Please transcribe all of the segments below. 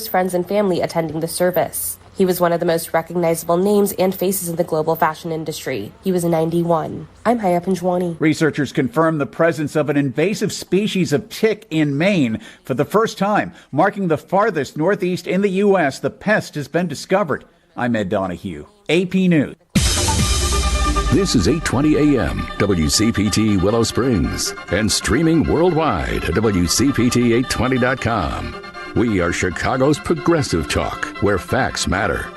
friends and family attending the service. He was one of the most recognizable names and faces in the global fashion industry. He was 91. I'm high up in Jwani. Researchers confirmed the presence of an invasive species of tick in Maine for the first time, marking the farthest northeast in the U.S. the pest has been discovered. I'm Ed Donahue, AP News. This is 8:20 a.m. WCPT Willow Springs and streaming worldwide at WCPT820.com. We are Chicago's progressive talk, where facts matter.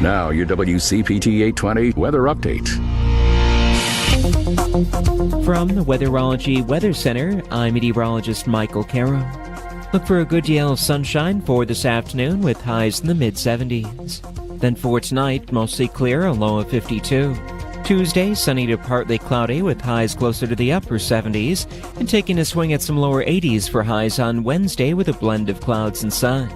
Now, your WCPT 820 weather update. From the Weatherology Weather Center, I'm meteorologist Michael Caro. Look for a good deal of sunshine for this afternoon with highs in the mid-70s. Then for tonight, mostly clear, a low of 52. Tuesday, sunny to partly cloudy with highs closer to the upper 70s, and taking a swing at some lower 80s for highs on Wednesday with a blend of clouds and sun.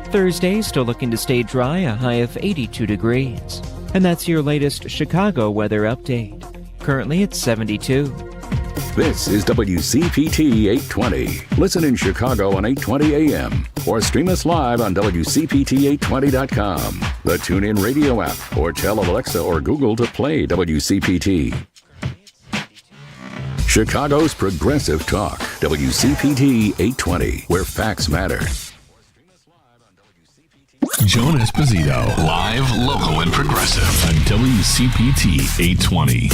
Thursday, still looking to stay dry, a high of 82 degrees. And that's your latest Chicago weather update. Currently, it's 72. This is WCPT 820. Listen in Chicago on 820 a.m. or stream us live on WCPT820.com, the TuneIn radio app, or tell Alexa or Google to play WCPT. Chicago's progressive talk, WCPT 820, where facts matter. Joan Esposito, live, local, and progressive on WCPT 820.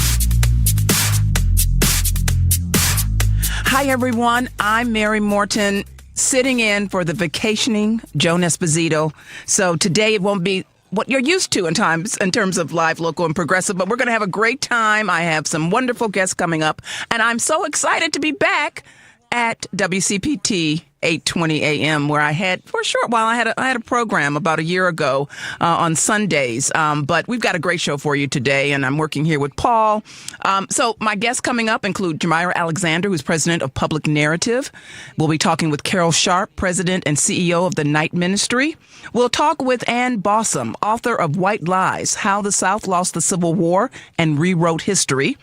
Hi, everyone. I'm Mary Morten, sitting in for the vacationing Joan Esposito. So today it won't be what you're used to in terms of live, local, and progressive, but we're going to have a great time. I have some wonderful guests coming up, and I'm so excited to be back at WCPT 8:20 a.m. where I had, for a short while, I had a program about a year ago on Sundays. But we've got a great show for you today, and I'm working here with Paul. So my guests coming up include Jhmira Alexander, who's president of Public Narrative. We'll be talking with Carol Sharp, president and CEO of the Night Ministry. We'll talk with Ann Bausum, author of White Lies: How the South Lost the Civil War and Rewrote History.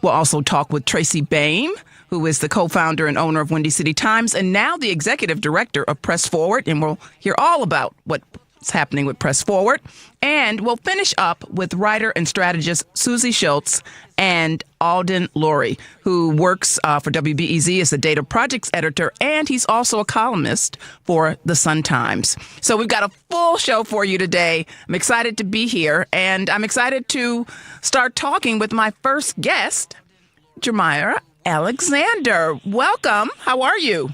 We'll also talk with Tracy Baim, who is the co-founder and owner of Windy City Times and now the executive director of Press Forward. And we'll hear all about what's happening with Press Forward. And we'll finish up with writer and strategist Susy Schultz and Alden Loury, who works for WBEZ as the data projects editor, and he's also a columnist for the Sun-Times. So we've got a full show for you today. I'm excited to be here, and I'm excited to start talking with my first guest, Jhmira Alexander. Welcome. How are you?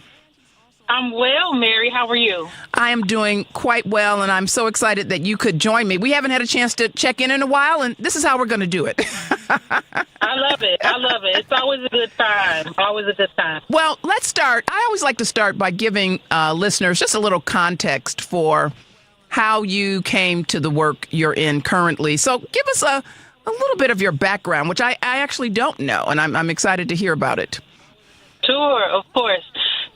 I'm well, Mary. How are you? I am doing quite well, and I'm so excited that you could join me. We haven't had a chance to check in a while, and this is how we're going to do it. I love it. It's always a good time. Well, let's start. I always like to start by giving listeners just a little context for how you came to the work you're in currently. So give us a little bit of your background, which I actually don't know, and I'm excited to hear about it. Sure, of course.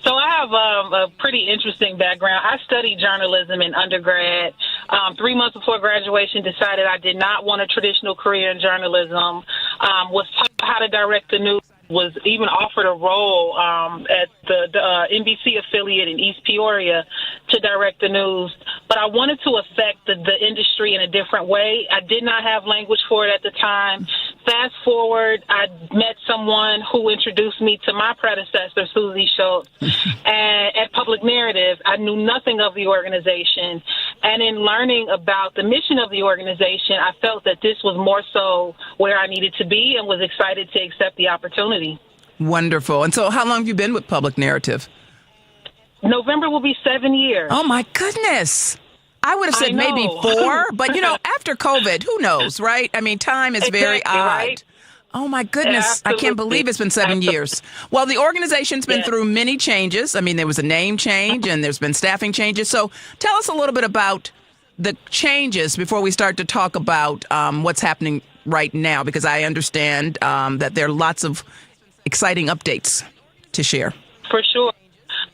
So I have a pretty interesting background. I studied journalism in undergrad. 3 months before graduation, decided I did not want a traditional career in journalism, was taught how to direct the news, was even offered a role at the NBC affiliate in East Peoria to direct the news. But I wanted to affect the industry in a different way. I did not have language for it at the time. Fast forward, I met someone who introduced me to my predecessor, Susy Schultz, and at Public Narrative. I knew nothing of the organization. And in learning about the mission of the organization, I felt that this was more so where I needed to be and was excited to accept the opportunity. Wonderful. And so how long have you been with Public Narrative? November will be 7 years. Oh, my goodness. I would have said maybe 4, but, after COVID, who knows, right? I mean, time is very odd. Right? Oh, my goodness. Absolutely. I can't believe it's been 7 years. Well, the organization's been through many changes. I mean, there was a name change and there's been staffing changes. So tell us a little bit about the changes before we start to talk about what's happening right now, because I understand that there are lots of exciting updates to share. For sure.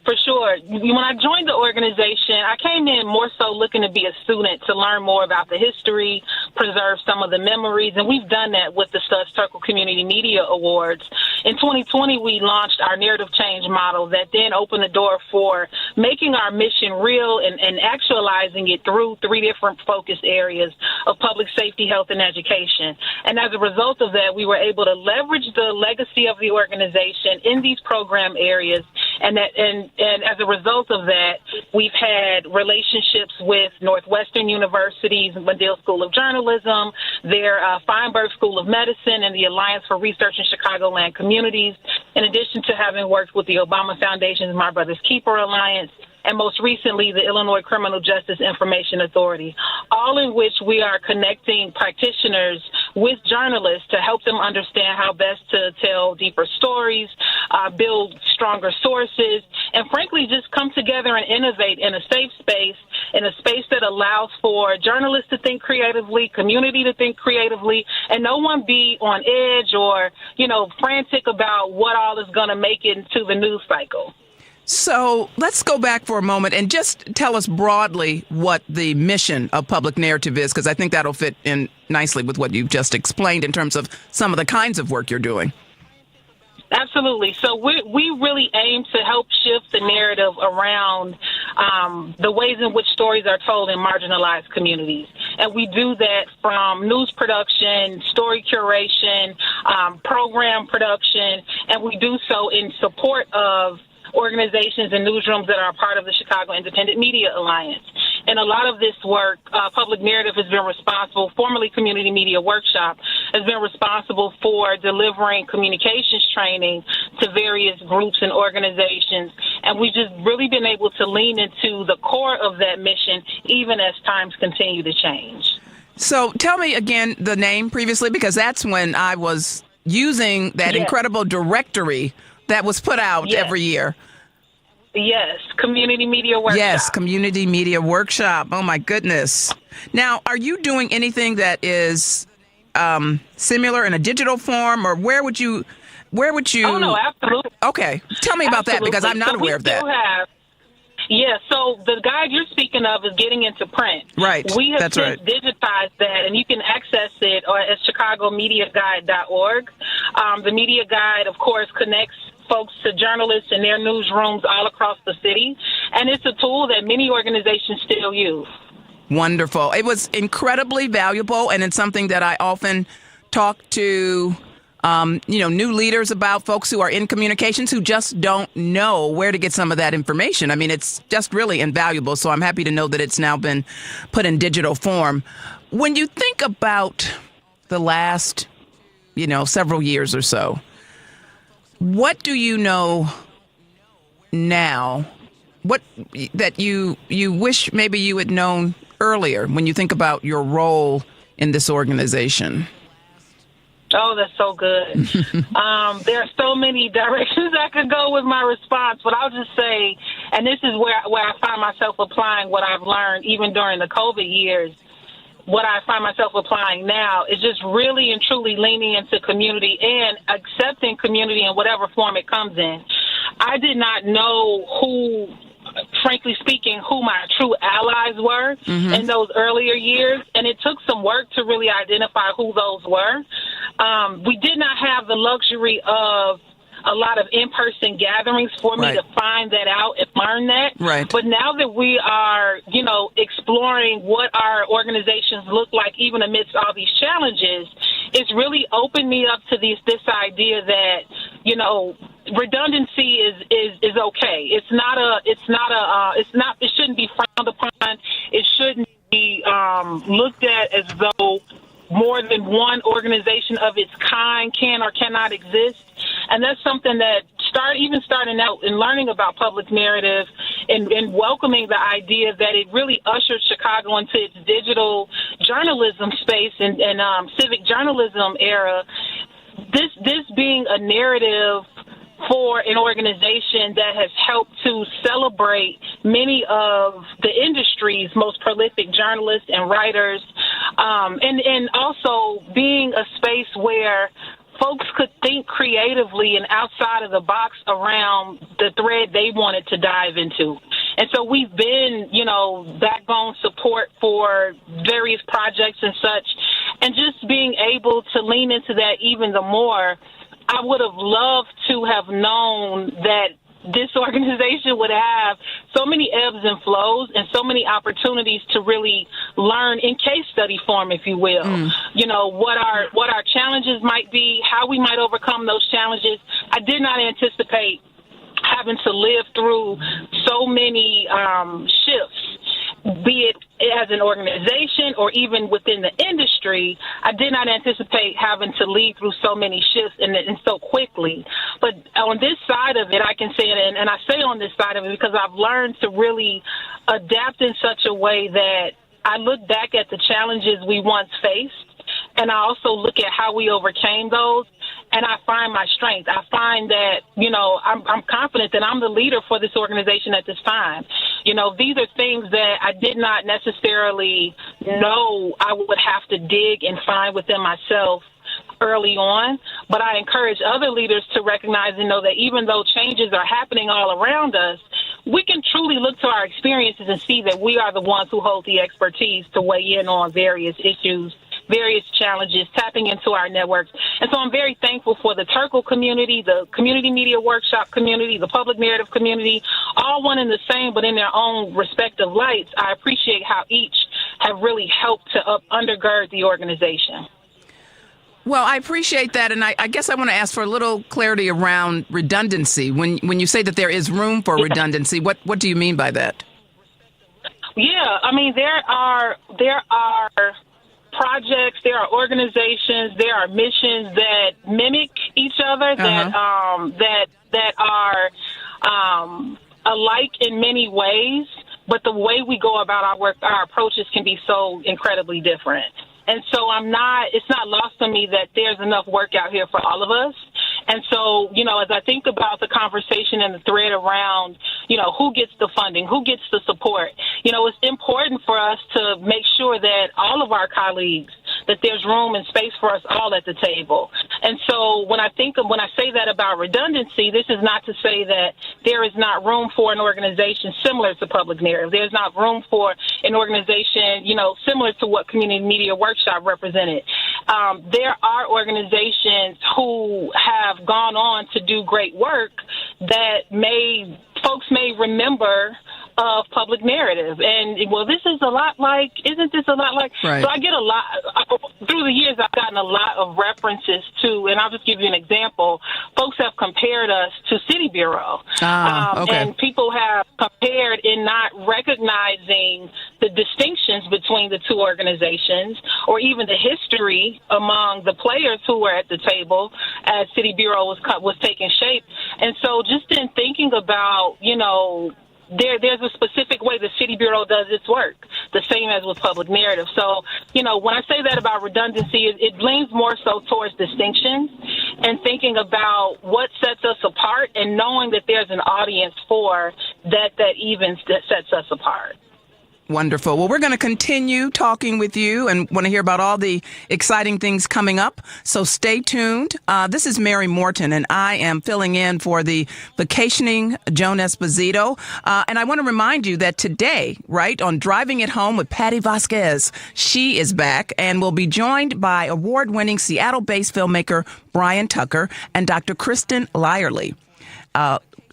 For sure. When I joined the organization, I came in more so looking to be a student, to learn more about the history, preserve some of the memories, and we've done that with the Stud Circle Community Media Awards. In 2020, we launched our narrative change model that then opened the door for making our mission real and actualizing it through 3 different focus areas of public safety, health, and education. And as a result of that, we were able to leverage the legacy of the organization in these program areas. And as a result of that, we've had relationships with Northwestern University's Medill School of Journalism, their Feinberg School of Medicine, and the Alliance for Research in Chicagoland Communities, in addition to having worked with the Obama Foundation's My Brother's Keeper Alliance, and most recently the Illinois Criminal Justice Information Authority, all in which we are connecting practitioners with journalists to help them understand how best to tell deeper stories, build stronger sources, and frankly just come together and innovate in a safe space, in a space that allows for journalists to think creatively, community to think creatively, and no one be on edge or, frantic about what all is going to make it into the news cycle. So let's go back for a moment and just tell us broadly what the mission of Public Narrative is, because I think that'll fit in nicely with what you've just explained in terms of some of the kinds of work you're doing. Absolutely. So we really aim to help shift the narrative around the ways in which stories are told in marginalized communities. And we do that from news production, story curation, program production, and we do so in support of organizations and newsrooms that are a part of the Chicago Independent Media Alliance. And a lot of this work, Public Narrative has been responsible, formerly Community Media Workshop, has been responsible for delivering communications training to various groups and organizations. And we've just really been able to lean into the core of that mission, even as times continue to change. So tell me again the name previously, because that's when I was using that incredible directory that was put out every year. Yes, Community Media Workshop. Yes, Community Media Workshop. Oh, my goodness. Now, are you doing anything that is similar in a digital form, or where would you? Oh, no, absolutely. Okay. Tell me about that, because I'm not aware of that. So the guide you're speaking of is getting into print. Right, We have that's right. digitized that, and you can access it at chicagomediaguide.org. The media guide, of course, connects folks to journalists in their newsrooms all across the city, and it's a tool that many organizations still use. Wonderful. It was incredibly valuable, and it's something that I often talk to new leaders about, folks who are in communications who just don't know where to get some of that information. I mean, it's just really invaluable. So I'm happy to know that it's now been put in digital form. When you think about the last, several years or so, what do you know now? What that you wish maybe you had known earlier when you think about your role in this organization? Oh, that's so good. There are so many directions I could go with my response, but I'll just say, and this is where I find myself applying what I've learned even during the COVID years. What I find myself applying now is just really and truly leaning into community and accepting community in whatever form it comes in. I did not know frankly speaking, who my true allies were in those earlier years, and it took some work to really identify who those were. We did not have the luxury of a lot of in-person gatherings for me to find that out and learn that. Right. But now that we are, exploring what our organizations look like even amidst all these challenges, it's really opened me up to this idea that, redundancy is okay. It shouldn't be frowned upon. It shouldn't be looked at as though more than one organization of its kind can or cannot exist. And that's something that starting out and learning about public narrative and welcoming the idea that it really ushered Chicago into its digital journalism space and civic journalism era. This being a narrative for an organization that has helped to celebrate many of the industry's most prolific journalists and writers, and also being a space where folks could think creatively and outside of the box around the thread they wanted to dive into. And so we've been, backbone support for various projects and such, and just being able to lean into that even the more I would have loved to have known that this organization would have so many ebbs and flows and so many opportunities to really learn in case study form, if you will. You know, what our challenges might be, how we might overcome those challenges. I did not anticipate having to live through so many shifts, be it as an organization or even within the industry. I did not anticipate having to lead through so many shifts and so quickly. But on this side of it, I can say it, and I say on this side of it because I've learned to really adapt in such a way that I look back at the challenges we once faced, and I also look at how we overcame those, and I find my strength. I find that, you know, I'm confident that I'm the leader for this organization at this time. You know, these are things that I did not necessarily know I would have to dig and find within myself early on, but I encourage other leaders to recognize and know that even though changes are happening all around us, we can truly look to our experiences and see that we are the ones who hold the expertise to weigh in on various issues, various challenges, tapping into our networks. And so I'm very thankful for the Turkle community, the community media workshop community, the public narrative community, all one and the same, but in their own respective lights. I appreciate how each have really helped to undergird the organization. Well, I appreciate that, and I guess I want to ask for a little clarity around redundancy. When you say that there is room for redundancy, what do you mean by that? Yeah, I mean there are projects, there are organizations, there are missions that mimic each other, that are alike in many ways, but the way we go about our work, our approaches can be so incredibly different. And so it's not lost on me that there's enough work out here for all of us. And so, you know, as I think about the conversation and the thread around, you know, who gets the funding, who gets the support, you know, it's important for us to make sure that all of our colleagues, that there's room and space for us all at the table. And so when I say that about redundancy, this is not to say that there is not room for an organization similar to Public Narrative. There's not room for an organization, you know, similar to what Community Media Workshop represented. There are organizations who have gone on to do great work that folks may remember of Public Narrative. And, well, isn't this a lot like? Right. So I get through the years, I've gotten a lot of references to, and I'll just give you an example. Folks have compared us to City Bureau. Okay. And people have compared in not recognizing the distinctions between the two organizations or even the history among the players who were at the table as City Bureau was taking shape. And so just in thinking about, you know, there's a specific way the City Bureau does its work, the same as with Public Narrative. So, you know, when I say that about redundancy, it leans more so towards distinction and thinking about what sets us apart and knowing that there's an audience for that sets us apart. Wonderful. Well, we're going to continue talking with you and want to hear about all the exciting things coming up. So stay tuned. This is Mary Morten, and I am filling in for the vacationing Joan Esposito. And I want to remind you that today, right, on Driving It Home with Patty Vasquez, she is back and will be joined by award-winning Seattle-based filmmaker Brian Tucker and Dr. Kristen Lyerly.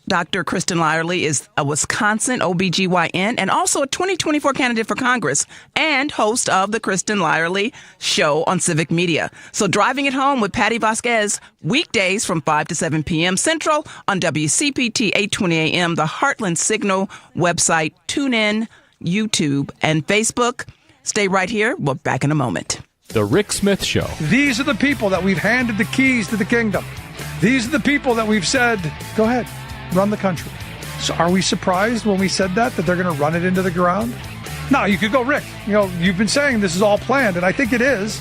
Dr. Kristen Lyerly is a Wisconsin OBGYN and also a 2024 candidate for Congress and host of the Kristen Lyerly Show on Civic Media. So Driving It Home with Patty Vasquez, weekdays from 5 to 7 p.m. Central on WCPT 820 a.m., the Heartland Signal website, TuneIn, YouTube, and Facebook. Stay right here. We're back in a moment. The Rick Smith Show. These are the people that we've handed the keys to the kingdom. These are the people that we've said, go ahead. Run the country. So are we surprised when we said that they're going to run it into the ground? No, you could go, Rick, you know, you've been saying this is all planned, and I think it is.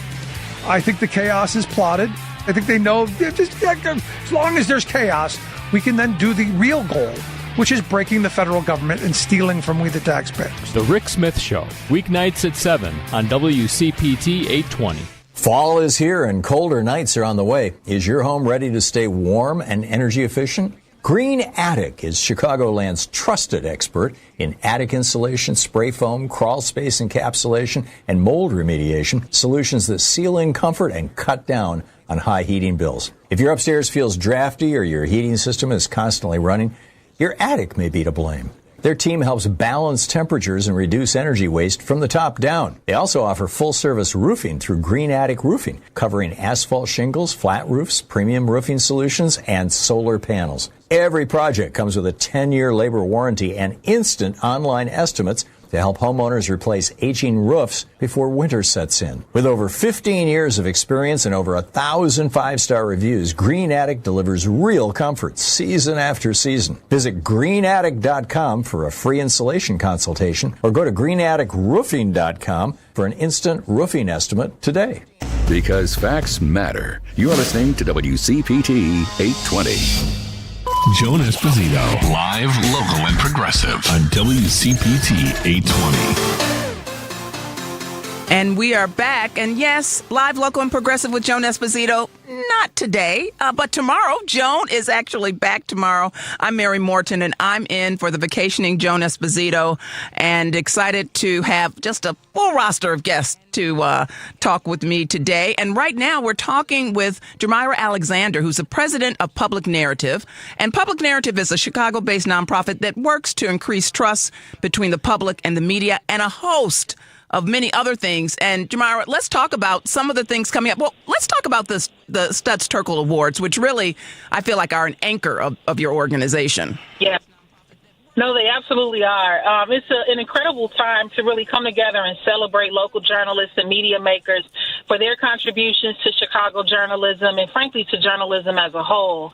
I think the chaos is plotted. I think they know as long as there's chaos, we can then do the real goal, which is breaking the federal government and stealing from we the taxpayers. The Rick Smith Show, weeknights at 7 on WCPT 820. Fall is here and colder nights are on the way. Is your home ready to stay warm and energy efficient? Green Attic is Chicagoland's trusted expert in attic insulation, spray foam, crawl space encapsulation, and mold remediation, solutions that seal in comfort and cut down on high heating bills. If your upstairs feels drafty or your heating system is constantly running, your attic may be to blame. Their team helps balance temperatures and reduce energy waste from the top down. They also offer full-service roofing through Green Attic Roofing, covering asphalt shingles, flat roofs, premium roofing solutions, and solar panels. Every project comes with a 10-year labor warranty and instant online estimates to help homeowners replace aging roofs before winter sets in. With over 15 years of experience and over 1,000 five-star reviews, Green Attic delivers real comfort season after season. Visit greenattic.com for a free installation consultation or go to greenatticroofing.com for an instant roofing estimate today. Because facts matter. You're listening to WCPT 820. Joan Esposito, live, local, and progressive on WCPT 820. And we are back. And yes, live, local, and progressive with Joan Esposito. Not today, but tomorrow. Joan is actually back tomorrow. I'm Mary Morten, and I'm in for the vacationing Joan Esposito, and excited to have just a full roster of guests to talk with me today. And right now, we're talking with Jhmira Alexander, who's the president of Public Narrative. And Public Narrative is a Chicago-based nonprofit that works to increase trust between the public and the media, and a host of many other things. And Jhmira, let's talk about some of the things coming up. Well, let's talk about the Stutz Terkel Awards, which really, I feel like, are an anchor of your organization. Yeah. No, they absolutely are. It's an incredible time to really come together and celebrate local journalists and media makers for their contributions to Chicago journalism and, frankly, to journalism as a whole.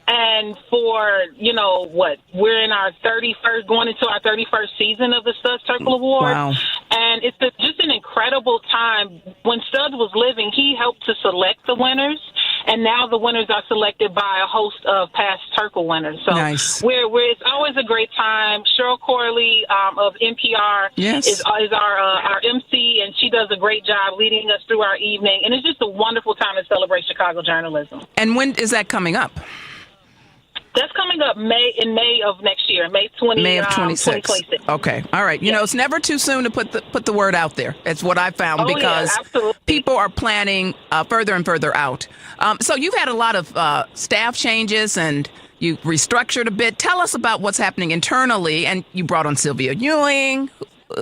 And for, we're in our 31st, going into our 31st season of the Stutz Terkel Awards. Wow. And it's just an incredible time. When Studs was living, he helped to select the winners. And now the winners are selected by a host of past Terkel winners. So nice. It's always a great time. Cheryl Corley of NPR is our MC, and she does a great job leading us through our evening. And it's just a wonderful time to celebrate Chicago journalism. And when is that coming up? That's coming up in May of next year, May of 2026. Okay. All right. You know, it's never too soon to put the word out there. It's what I found, because people are planning further and further out. So you've had a lot of staff changes, and you restructured a bit. Tell us about what's happening internally. And you brought on Sylvia Ewing.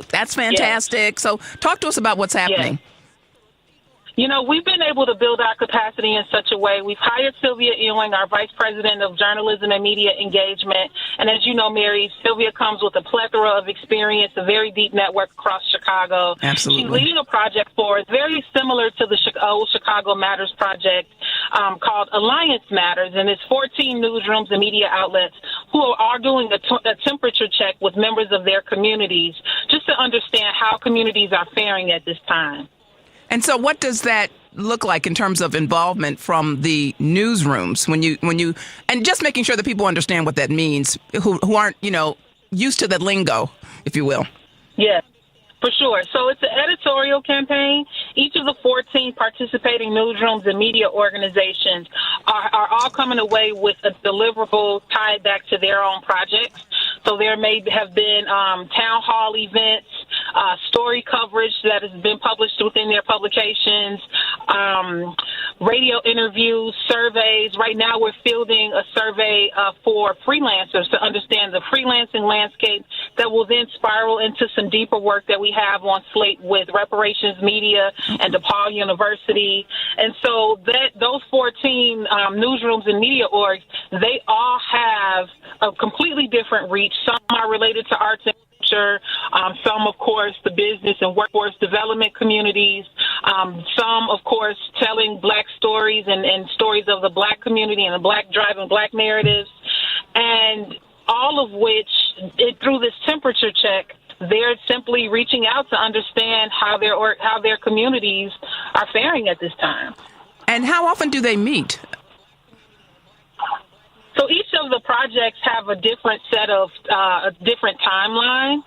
That's fantastic. Yes. So talk to us about what's happening. Yes. We've been able to build our capacity in such a way. We've hired Sylvia Ewing, our Vice President of Journalism and Media Engagement. And as you know, Mary, Sylvia comes with a plethora of experience, a very deep network across Chicago. Absolutely. She's leading a project for us very similar to the old Chicago Matters project called Alliance Matters. And it's 14 newsrooms and media outlets who are doing a temperature check with members of their communities just to understand how communities are faring at this time. And so what does that look like in terms of involvement from the newsrooms when you and just making sure that people understand what that means, who aren't, used to the lingo, if you will? Yes. For sure. So it's an editorial campaign. Each of the 14 participating newsrooms and media organizations are all coming away with a deliverable tied back to their own projects. So there may have been town hall events, story coverage that has been published within their publications, radio interviews, surveys. Right now we're fielding a survey for freelancers to understand the freelancing landscape that will then spiral into some deeper work that we have on slate with Reparations Media and DePaul University. And so those 14 newsrooms and media orgs, they all have a completely different reach. Some are related to arts and culture, some, of course, the business and workforce development communities, some, of course, telling Black stories and stories of the Black community and the Black drive and Black narratives, and all of which, through this temperature check, they're simply reaching out to understand how their communities are faring at this time. And how often do they meet? So each of the projects have a different set of a different timeline.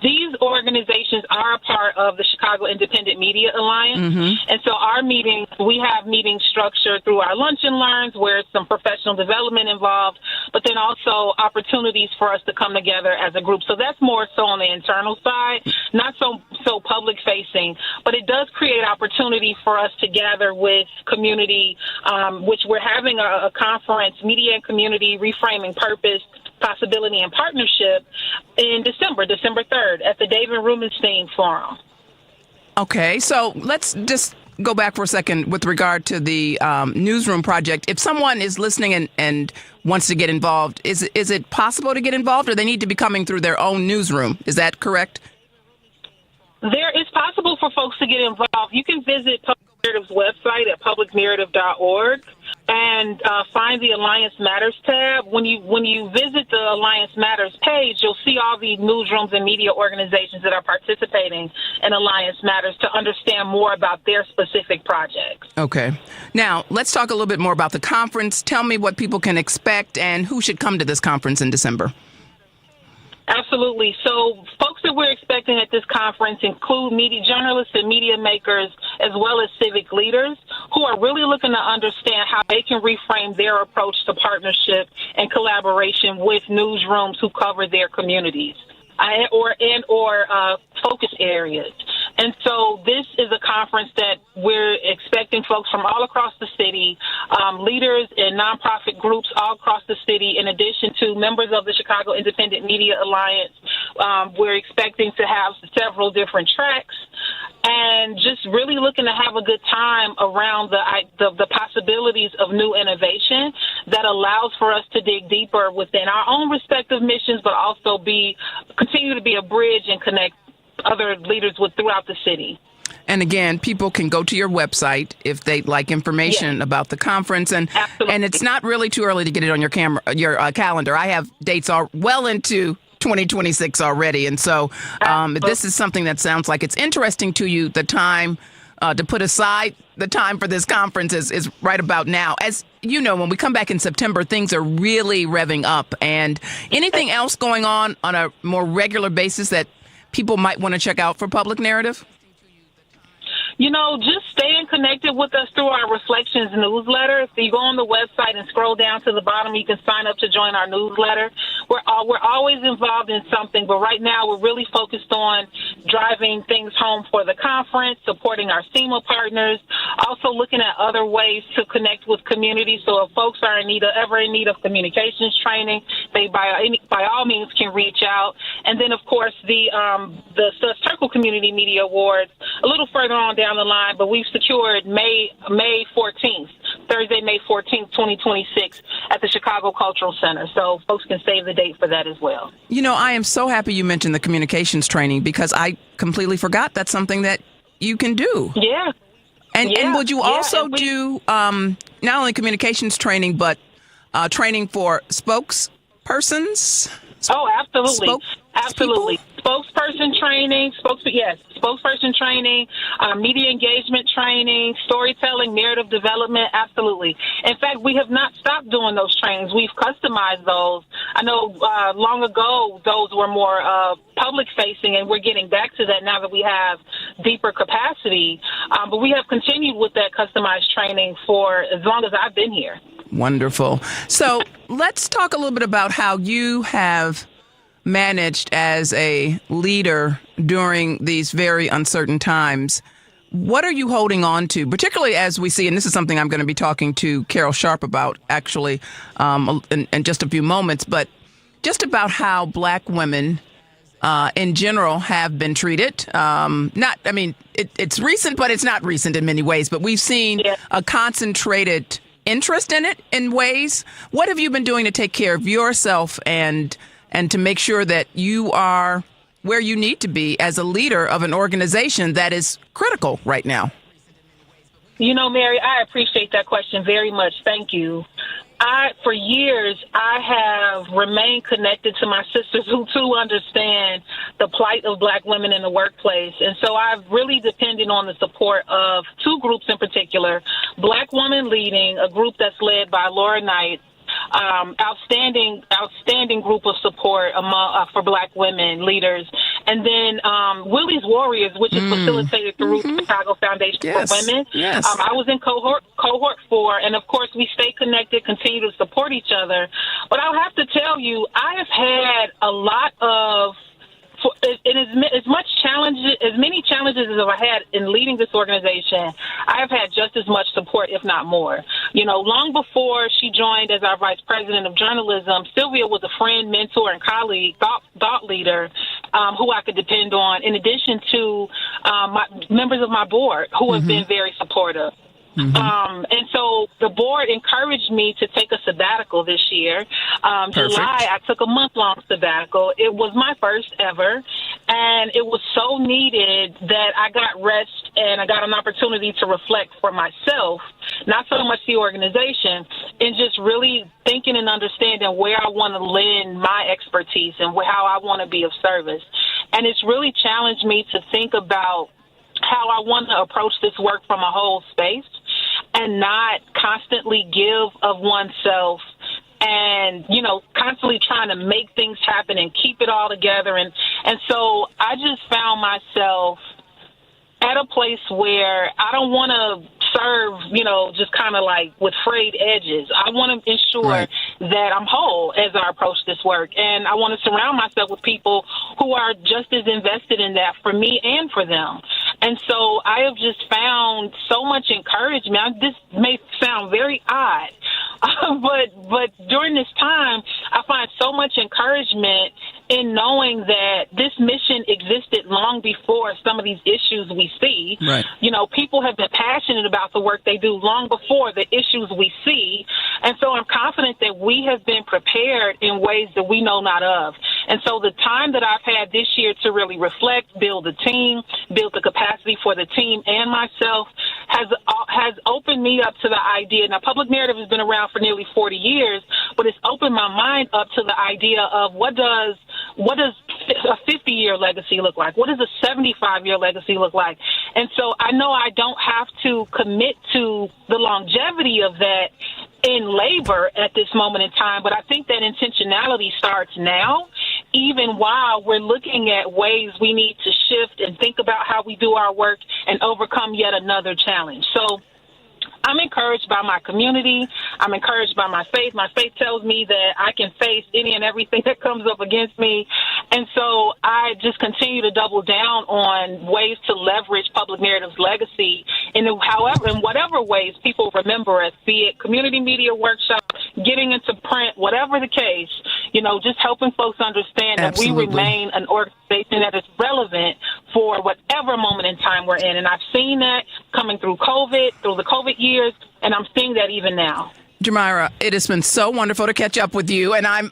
These organizations organizations are a part of the Chicago Independent Media Alliance. And so our meetings, we have meetings structured through our lunch and learns where it's some professional development involved, but then also opportunities for us to come together as a group. So that's more so on the internal side, not so public facing, but it does create opportunity for us to gather with community, which we're having a conference, Media and Community Reframing Purpose, Possibility and Partnership in December 3rd at the David Rubenstein Forum. Okay, so let's just go back for a second with regard to the newsroom project. If someone is listening and wants to get involved, is it possible to get involved, or they need to be coming through their own newsroom? Is that correct? It's possible for folks to get involved. You can visit Public Narrative's website at publicnarrative.org and find the Alliance Matters tab. When you visit the Alliance Matters page, you'll see all the newsrooms and media organizations that are participating in Alliance Matters to understand more about their specific projects. Okay. Now, let's talk a little bit more about the conference. Tell me what people can expect and who should come to this conference in December. Absolutely. So folks that we're expecting at this conference include media journalists and media makers, as well as civic leaders who are really looking to understand how they can reframe their approach to partnership and collaboration with newsrooms who cover their communities or focus areas. And so this is a conference that we're expecting folks from all across the city, leaders and nonprofit groups all across the city, in addition to members of the Chicago Independent Media Alliance. We're expecting to have several different tracks and just really looking to have a good time around the possibilities of new innovation that allows for us to dig deeper within our own respective missions, but also continue to be a bridge and connect other leaders throughout the city. And again, people can go to your website if they'd like information about the conference, and it's not really too early to get it on your calendar. I have dates well into 2026 already, and so this is something that sounds like it's interesting to you. The time to put aside the time for this conference is right about now. As you know, when we come back in September, things are really revving up. And anything else going on a more regular basis that people might want to check out for Public Narrative? Just staying connected with us through our Reflections newsletter. If you go on the website and scroll down to the bottom, you can sign up to join our newsletter. We're always involved in something, but right now we're really focused on driving things home for the conference, supporting our SEMA partners, also looking at other ways to connect with communities. So if folks are ever in need of communications training, they by all means can reach out. And then, of course, the Circle Community Media Awards a little further on down the line, but we've secured May 14th, Thursday, May 14th, 2026 at the Chicago Cultural Center. So folks can save the date for that as well. I am so happy you mentioned the communications training because I completely forgot that's something that you can do. Yeah. And would you also do not only communications training, but training for spokespersons? Oh, absolutely. Absolutely. Spokesperson training, spokesperson training, media engagement training, storytelling, narrative development, absolutely. In fact, we have not stopped doing those trainings. We've customized those. I know long ago those were more public-facing, and we're getting back to that now that we have deeper capacity. But we have continued with that customized training for as long as I've been here. Wonderful. So let's talk a little bit about how you have managed as a leader during these very uncertain times. What are you holding on to, particularly as we see, and this is something I'm going to be talking to Carol Sharp about actually in just a few moments, but just about how Black women in general have been treated. It's recent, but it's not recent in many ways, but we've seen a concentrated interest in it in ways. What have you been doing to take care of yourself and to make sure that you are where you need to be as a leader of an organization that is critical right now? Mary, I appreciate that question very much. Thank you. For years, I have remained connected to my sisters who, too, understand the plight of Black women in the workplace. And so I've really depended on the support of two groups in particular, Black Women Leading, a group that's led by Laura Knight, outstanding group of support for Black women leaders, and then Willie's Warriors, which is facilitated through the Chicago Foundation for Women. Yes. I was in cohort 4, and of course we stay connected, continue to support each other. But I'll have to tell you, I have had a lot of as many challenges as I've had in leading this organization. I have had just as much support, if not more. You know, long before she joined as our vice president of journalism, Sylvia was a friend, mentor, and colleague, thought leader who I could depend on, in addition to members of my board who have been very supportive. And so the board encouraged me to take a sabbatical this year. July, I took a month-long sabbatical. It was my first ever, and it was so needed that I got rest and I got an opportunity to reflect for myself, not so much the organization, and just really thinking and understanding where I want to lend my expertise and how I want to be of service. And it's really challenged me to think about how I want to approach this work from a whole space and not constantly give of oneself and, you know, constantly trying to make things happen and keep it all together. And so I just found myself at a place where I don't want to serve, you know, just kind of like with frayed edges. I want to ensure that I'm whole as I approach this work. And I want to surround myself with people who are just as invested in that for me and for them. And so I have just found so much encouragement. This may sound very odd, but during this time, I find so much encouragement in knowing that this mission existed long before some of these issues we see. Right. You know, people have been passionate about the work they do long before the issues we see. And so I'm confident that we have been prepared in ways that we know not of. And so the time that I've had this year to really reflect, build a team, build the capacity for the team and myself has opened me up to the idea. Now, public narrative has been around for nearly 40 years, but it's opened my mind up to the idea of what does a 50-year legacy look like? What does a 75-year legacy look like? And so I know I don't have to commit to the longevity of that in labor at this moment in time, but I think that intentionality starts now, even while we're looking at ways we need to shift and think about how we do our work and overcome yet another challenge. So I'm encouraged by my community. I'm encouraged by my faith. My faith tells me that I can face any and everything that comes up against me. And so I just continue to double down on ways to leverage public narrative's legacy in whatever ways people remember us, be it community media workshops, getting into print, whatever the case, you know, just helping folks understand that we remain an organization that is relevant for whatever moment in time we're in. And I've seen that coming through the COVID years, and I'm seeing that even now. Jhmira, it has been so wonderful to catch up with you, and I'm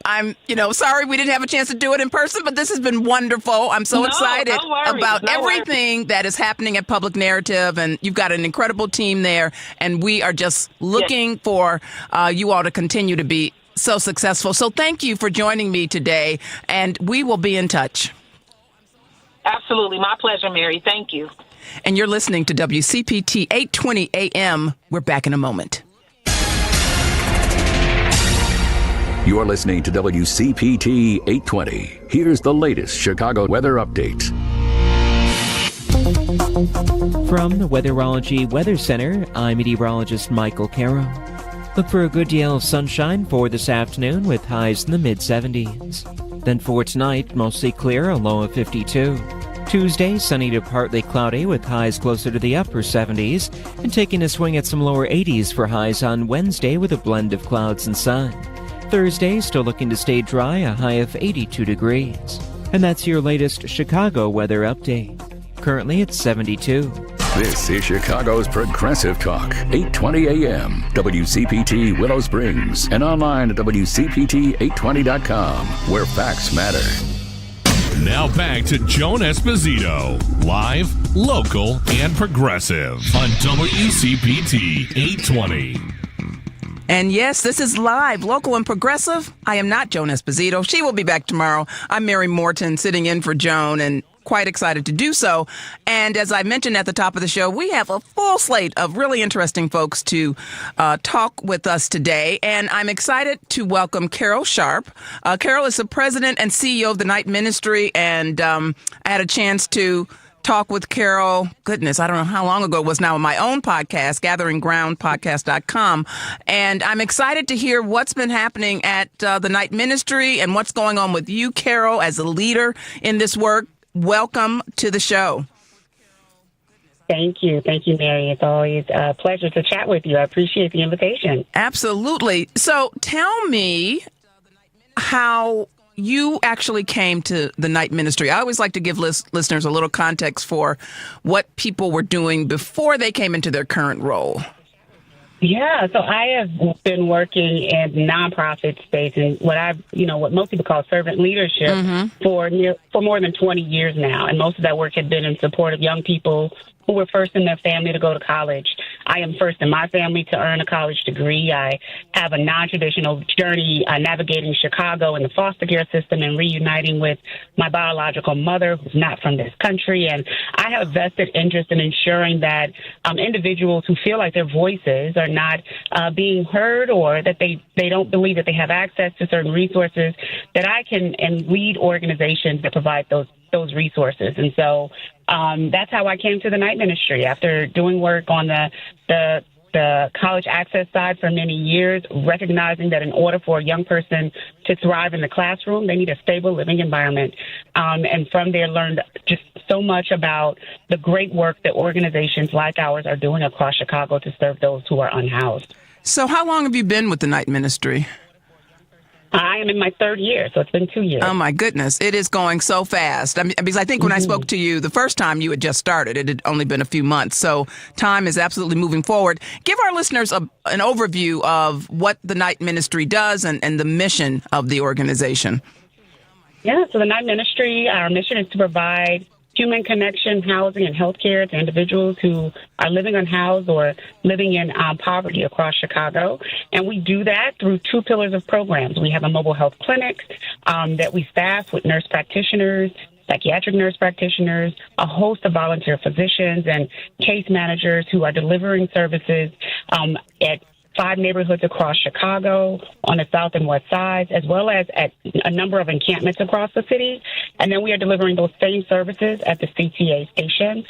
sorry we didn't have a chance to do it in person, but this has been wonderful. I'm so excited about everything that is happening at Public Narrative, and you've got an incredible team there, and we are just looking for you all to continue to be so successful. So thank you for joining me today, and we will be in touch. Absolutely. My pleasure, Mary. Thank you. And you're listening to WCPT 820 AM. We're back in a moment. You're listening to WCPT 820. Here's the latest Chicago weather update. From the Weatherology Weather Center, I'm meteorologist Michael Caro. Look for a good deal of sunshine for this afternoon with highs in the mid-70s. Then for tonight, mostly clear, a low of 52. Tuesday, sunny to partly cloudy with highs closer to the upper 70s, and taking a swing at some lower 80s for highs on Wednesday with a blend of clouds and sun. Thursday, still looking to stay dry, a high of 82 degrees. And that's your latest Chicago weather update. Currently, it's 72. This is Chicago's Progressive Talk, 820 AM, WCPT Willow Springs, and online at WCPT820.com, where facts matter. Now back to Joan Esposito, live, local, and progressive on WCPT 820. And yes, this is live, local, and progressive. I am not Joan Esposito. She will be back tomorrow. I'm Mary Morten, sitting in for Joan, and quite excited to do so. And as I mentioned at the top of the show, we have a full slate of really interesting folks to talk with us today. And I'm excited to welcome Carol Sharp. Carol is the president and CEO of the Night Ministry. And I had a chance to talk with Carol, goodness, I don't know how long ago it was now, on my own podcast, gatheringgroundpodcast.com. And I'm excited to hear what's been happening at the Night Ministry and what's going on with you, Carol, as a leader in this work. Welcome to the show. Thank you. Thank you, Mary. It's always a pleasure to chat with you. I appreciate the invitation. Absolutely. So tell me how you actually came to the Night Ministry. I always like to give listeners a little context for what people were doing before they came into their current role. Yeah, so I have been working in the nonprofit space and what most people call servant leadership for more than 20 years now. And most of that work had been in support of young people who were first in their family to go to college. I am first in my family to earn a college degree. I have a non-traditional journey navigating Chicago and the foster care system and reuniting with my biological mother, who's not from this country. And I have a vested interest in ensuring that individuals who feel like their voices are not being heard, or that they don't believe that they have access to certain resources, that I can and lead organizations that provide those resources. And so that's how I came to the Night Ministry after doing work on the college access side for many years, recognizing that in order for a young person to thrive in the classroom, they need a stable living environment. And from there, learned just so much about the great work that organizations like ours are doing across Chicago to serve those who are unhoused. So how long have you been with the Night Ministry? I am in my third year, so it's been 2 years. Oh, my goodness. It is going so fast. I mean, because I think when I spoke to you the first time, you had just started. It had only been a few months. So time is absolutely moving forward. Give our listeners an overview of what the Night Ministry does and the mission of the organization. Yeah, so the Night Ministry, our mission is to provide human connection, housing, and health care to individuals who are living unhoused or living in poverty across Chicago. And we do that through two pillars of programs. We have a mobile health clinic that we staff with nurse practitioners, psychiatric nurse practitioners, a host of volunteer physicians and case managers who are delivering services at 5 neighborhoods across Chicago on the south and west sides, as well as at a number of encampments across the city. And then we are delivering those same services at the CTA station.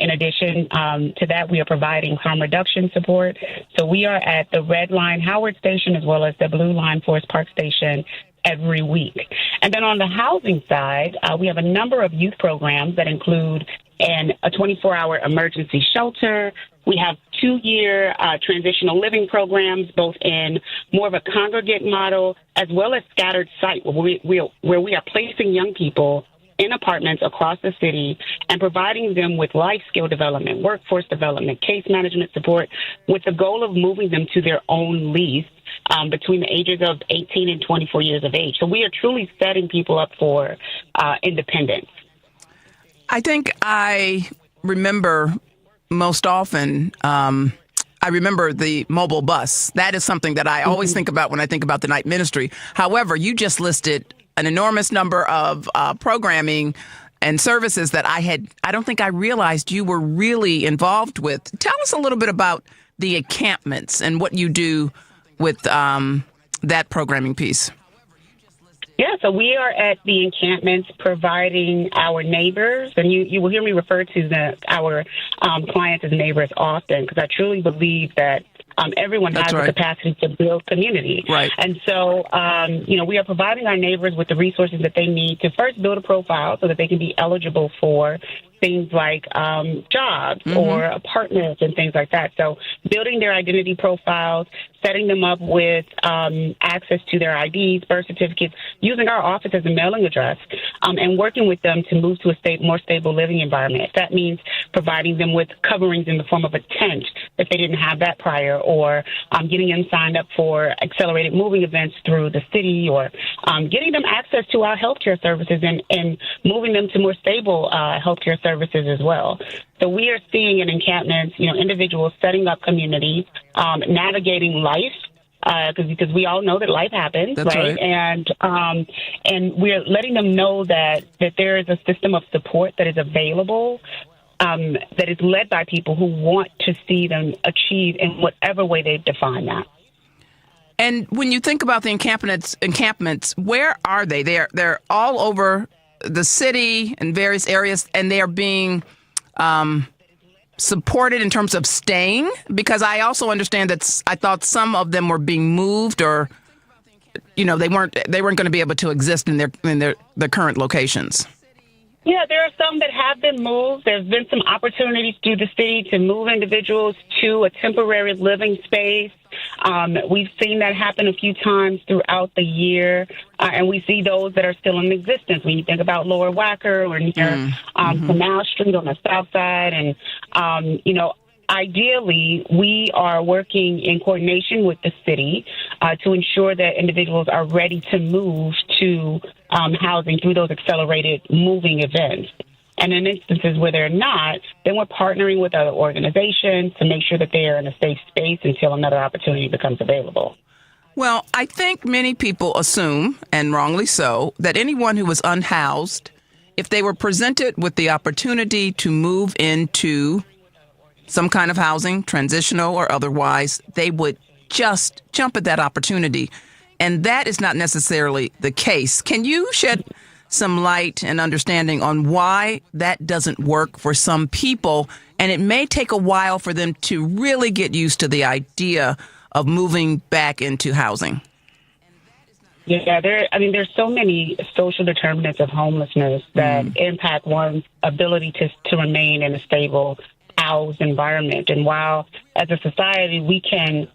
In addition to that, we are providing harm reduction support. So we are at the Red Line Howard Station as well as the Blue Line Forest Park Station every week. And then on the housing side, we have a number of youth programs that include a 24-hour emergency shelter. We have 2-year transitional living programs, both in more of a congregate model as well as scattered site, where we are placing young people in apartments across the city and providing them with life skill development, workforce development, case management support, with the goal of moving them to their own lease between the ages of 18 and 24 years of age. So we are truly setting people up for independence. I think I remember most often, I remember the mobile bus. That is something that I always think about when I think about the Night Ministry. However, you just listed an enormous number of programming and services that I don't think I realized you were really involved with. Tell us a little bit about the encampments and what you do with that programming piece. Yeah, so we are at the encampments providing our neighbors, and you will hear me refer to our clients as neighbors often, because I truly believe that everyone has the capacity to build community. Right. And so, we are providing our neighbors with the resources that they need to first build a profile so that they can be eligible for things like jobs or apartments and things like that. So building their identity profiles, setting them up with access to their IDs, birth certificates, using our office as a mailing address, and working with them to move to a more stable living environment. If that means providing them with coverings in the form of a tent if they didn't have that prior, or getting them signed up for accelerated moving events through the city, or getting them access to our healthcare services and moving them to more stable healthcare services as well. So we are seeing in encampments, individuals setting up community, navigating life because we all know that life happens, That's right? And we're letting them know that there is a system of support that is available, that is led by people who want to see them achieve in whatever way they define that. And when you think about the encampments, where are they? They're all over the city and various areas, and they are being supported in terms of staying? Because I also understand that I thought some of them were being moved, or they weren't going to be able to exist in their current locations. Yeah, there are some that have been moved. There's been some opportunities through the city to move individuals to a temporary living space. We've seen that happen a few times throughout the year, and we see those that are still in existence. When you think about Lower Wacker or near Canal Street on the south side, and ideally, we are working in coordination with the city to ensure that individuals are ready to move to housing through those accelerated moving events. And in instances where they're not, then we're partnering with other organizations to make sure that they are in a safe space until another opportunity becomes available. Well, I think many people assume, and wrongly so, that anyone who was unhoused, if they were presented with the opportunity to move into some kind of housing, transitional or otherwise, they would just jump at that opportunity. And that is not necessarily the case. Can you shed some light and understanding on why that doesn't work for some people? And it may take a while for them to really get used to the idea of moving back into housing. Yeah, there's so many social determinants of homelessness that impact one's ability to remain in a stable housed environment. And while as a society we can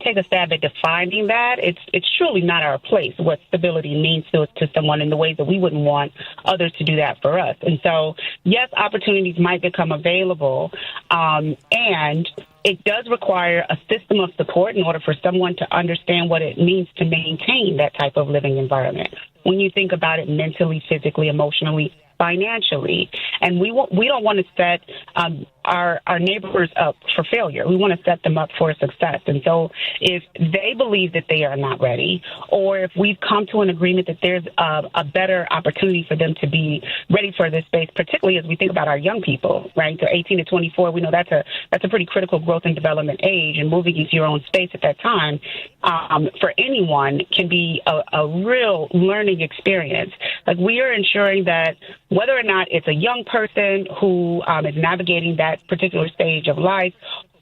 take a stab at defining that, it's truly not our place what stability means to someone in the ways that we wouldn't want others to do that for us. And so, yes, opportunities might become available, and it does require a system of support in order for someone to understand what it means to maintain that type of living environment. When you think about it mentally, physically, emotionally, financially, and we don't want to set our neighbors up for failure. We want to set them up for success. And so if they believe that they are not ready, or if we've come to an agreement that there's a better opportunity for them to be ready for this space, particularly as we think about our young people, right? So 18 to 24, we know that's a pretty critical growth and development age, and moving into your own space at that time for anyone can be a real learning experience. Like, we are ensuring that whether or not it's a young person who is navigating that particular stage of life,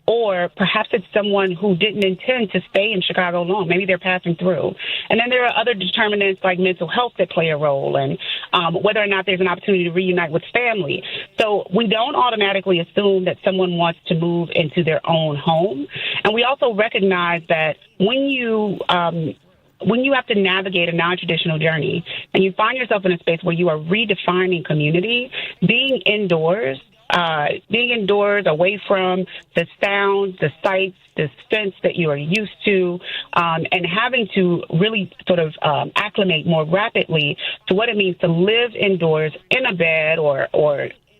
or perhaps it's someone who didn't intend to stay in Chicago long. Maybe they're passing through. And then there are other determinants like mental health that play a role, and whether or not there's an opportunity to reunite with family. So we don't automatically assume that someone wants to move into their own home. And we also recognize that when you have to navigate a non-traditional journey and you find yourself in a space where you are redefining community, being indoors away from the sounds, the sights, the scents that you are used to, and having to really sort of acclimate more rapidly to what it means to live indoors in a bed or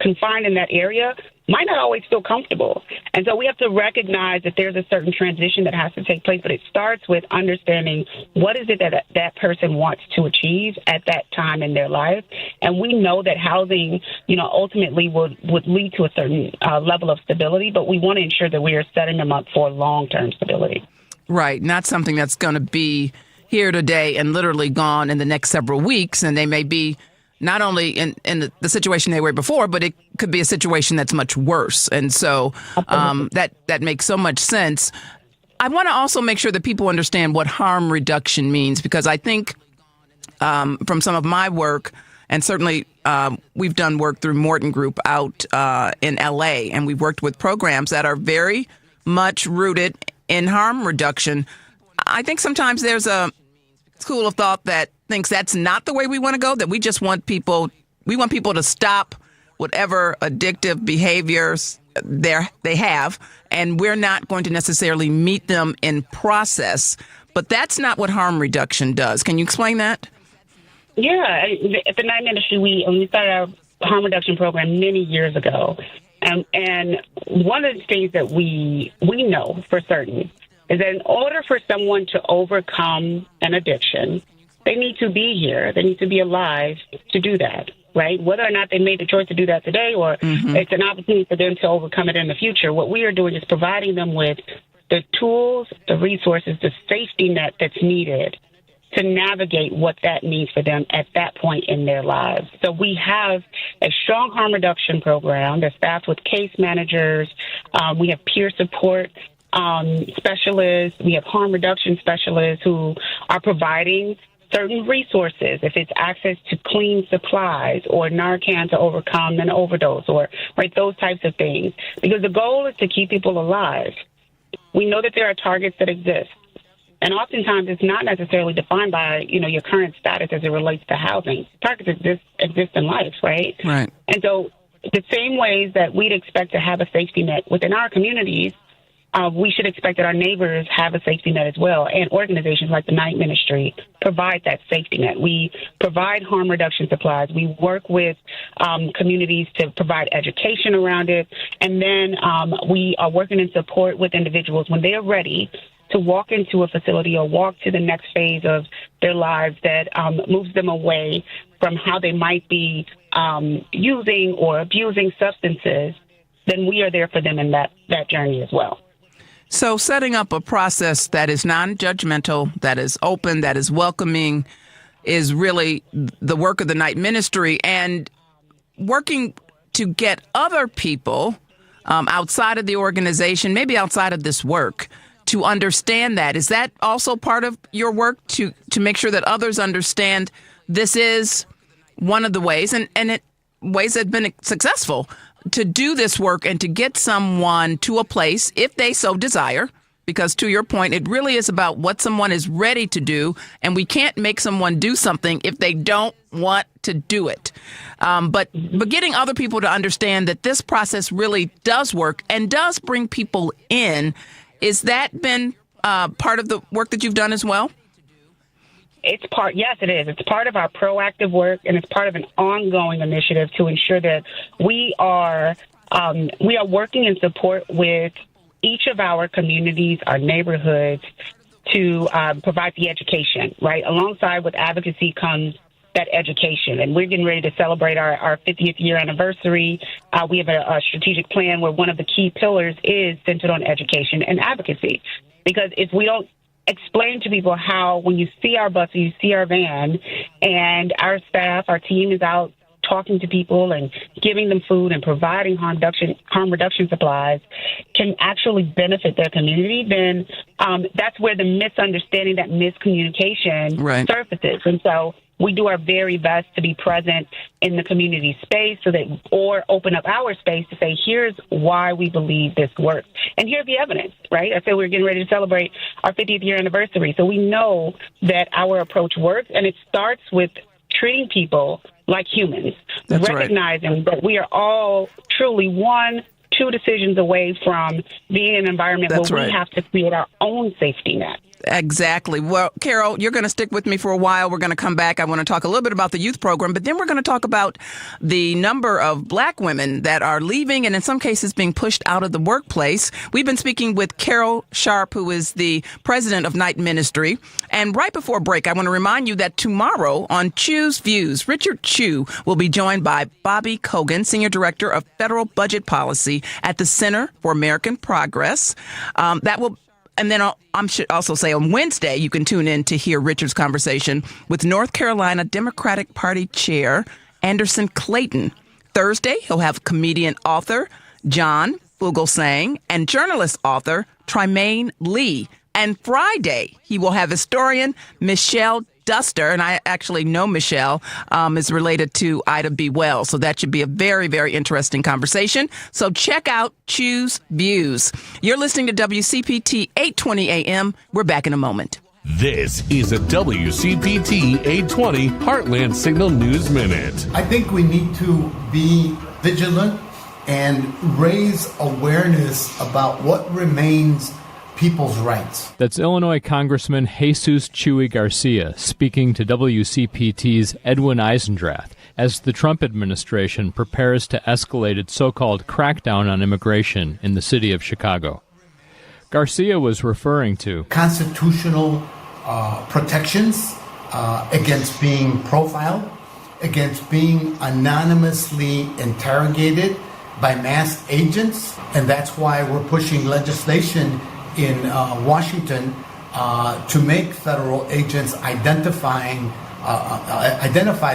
confined in that area might not always feel comfortable. And so we have to recognize that there's a certain transition that has to take place, but it starts with understanding what is it that person wants to achieve at that time in their life. And we know that housing, ultimately would lead to a certain level of stability, but we want to ensure that we are setting them up for long-term stability. Right. Not something that's going to be here today and literally gone in the next several weeks, and they may be not only in the situation they were before, but it could be a situation that's much worse. And so that makes so much sense. I want to also make sure that people understand what harm reduction means, because I think from some of my work, and certainly we've done work through Morten Group out in L.A., and we've worked with programs that are very much rooted in harm reduction. I think sometimes there's a school of thought that thinks that's not the way we want to go, that we just want people to stop whatever addictive behaviors they have, and we're not going to necessarily meet them in process. But that's not what harm reduction does. Can you explain that? Yeah. At the Knight Ministry, when we started our harm reduction program many years ago, and one of the things that we know for certain is that in order for someone to overcome an addiction, they need to be here. They need to be alive to do that, right? Whether or not they made the choice to do that today or it's an opportunity for them to overcome it in the future, what we are doing is providing them with the tools, the resources, the safety net that's needed to navigate what that means for them at that point in their lives. So we have a strong harm reduction program that's staffed with case managers. We have peer support specialists. We have harm reduction specialists who are providing certain resources, if it's access to clean supplies or Narcan to overcome an overdose or those types of things. Because the goal is to keep people alive. We know that there are targets that exist. And oftentimes it's not necessarily defined by, your current status as it relates to housing. Targets exist in life, right? Right. And so the same ways that we'd expect to have a safety net within our communities, we should expect that our neighbors have a safety net as well. And organizations like the Night Ministry provide that safety net. We provide harm reduction supplies. We work with communities to provide education around it. And then we are working in support with individuals when they are ready to walk into a facility or walk to the next phase of their lives that moves them away from how they might be using or abusing substances, then we are there for them in that journey as well. So setting up a process that is non-judgmental, that is open, that is welcoming, is really the work of the Night Ministry, and working to get other people outside of the organization, maybe outside of this work, to understand that. Is that also part of your work to make sure that others understand this is one of the ways, and ways that have been successful to do this work and to get someone to a place, if they so desire, because to your point, it really is about what someone is ready to do, and we can't make someone do something if they don't want to do it. But getting other people to understand that this process really does work and does bring people in, is that been part of the work that you've done as well? Yes, it is. It's part of our proactive work, and it's part of an ongoing initiative to ensure that we are working in support with each of our communities, our neighborhoods, to provide the education, right? Alongside with advocacy comes that education, and we're getting ready to celebrate our 50th year anniversary. We have a strategic plan where one of the key pillars is centered on education and advocacy, because if we don't explain to people how, when you see our bus or you see our van and our staff, our team is out talking to people and giving them food and providing harm reduction supplies can actually benefit their community, then that's where the misunderstanding, that miscommunication surfaces. And so we do our very best to be present in the community space or open up our space to say, here's why we believe this works. And here's the evidence, right? I said we're getting ready to celebrate our 50th year anniversary. So we know that our approach works, and it starts with treating people like humans, recognizing that we are all truly two decisions away from being in an environment where we have to create our own safety net. Exactly. Well, Carol, you're going to stick with me for a while. We're going to come back. I want to talk a little bit about the youth program, but then we're going to talk about the number of Black women that are leaving and in some cases being pushed out of the workplace. We've been speaking with Carol Sharp, who is the president of Night Ministry. And right before break, I want to remind you that tomorrow on Chew's Views, Richard Chew will be joined by Bobby Kogan, Senior Director of Federal Budget Policy at the Center for American Progress. And then I should also say on Wednesday, you can tune in to hear Richard's conversation with North Carolina Democratic Party Chair Anderson Clayton. Thursday, he'll have comedian author John Fugelsang and journalist author Trymaine Lee. And Friday, he will have historian Michelle Duster, and I actually know Michelle, is related to Ida B. Wells. So that should be a very, very interesting conversation. So check out Chew's Views. You're listening to WCPT 820 AM. We're back in a moment. This is a WCPT 820 Heartland Signal News Minute. I think we need to be vigilant and raise awareness about what remains people's rights. That's Illinois Congressman Jesus Chuy Garcia speaking to WCPT's Edwin Eisendrath as the Trump administration prepares to escalate its so-called crackdown on immigration in the city of Chicago. Garcia was referring to constitutional protections against being profiled, against being anonymously interrogated by masked agents. And that's why we're pushing legislation in Washington to make federal agents identify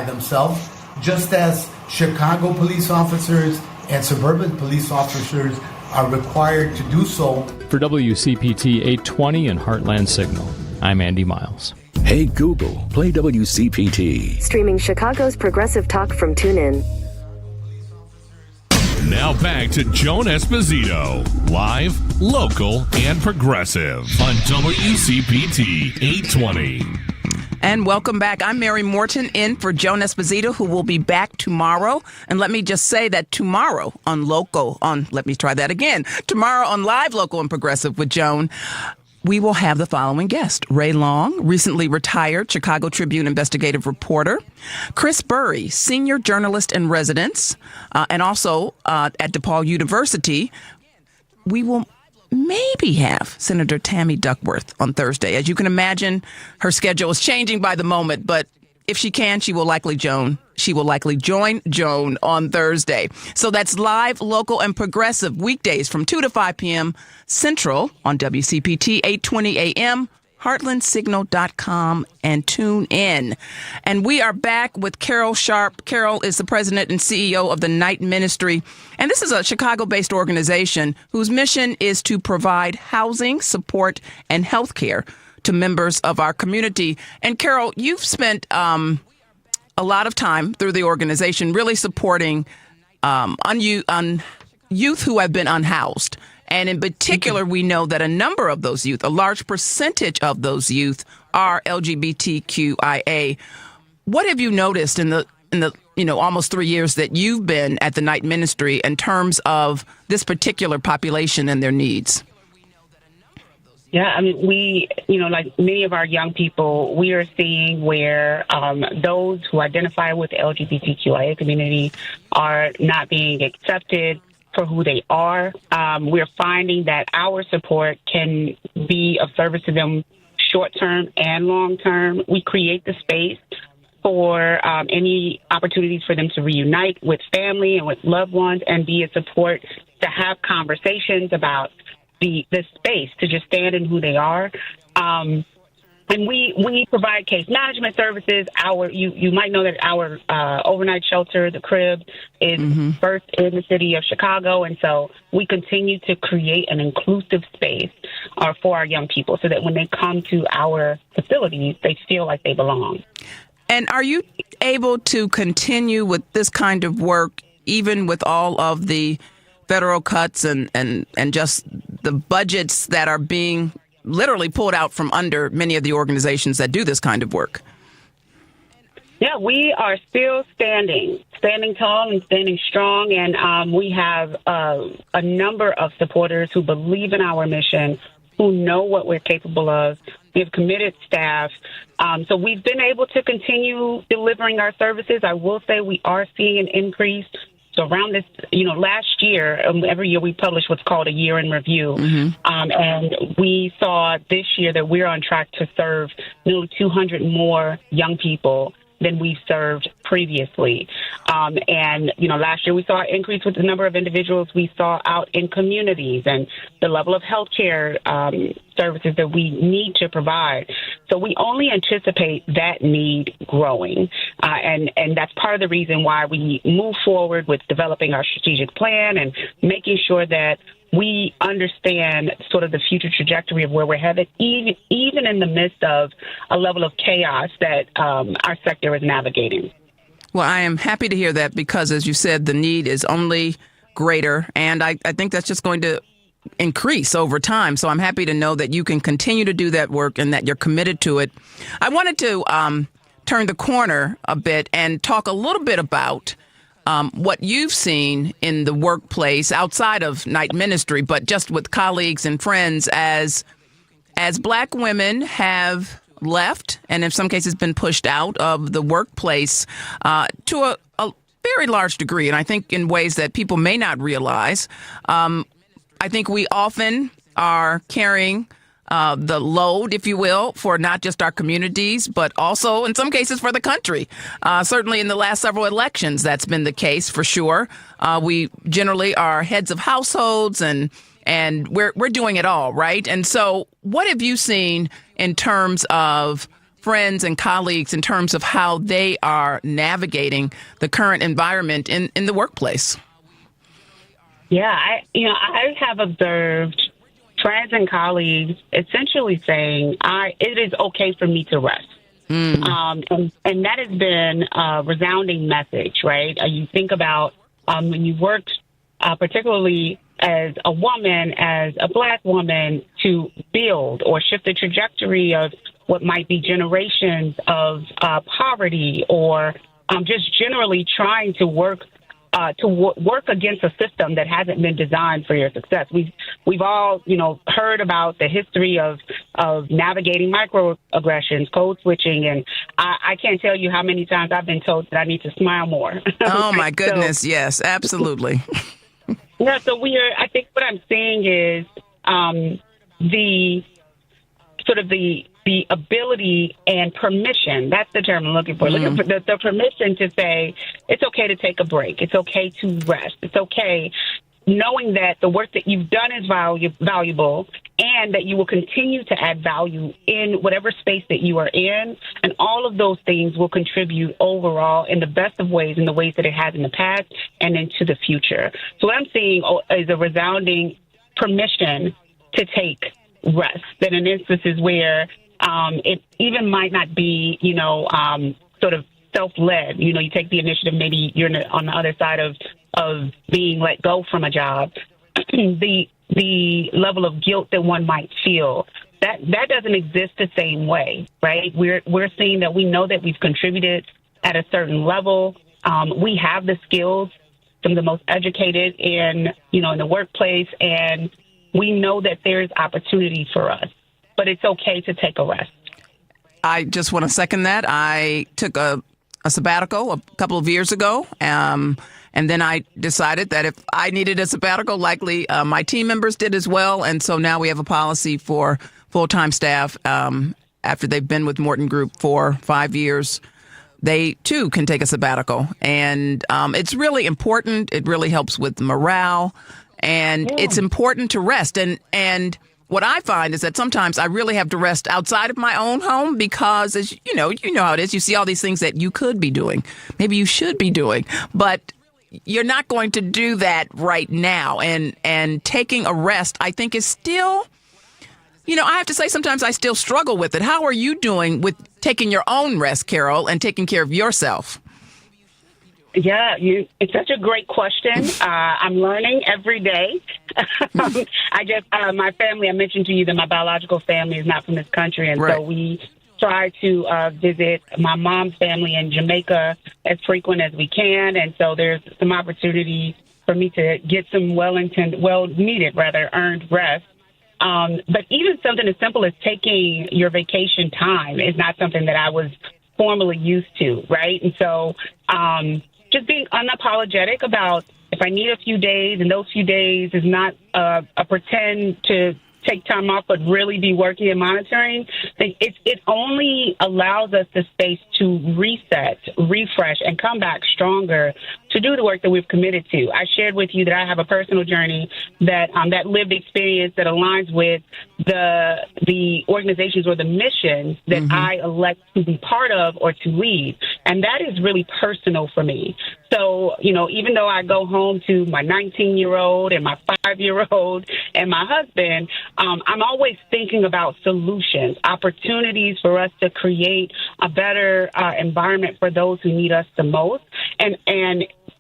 themselves, just as Chicago police officers and suburban police officers are required to do so. For WCPT 820 and Heartland Signal, I'm Andy Miles. Hey Google, play WCPT. Streaming Chicago's progressive talk from TuneIn. Now back to Joan Esposito, live, local, and progressive on WCPT 820. And welcome back. I'm Mary Morten in for Joan Esposito, who will be back tomorrow. And let me just say that tomorrow on Live, Local, and Progressive with Joan, we will have the following guest. Ray Long, recently retired Chicago Tribune investigative reporter. Chris Burry, senior journalist in residence, and also at DePaul University. We will maybe have Senator Tammy Duckworth on Thursday. As you can imagine, her schedule is changing by the moment, but if she can, she will likely join Joan on Thursday. So that's Live, Local, and Progressive weekdays from 2 to 5 p.m. Central on WCPT 820 AM, heartlandsignal.com, and tune in. And we are back with Carol Sharp. Carol is the president and CEO of the Night Ministry. And this is a Chicago-based organization whose mission is to provide housing, support, and health care to members of our community. And Carol, you've spent a lot of time through the organization really supporting youth who have been unhoused. And in particular, we know that a number of those youth, a large percentage of those youth, are LGBTQIA. What have you noticed in the almost 3 years that you've been at the Night Ministry in terms of this particular population and their needs? Yeah, I mean, we, like many of our young people, we are seeing where those who identify with the LGBTQIA community are not being accepted for who they are. We're finding that our support can be of service to them short-term and long-term. We create the space for any opportunities for them to reunite with family and with loved ones and be a support to have conversations about the space to just stand in who they are. And we provide case management services. You might know that our overnight shelter, the Crib, is first in the city of Chicago. And so we continue to create an inclusive space for our young people so that when they come to our facilities, they feel like they belong. And are you able to continue with this kind of work, even with all of the federal cuts and just the budgets that are being literally pulled out from under many of the organizations that do this kind of work? Yeah, we are still standing tall and standing strong. And we have a number of supporters who believe in our mission, who know what we're capable of. We have committed staff. So we've been able to continue delivering our services. I will say we are seeing an increase. So around this, last year, every year we publish what's called a year in review. And we saw this year that we're on track to serve nearly 200 more young people than we served previously. And last year we saw an increase with the number of individuals we saw out in communities and the level of health care services that we need to provide. So we only anticipate that need growing. And that's part of the reason why we move forward with developing our strategic plan and making sure that we understand sort of the future trajectory of where we're headed, even in the midst of a level of chaos that our sector is navigating. Well, I am happy to hear that because, as you said, the need is only greater. And I think that's just going to increase over time. So I'm happy to know that you can continue to do that work and that you're committed to it. I wanted to turn the corner a bit and talk a little bit about what you've seen in the workplace outside of Night Ministry, but just with colleagues and friends as Black women have left and in some cases been pushed out of the workplace to a very large degree. And I think in ways that people may not realize. I think we often are carrying the load, if you will, for not just our communities, but also in some cases for the country. Certainly in the last several elections, that's been the case for sure. We generally are heads of households and we're doing it all, right? And so what have you seen in terms of friends and colleagues in terms of how they are navigating the current environment in the workplace? Yeah, I have observed friends and colleagues essentially saying, it is okay for me to rest. And that has been a resounding message, right? You think about when you worked, particularly as a woman, as a Black woman, to build or shift the trajectory of what might be generations of poverty, or just generally trying to work against a system that hasn't been designed for your success. We've all, heard about the history of navigating microaggressions, code switching, and I can't tell you how many times I've been told that I need to smile more. Oh my goodness, so, yes, absolutely. Yeah, so I think what I'm seeing is the ability and permission. That's the term I'm looking for. Looking for the permission to say it's okay to take a break. It's okay to rest. It's okay knowing that the work that you've done is valuable and that you will continue to add value in whatever space that you are in. And all of those things will contribute overall in the best of ways, in the ways that it has in the past and into the future. So what I'm seeing is a resounding permission to take rest, that in instances where it even might not be, sort of self-led. You take the initiative, maybe you're on the other side of being let go from a job. The level of guilt that one might feel, that doesn't exist the same way, right? We're seeing that we know that we've contributed at a certain level. We have the skills, some of the most educated in the workplace, and we know that there's opportunity for us, but it's okay to take a rest. I just want to second that. I took a sabbatical a couple of years ago, and then I decided that if I needed a sabbatical, likely my team members did as well. And so now we have a policy for full-time staff after they've been with Morten Group for 5 years. They, too, can take a sabbatical. And it's really important. It really helps with morale. And it's important to rest. And what I find is that sometimes I really have to rest outside of my own home because, as you know how it is. You see all these things that you could be doing. Maybe you should be doing. But you're not going to do that right now. And taking a rest, I think, is still, I have to say sometimes I still struggle with it. How are you doing with taking your own rest, Carol, and taking care of yourself? Yeah, it's such a great question. I'm learning every day. My family, I mentioned to you that my biological family is not from this country. And so we try to visit my mom's family in Jamaica as frequent as we can. And so there's some opportunity for me to get some well-needed, earned rest. But even something as simple as taking your vacation time is not something that I was formerly used to, right? And so just being unapologetic about if I need a few days, and those few days is not a pretend to take time off, but really be working and monitoring, it only allows us the space to reset, refresh, and come back stronger to do the work that we've committed to. I shared with you that I have a personal journey that lived experience that aligns with the organizations or the missions that I elect to be part of or to lead. And that is really personal for me. So, even though I go home to my 19-year-old and my 5-year-old and my husband, I'm always thinking about solutions, opportunities for us to create a better environment for those who need us the most, and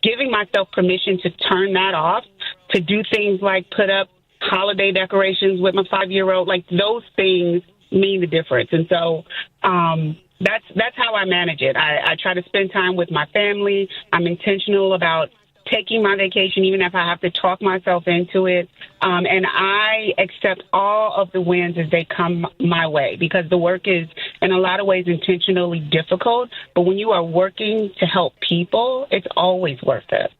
giving myself permission to turn that off, to do things like put up holiday decorations with my 5-year-old. Like, those things mean the difference. And so that's how I manage it. I try to spend time with my family. I'm intentional about taking my vacation, even if I have to talk myself into it. And I accept all of the wins as they come my way, because the work is, in a lot of ways, intentionally difficult. But when you are working to help people, it's always worth it.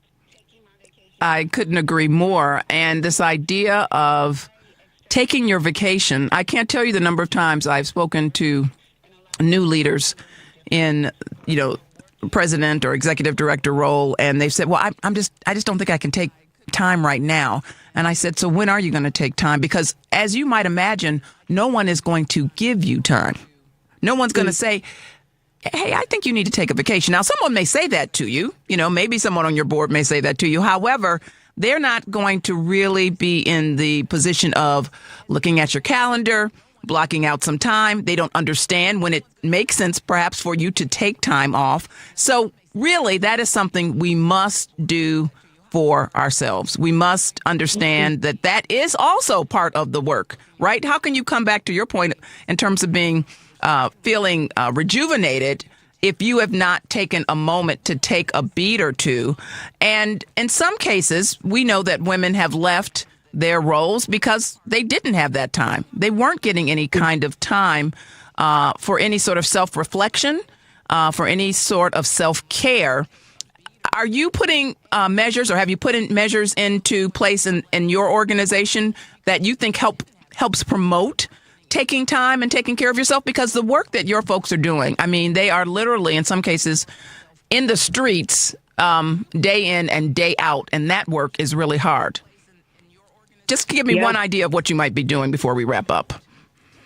I couldn't agree more. And this idea of taking your vacation, I can't tell you the number of times I've spoken to new leaders in, president or executive director role, and they've said, well, I just don't think I can take time right now. And I said, so when are you going to take time? Because as you might imagine, no one is going to give you time. No one's going to say, hey, I think you need to take a vacation. Now, someone may say that to you. Maybe someone on your board may say that to you. However, they're not going to really be in the position of looking at your calendar, blocking out some time. They don't understand when it makes sense, perhaps, for you to take time off. So really, that is something we must do for ourselves. We must understand that that is also part of the work, right? How can you come back to your point in terms of being feeling rejuvenated if you have not taken a moment to take a beat or two? And in some cases, we know that women have left their roles because they didn't have that time. They weren't getting any kind of time for any sort of self-reflection, for any sort of self-care. Are you putting measures, or have you put in measures into place in your organization that you think helps promote taking time and taking care of yourself? Because the work that your folks are doing, I mean, they are literally, in some cases, in the streets day in and day out, and that work is really hard. Just give me one idea of what you might be doing before we wrap up.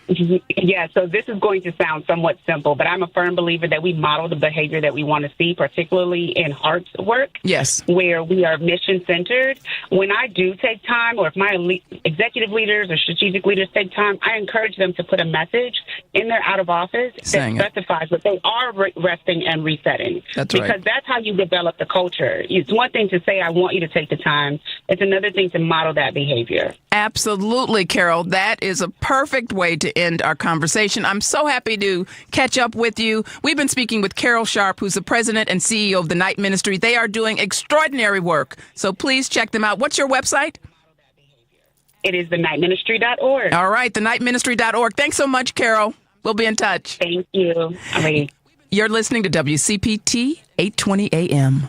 Yeah, so this is going to sound somewhat simple, but I'm a firm believer that we model the behavior that we want to see, particularly in hearts work. Yes. Where we are mission-centered. When I do take time, or if my executive leaders or strategic leaders take time, I encourage them to put a message in their out of office that specifies that they are resting and resetting. That's right. Because that's how you develop the culture. It's one thing to say, I want you to take the time. It's another thing to model that behavior. Absolutely, Carol. That is a perfect way to end our conversation. I'm so happy to catch up with you. We've been speaking with Carol Sharp, who's the president and CEO of the Night Ministry. They are doing extraordinary work, so please check them out. What's your website? It is thenightministry.org. All right, thenightministry.org. Thanks so much, Carol. We'll be in touch. Thank you. You're listening to WCPT 820 AM.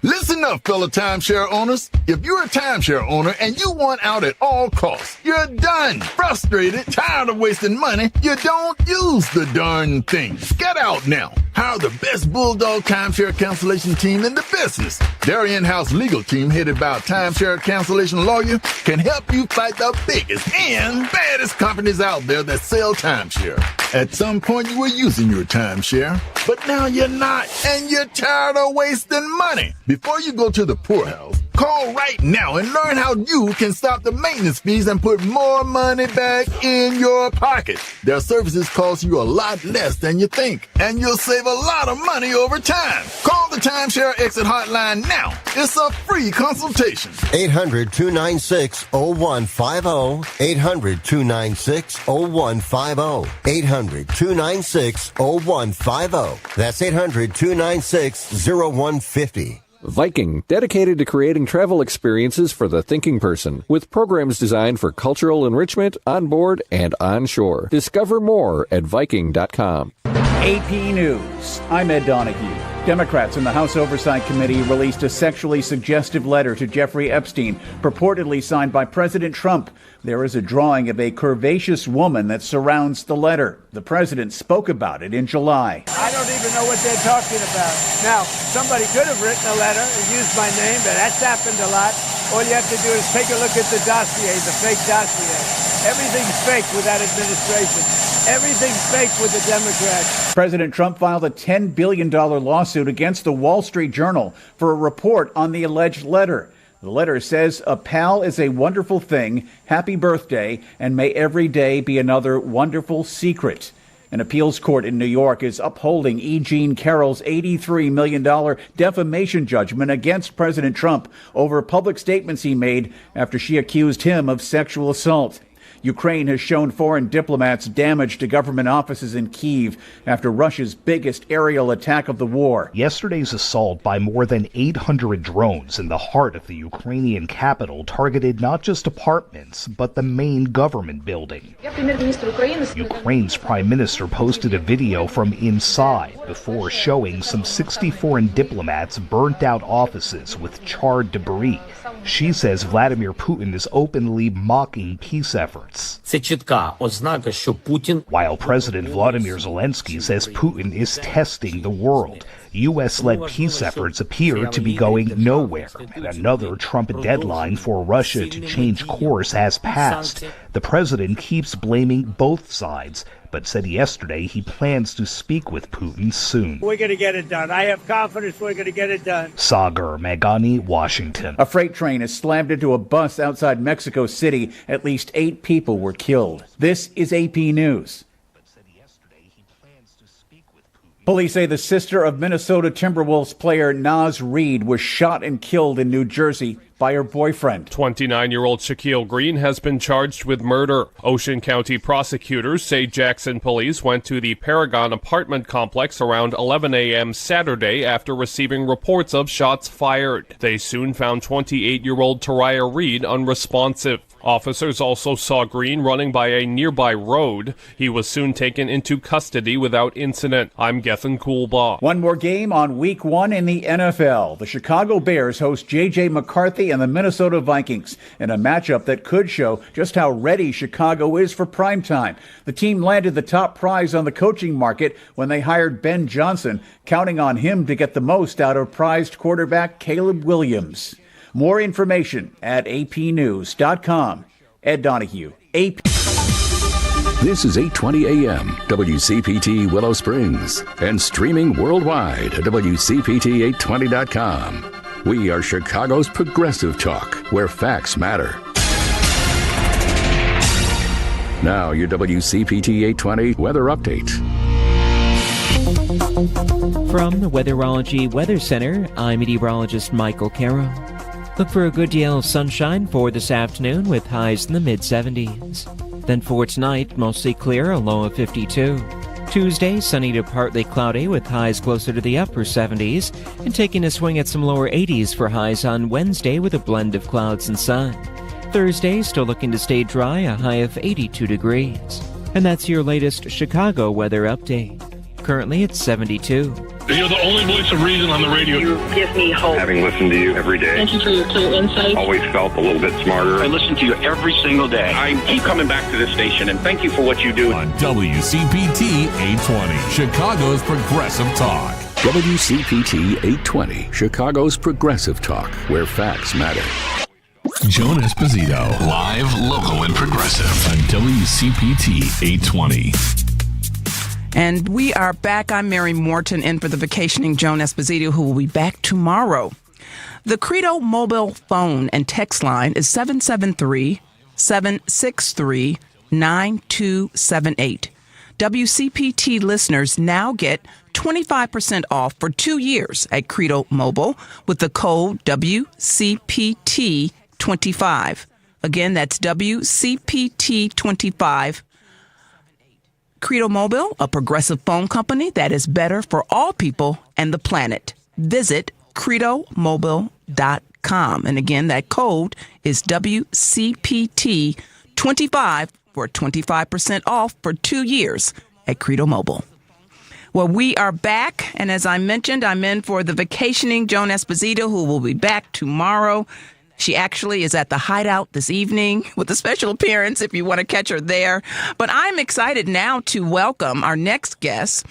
Listen up, fellow timeshare owners. If you're a timeshare owner and you want out at all costs, you're done, frustrated, tired of wasting money, you don't use the darn thing. Get out now. Hire the best Bulldog timeshare cancellation team in the business. Their in-house legal team, headed by a timeshare cancellation lawyer, can help you fight the biggest and baddest companies out there that sell timeshare. At some point, you were using your timeshare, but now you're not, and you're tired of wasting money. Before you go to the poorhouse, call right now and learn how you can stop the maintenance fees and put more money back in your pocket. Their services cost you a lot less than you think, and you'll save a lot of money over time. Call the Timeshare Exit Hotline now. It's a free consultation. 800-296-0150. 800-296-0150. 800-296-0150. That's 800-296-0150. Viking, dedicated to creating travel experiences for the thinking person, with programs designed for cultural enrichment on board and on shore. Discover more at Viking.com. AP News. I'm Ed Donahue. Democrats in the House Oversight Committee released a sexually suggestive letter to Jeffrey Epstein, purportedly signed by President Trump. There is a drawing of a curvaceous woman that surrounds the letter. The president spoke about it in July. I don't even know what they're talking about. Now, somebody could have written a letter and used my name, but that's happened a lot. All you have to do is take a look at the dossier, the fake dossier. Everything's fake with that administration. Everything's fake with the Democrats. President Trump filed a $10 billion lawsuit against the Wall Street Journal for a report on the alleged letter. The letter says, "A pal is a wonderful thing. Happy birthday, and may every day be another wonderful secret." An appeals court in New York is upholding E. Jean Carroll's $83 million defamation judgment against President Trump over public statements he made after she accused him of sexual assault. Ukraine has shown foreign diplomats damage to government offices in Kyiv after Russia's biggest aerial attack of the war. Yesterday's assault by more than 800 drones in the heart of the Ukrainian capital targeted not just apartments, but the main government building. Ukraine's prime minister posted a video from inside before showing some 60 foreign diplomats burnt out offices with charred debris. She says Vladimir Putin is openly mocking peace efforts. While President Vladimir Zelensky says Putin is testing the world, U.S.-led peace efforts appear to be going nowhere, and another Trump deadline for Russia to change course has passed. The president keeps blaming both sides, but said yesterday he plans to speak with Putin soon. We're going to get it done. I have confidence we're going to get it done. Sagar Meghani, Washington. A freight train has slammed into a bus outside Mexico City. At least 8 people were killed. This is AP News. Police say the sister of Minnesota Timberwolves player Naz Reid was shot and killed in New Jersey by her boyfriend. 29-year-old Shaquille Green has been charged with murder. Ocean County prosecutors say Jackson police went to the Paragon apartment complex around 11 a.m. Saturday after receiving reports of shots fired. They soon found 28-year-old Tariah Reid unresponsive. Officers also saw Green running by a nearby road. He was soon taken into custody without incident. I'm Gethin Coolbaugh. One more game on Week 1 in the NFL. The Chicago Bears host J.J. McCarthy and the Minnesota Vikings in a matchup that could show just how ready Chicago is for primetime. The team landed the top prize on the coaching market when they hired Ben Johnson, counting on him to get the most out of prized quarterback Caleb Williams. More information at apnews.com. Ed Donahue, AP. This is 8:20 a.m. WCPT Willow Springs and streaming worldwide at WCPT820.com. We are Chicago's progressive talk, where facts matter. Now your WCPT 820 weather update. From the Weatherology Weather Center, I'm meteorologist Michael Caro. Look for a good deal of sunshine for this afternoon with highs in the mid-70s. Then for tonight, mostly clear, a low of 52. Tuesday, sunny to partly cloudy with highs closer to the upper 70s, and taking a swing at some lower 80s for highs on Wednesday with a blend of clouds and sun. Thursday, still looking to stay dry, a high of 82 degrees. And that's your latest Chicago weather update. Currently, it's 72. You're the only voice of reason on the radio. You give me hope. Having listened to you every day. Thank you for your clear insight. Always felt a little bit smarter. I listen to you every single day. I keep coming back to this station, and thank you for what you do. On WCPT 820, Chicago's Progressive Talk. WCPT 820, Chicago's Progressive Talk, where facts matter. Joan Esposito, live, local, and progressive on WCPT 820. And we are back. I'm Mary Morten, in for the vacationing Joan Esposito, who will be back tomorrow. The Credo mobile phone and text line is 773-763-9278. WCPT listeners now get 25% off for 2 years at Credo Mobile with the code WCPT25. Again, that's WCPT25. Credo Mobile, a progressive phone company that is better for all people and the planet. Visit credomobile.com. And again, that code is WCPT25 for 25% off for 2 years at Credo Mobile. Well, we are back. And as I mentioned, I'm in for the vacationing Joan Esposito, who will be back tomorrow. She actually is at the Hideout this evening with a special appearance if you want to catch her there. But I'm excited now to welcome our next guest.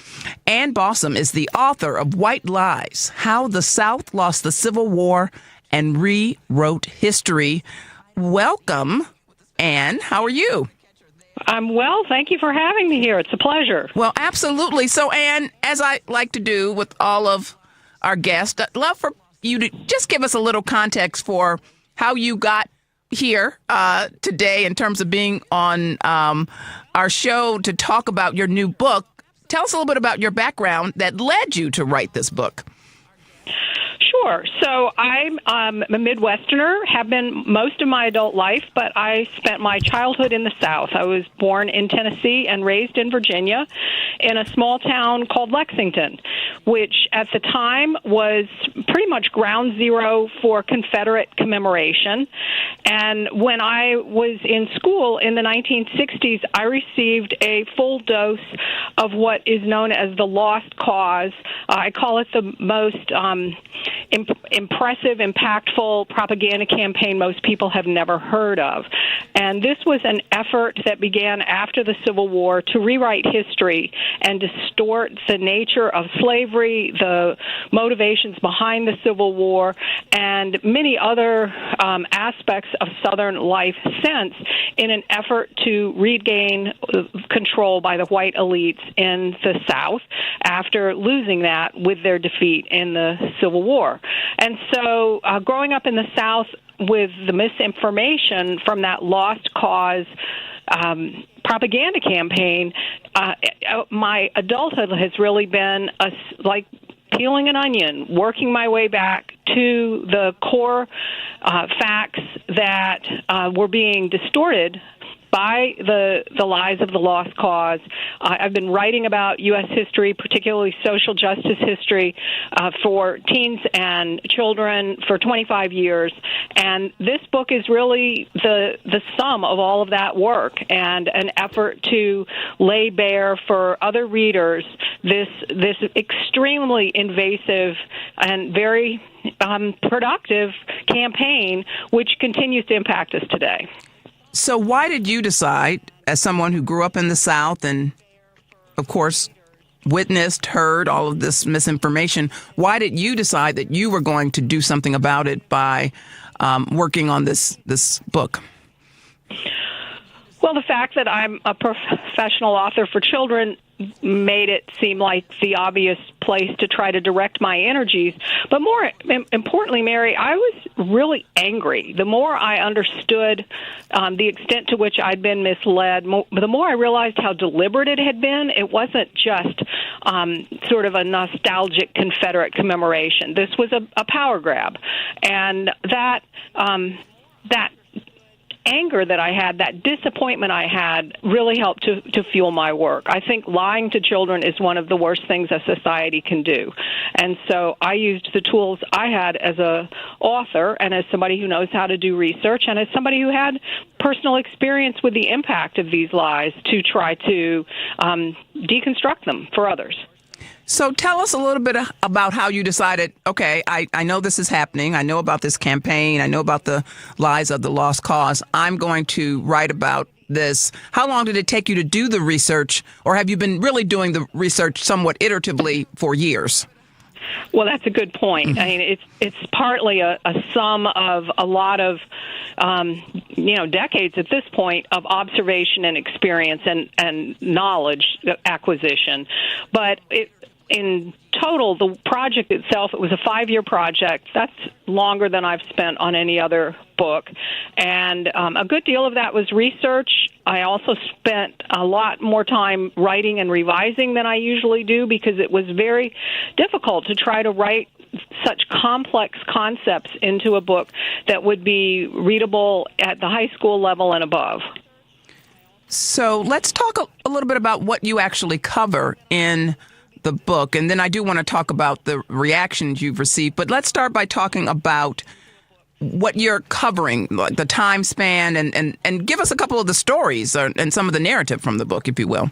Ann Bausum is the author of White Lies, How the South Lost the Civil War and Rewrote History. Welcome, Ann. How are you? I'm well. Thank you for having me here. It's a pleasure. Well, absolutely. So, Ann, as I like to do with all of our guests, I'd love for you to just give us a little context for how you got here today in terms of being on our show to talk about your new book. Tell us a little bit about your background that led you to write this book. Sure. So I'm a Midwesterner, have been most of my adult life, but I spent my childhood in the South. I was born in Tennessee and raised in Virginia in a small town called Lexington, which at the time was pretty much ground zero for Confederate commemoration. And when I was in school in the 1960s, I received a full dose of what is known as the Lost Cause. I call it the most impressive, impactful propaganda campaign most people have never heard of. And this was an effort that began after the Civil War to rewrite history and distort the nature of slavery, the motivations behind the Civil War, and many other aspects of Southern life since, in an effort to regain control by the white elites in the South after losing that with their defeat in the Civil War. And so growing up in the South with the misinformation from that lost cause propaganda campaign, my adulthood has really been like peeling an onion, working my way back to the core facts that were being distorted by the lies of the lost cause. I've been writing about U.S. history, particularly social justice history, for teens and children for 25 years. And this book is really the sum of all of that work and an effort to lay bare for other readers this extremely invasive and very productive campaign, which continues to impact us today. So why did you decide, as someone who grew up in the South and, of course, witnessed, heard all of this misinformation, why did you decide that you were going to do something about it by working on this book? Well, the fact that I'm a professional author for children made it seem like the obvious place to try to direct my energies. But more importantly, Mary, I was really angry. The more I understood the extent to which I'd been misled, the more I realized how deliberate it had been. It wasn't just sort of a nostalgic Confederate commemoration. This was a power grab. And that anger that I had, that disappointment I had, really helped to fuel my work. I think lying to children is one of the worst things a society can do. And so I used the tools I had as an author and as somebody who knows how to do research and as somebody who had personal experience with the impact of these lies to try to deconstruct them for others. So tell us a little bit about how you decided, okay, I know this is happening. I know about this campaign. I know about the lies of the lost cause. I'm going to write about this. How long did it take you to do the research, or have you been really doing the research somewhat iteratively for years? Well, that's a good point. I mean, it's partly a sum of a lot of, decades at this point of observation and experience and knowledge acquisition. But in total, the project itself, it was a 5-year project. That's longer than I've spent on any other book. And a good deal of that was research. I also spent a lot more time writing and revising than I usually do because it was very difficult to try to write such complex concepts into a book that would be readable at the high school level and above. So let's talk a little bit about what you actually cover in the book, and then I do want to talk about the reactions you've received. But let's start by talking about what you're covering, like the time span, and give us a couple of the stories and some of the narrative from the book, if you will.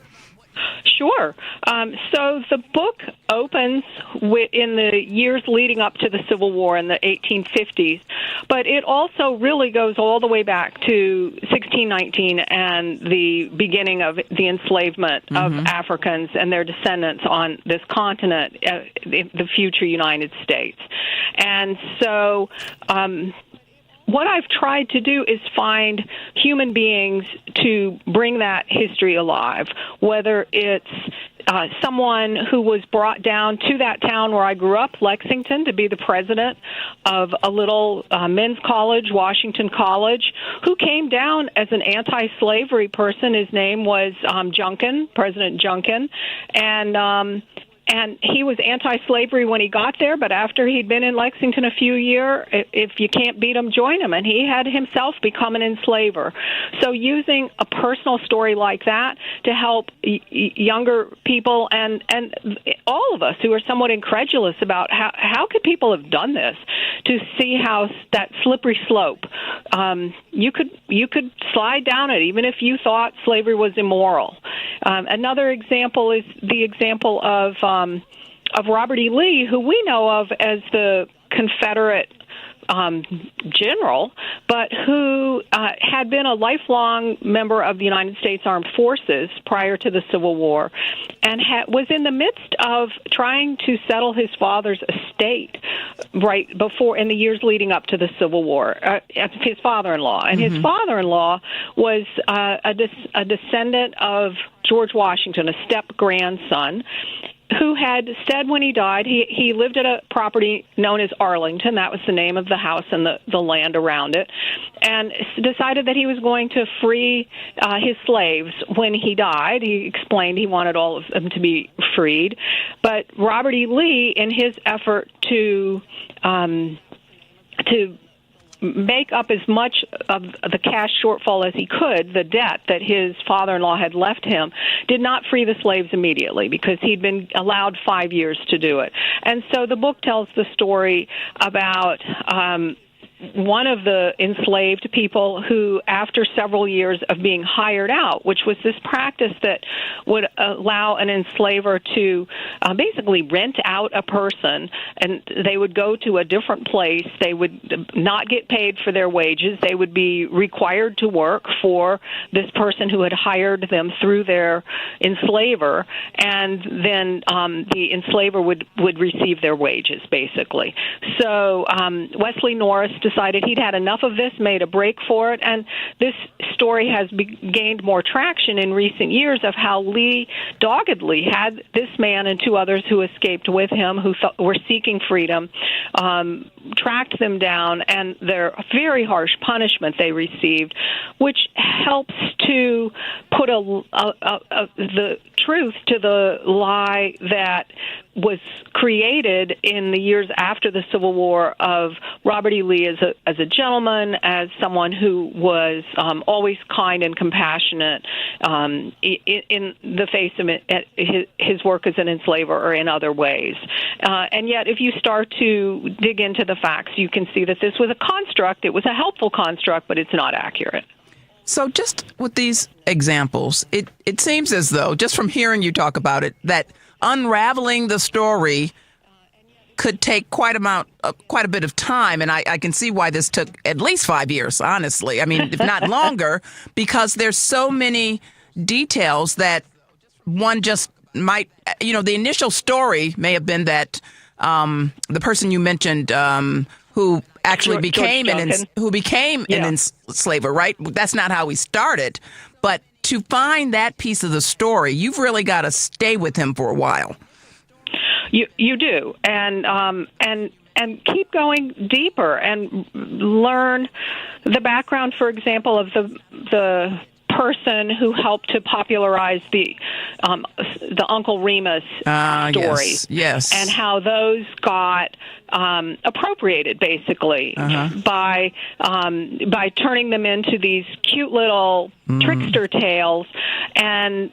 Sure. So the book opens in the years leading up to the Civil War in the 1850s, but it also really goes all the way back to 1619 and the beginning of the enslavement of Africans and their descendants on this continent, the future United States. And so what I've tried to do is find human beings to bring that history alive, whether it's someone who was brought down to that town where I grew up, Lexington, to be the president of a little men's college, Washington College, who came down as an anti-slavery person. His name was Junkin, President Junkin, and he was anti-slavery when he got there, but after he'd been in Lexington a few years, if you can't beat him, join him. And he had himself become an enslaver. So using a personal story like that to help younger people and all of us who are somewhat incredulous about how could people have done this, to see how that slippery slope, you could slide down it even if you thought slavery was immoral. Another example is the example of Robert E. Lee, who we know of as the Confederate general, but who had been a lifelong member of the United States Armed Forces prior to the Civil War, and was in the midst of trying to settle his father's estate right before, in the years leading up to the Civil War, his father-in-law. And his father-in-law was a descendant of George Washington, a step-grandson, who had said when he died, he lived at a property known as Arlington. That was the name of the house and the land around it, and decided that he was going to free his slaves when he died. He explained he wanted all of them to be freed. But Robert E. Lee, in his effort to make up as much of the cash shortfall as he could, the debt that his father-in-law had left him, did not free the slaves immediately because he'd been allowed 5 years to do it. And so the book tells the story about one of the enslaved people who, after several years of being hired out, which was this practice that would allow an enslaver to basically rent out a person, and they would go to a different place. They would not get paid for their wages. They would be required to work for this person who had hired them through their enslaver, and then the enslaver would receive their wages, basically. So Wesley Norris decided he'd had enough of this, made a break for it, and this story has gained more traction in recent years of how Lee doggedly had this man and two others who escaped with him, who were seeking freedom, tracked them down, and their very harsh punishment they received, which helps to put the truth to the lie that was created in the years after the Civil War of Robert E. Lee as a gentleman, as someone who was always kind and compassionate in the face of his work as an enslaver or in other ways. And yet, if you start to dig into the facts, you can see that this was a construct. It was a helpful construct, but it's not accurate. So just with these examples, it seems as though, just from hearing you talk about it, that unraveling the story could take quite a bit of time, and I can see why this took at least 5 years, honestly. I mean, if not longer, because there's so many details that one just might, the initial story may have been that the person you mentioned who actually became an enslaver, right? That's not how he started, but to find that piece of the story, you've really got to stay with him for a while. You do, and keep going deeper and learn the background, for example, of the person who helped to popularize the Uncle Remus stories, yes, and how those got appropriated, basically, by turning them into these cute little trickster tales, and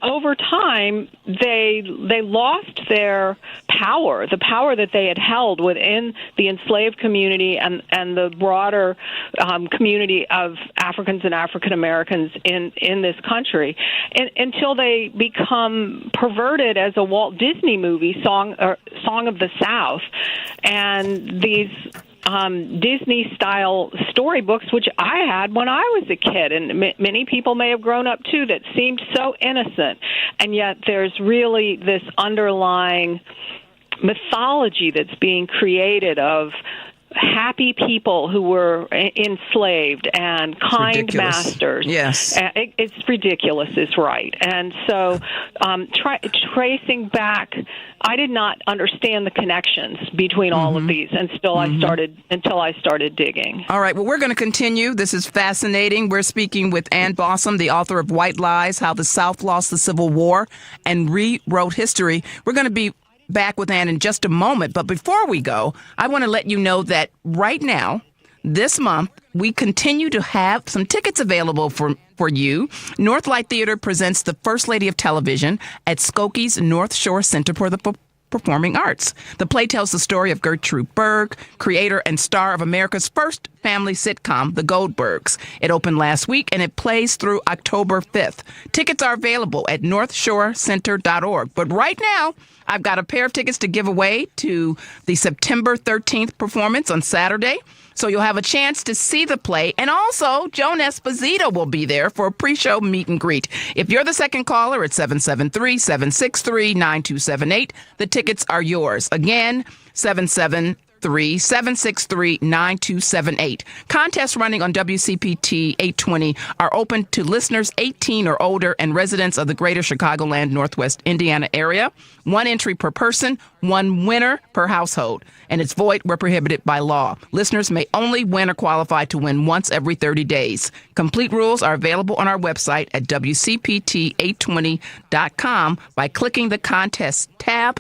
over time they lost their power, the power that they had held within the enslaved community and the broader community of Africans and African Americans in this country, until they become perverted as a Walt Disney movie, Song of the South, and these Disney-style storybooks, which I had when I was a kid, and many people may have grown up too, that seemed so innocent, and yet there's really this underlying mythology that's being created of happy people who were enslaved and kind masters. Yes. It's ridiculous, is right. And so tracing back, I did not understand the connections between all of these until I started digging. All right. Well, we're going to continue. This is fascinating. We're speaking with Ann Bausum, the author of White Lies, How the South Lost the Civil War and Rewrote History. We're going to be back with Ann in just a moment. But before we go, I want to let you know that right now, this month, we continue to have some tickets available for you. Northlight Theater presents The First Lady of Television at Skokie's North Shore Center for the performing arts. The play tells the story of Gertrude Berg, creator and star of America's first family sitcom, The Goldbergs. It opened last week, and it plays through October 5th. Tickets are available at northshorecenter.org. But right now, I've got a pair of tickets to give away to the September 13th performance on Saturday. So you'll have a chance to see the play. And also, Joan Esposito will be there for a pre-show meet and greet. If you're the second caller, it's 773-763-9278. The tickets are yours. Again, 773-763-9278. Contests running on WCPT 820 are open to listeners 18 or older and residents of the greater Chicagoland, Northwest Indiana area. 1 entry per person, 1 winner per household. And it's void where prohibited by law. Listeners may only win or qualify to win once every 30 days. Complete rules are available on our website at WCPT820.com by clicking the contest tab.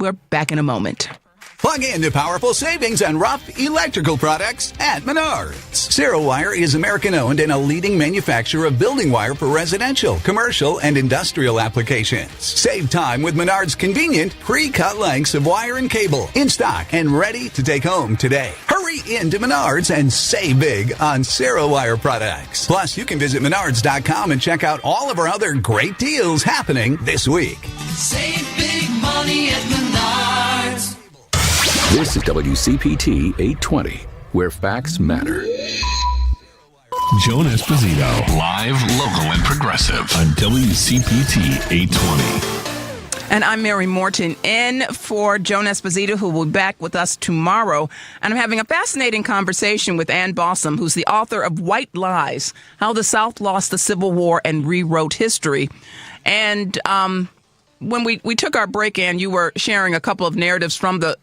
We're back in a moment. Plug in to powerful savings on rough electrical products at Menards. Zero Wire is American-owned and a leading manufacturer of building wire for residential, commercial, and industrial applications. Save time with Menards' convenient pre-cut lengths of wire and cable in stock and ready to take home today. Hurry into Menards and save big on Zero Wire products. Plus, you can visit Menards.com and check out all of our other great deals happening this week. Save big money at Menards. This is WCPT 820, where facts matter. Joan Esposito, live, local, and progressive on WCPT 820. And I'm Mary Morten, in for Joan Esposito, who will be back with us tomorrow. And I'm having a fascinating conversation with Ann Bausum, who's the author of White Lies, How the South Lost the Civil War and Rewrote History. And when we took our break, Ann, you were sharing a couple of narratives from the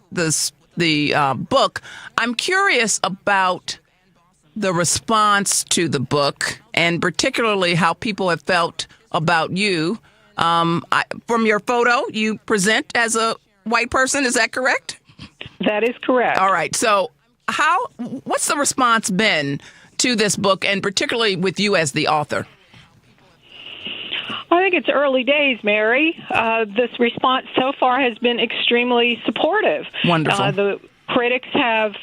book. I'm curious about the response to the book, and particularly how people have felt about you. From your photo, you present as a white person. Is that correct? That is correct. All right. So what's the response been to this book, and particularly with you as the author? I think it's early days, Mary. This response so far has been extremely supportive. Wonderful. The critics have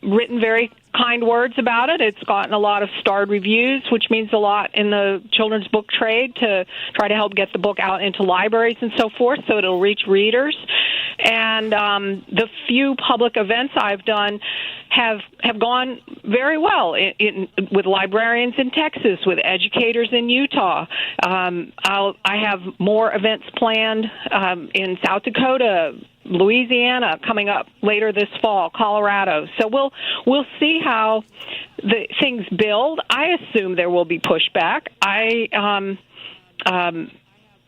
written very kind words about it. It's gotten a lot of starred reviews, which means a lot in the children's book trade to try to help get the book out into libraries and so forth, so it'll reach readers. And the few public events I've done have gone very well with librarians in Texas, with educators in Utah. I have more events planned in South Dakota, Louisiana coming up later this fall, Colorado. So we'll see how the things build. I assume there will be pushback.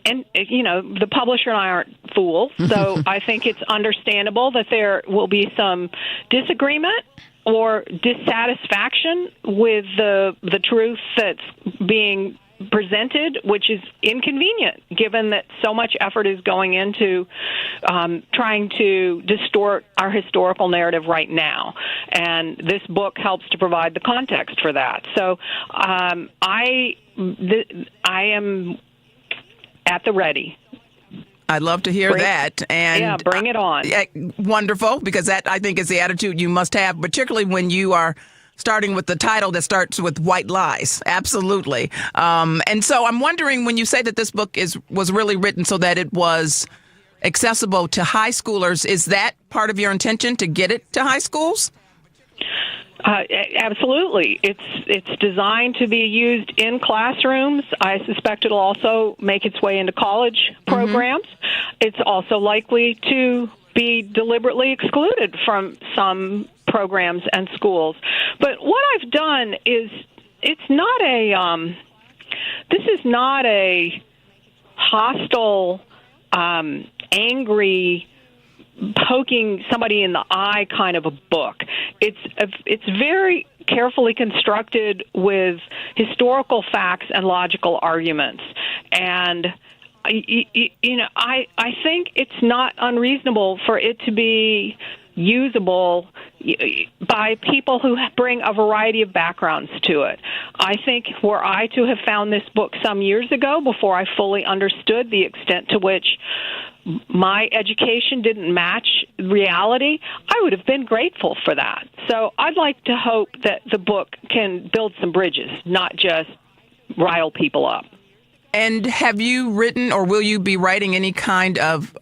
And, you know, the publisher and I aren't fools, so I think it's understandable that there will be some disagreement or dissatisfaction with the truth that's being presented, which is inconvenient, given that so much effort is going into trying to distort our historical narrative right now. And this book helps to provide the context for that. So I am at the ready. I'd love to hear that. And yeah, bring it on. Wonderful, because that, I think, is the attitude you must have, particularly when you are starting with the title that starts with White Lies. Absolutely. And so I'm wondering, when you say that this book was really written so that it was accessible to high schoolers, is that part of your intention, to get it to high schools? Absolutely. It's designed to be used in classrooms. I suspect it'll also make its way into college programs. It's also likely to be deliberately excluded from some programs and schools. But what I've done is, this is not a hostile, angry, poking somebody in the eye kind of a book. It's very carefully constructed with historical facts and logical arguments. And I think it's not unreasonable for it to be usable by people who bring a variety of backgrounds to it. I think were I to have found this book some years ago, before I fully understood the extent to which my education didn't match reality, I would have been grateful for that. So I'd like to hope that the book can build some bridges, not just rile people up. And have you written or will you be writing any kind of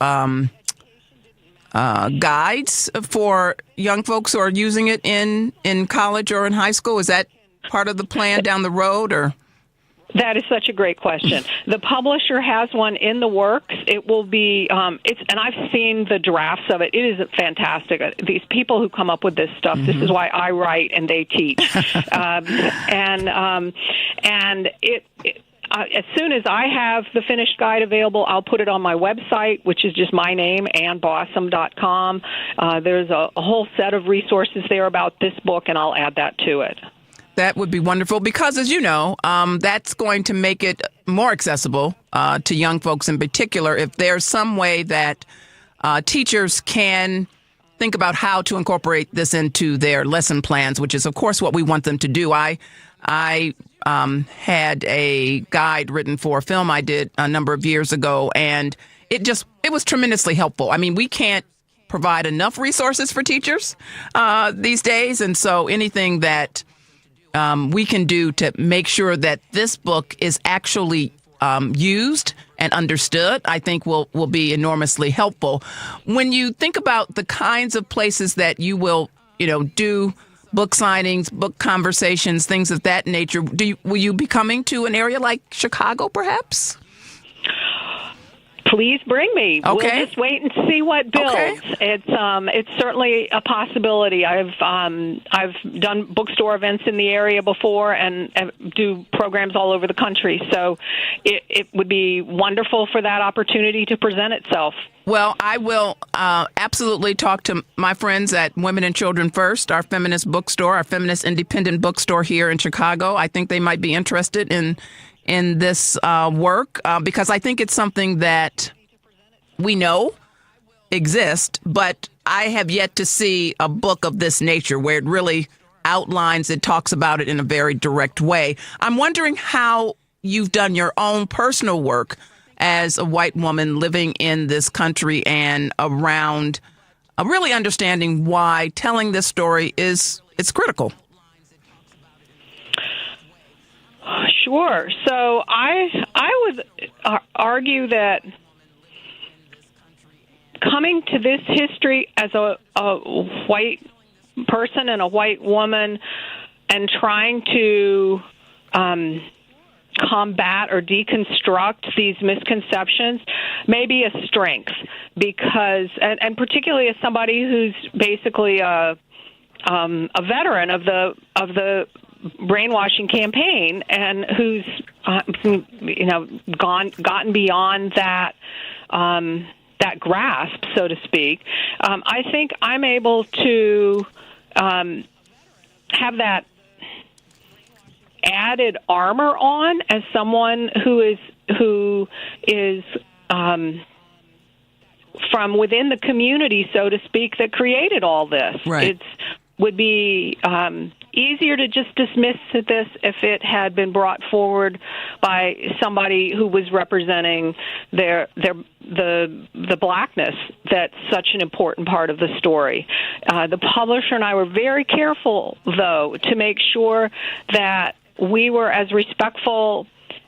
guides for young folks who are using it in college or in high school? Is that part of the plan down the road, or? That is such a great question. The publisher has one in the works. It will be, and I've seen the drafts of it. It is fantastic. These people who come up with this stuff, this is why I write and they teach. As soon as I have the finished guide available, I'll put it on my website, which is just my name, annbausum.com. There's a whole set of resources there about this book, and I'll add that to it. That would be wonderful because, as you know, that's going to make it more accessible to young folks in particular. If there's some way that teachers can think about how to incorporate this into their lesson plans, which is, of course, what we want them to do. I had a guide written for a film I did a number of years ago, and it was tremendously helpful. I mean, we can't provide enough resources for teachers these days, and so anything that we can do to make sure that this book is actually used and understood, I think will be enormously helpful. When you think about the kinds of places that you will, do book signings, book conversations, things of that nature, will you be coming to an area like Chicago, perhaps? Please bring me. Okay. We'll just wait and see what builds. Okay. It's certainly a possibility. I've done bookstore events in the area before and do programs all over the country. So it would be wonderful for that opportunity to present itself. Well, I will absolutely talk to my friends at Women and Children First, our feminist bookstore, our feminist independent bookstore here in Chicago. I think they might be interested in this work because I think it's something that we know exists, but I have yet to see a book of this nature where it really outlines it, talks about it in a very direct way. I'm wondering how you've done your own personal work as a white woman living in this country and around really understanding why telling this story it's critical. Sure. So I would argue that coming to this history as a white person and a white woman and trying to combat or deconstruct these misconceptions may be a strength because, and particularly as somebody who's basically a veteran of the brainwashing campaign and who's gotten beyond that grasp, so to speak. I think I'm able to have that added armor on as someone who is from within the community, so to speak, that created all this. Right. It would be easier to just dismiss this if it had been brought forward by somebody who was representing the blackness that's such an important part of the story. The publisher and I were very careful, though, to make sure that we were as respectful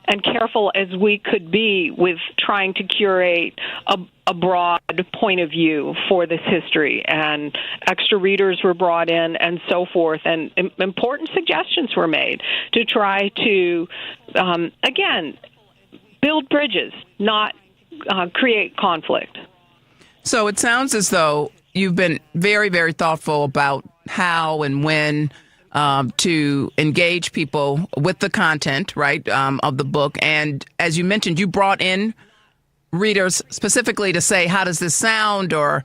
and careful as we could be with trying to curate a broad point of view for this history, and extra readers were brought in and so forth, and important suggestions were made to try to, again, build bridges, not create conflict. So it sounds as though you've been very, very thoughtful about how and when to engage people with the content, right, of the book. And as you mentioned, you brought in readers specifically to say, how does this sound, or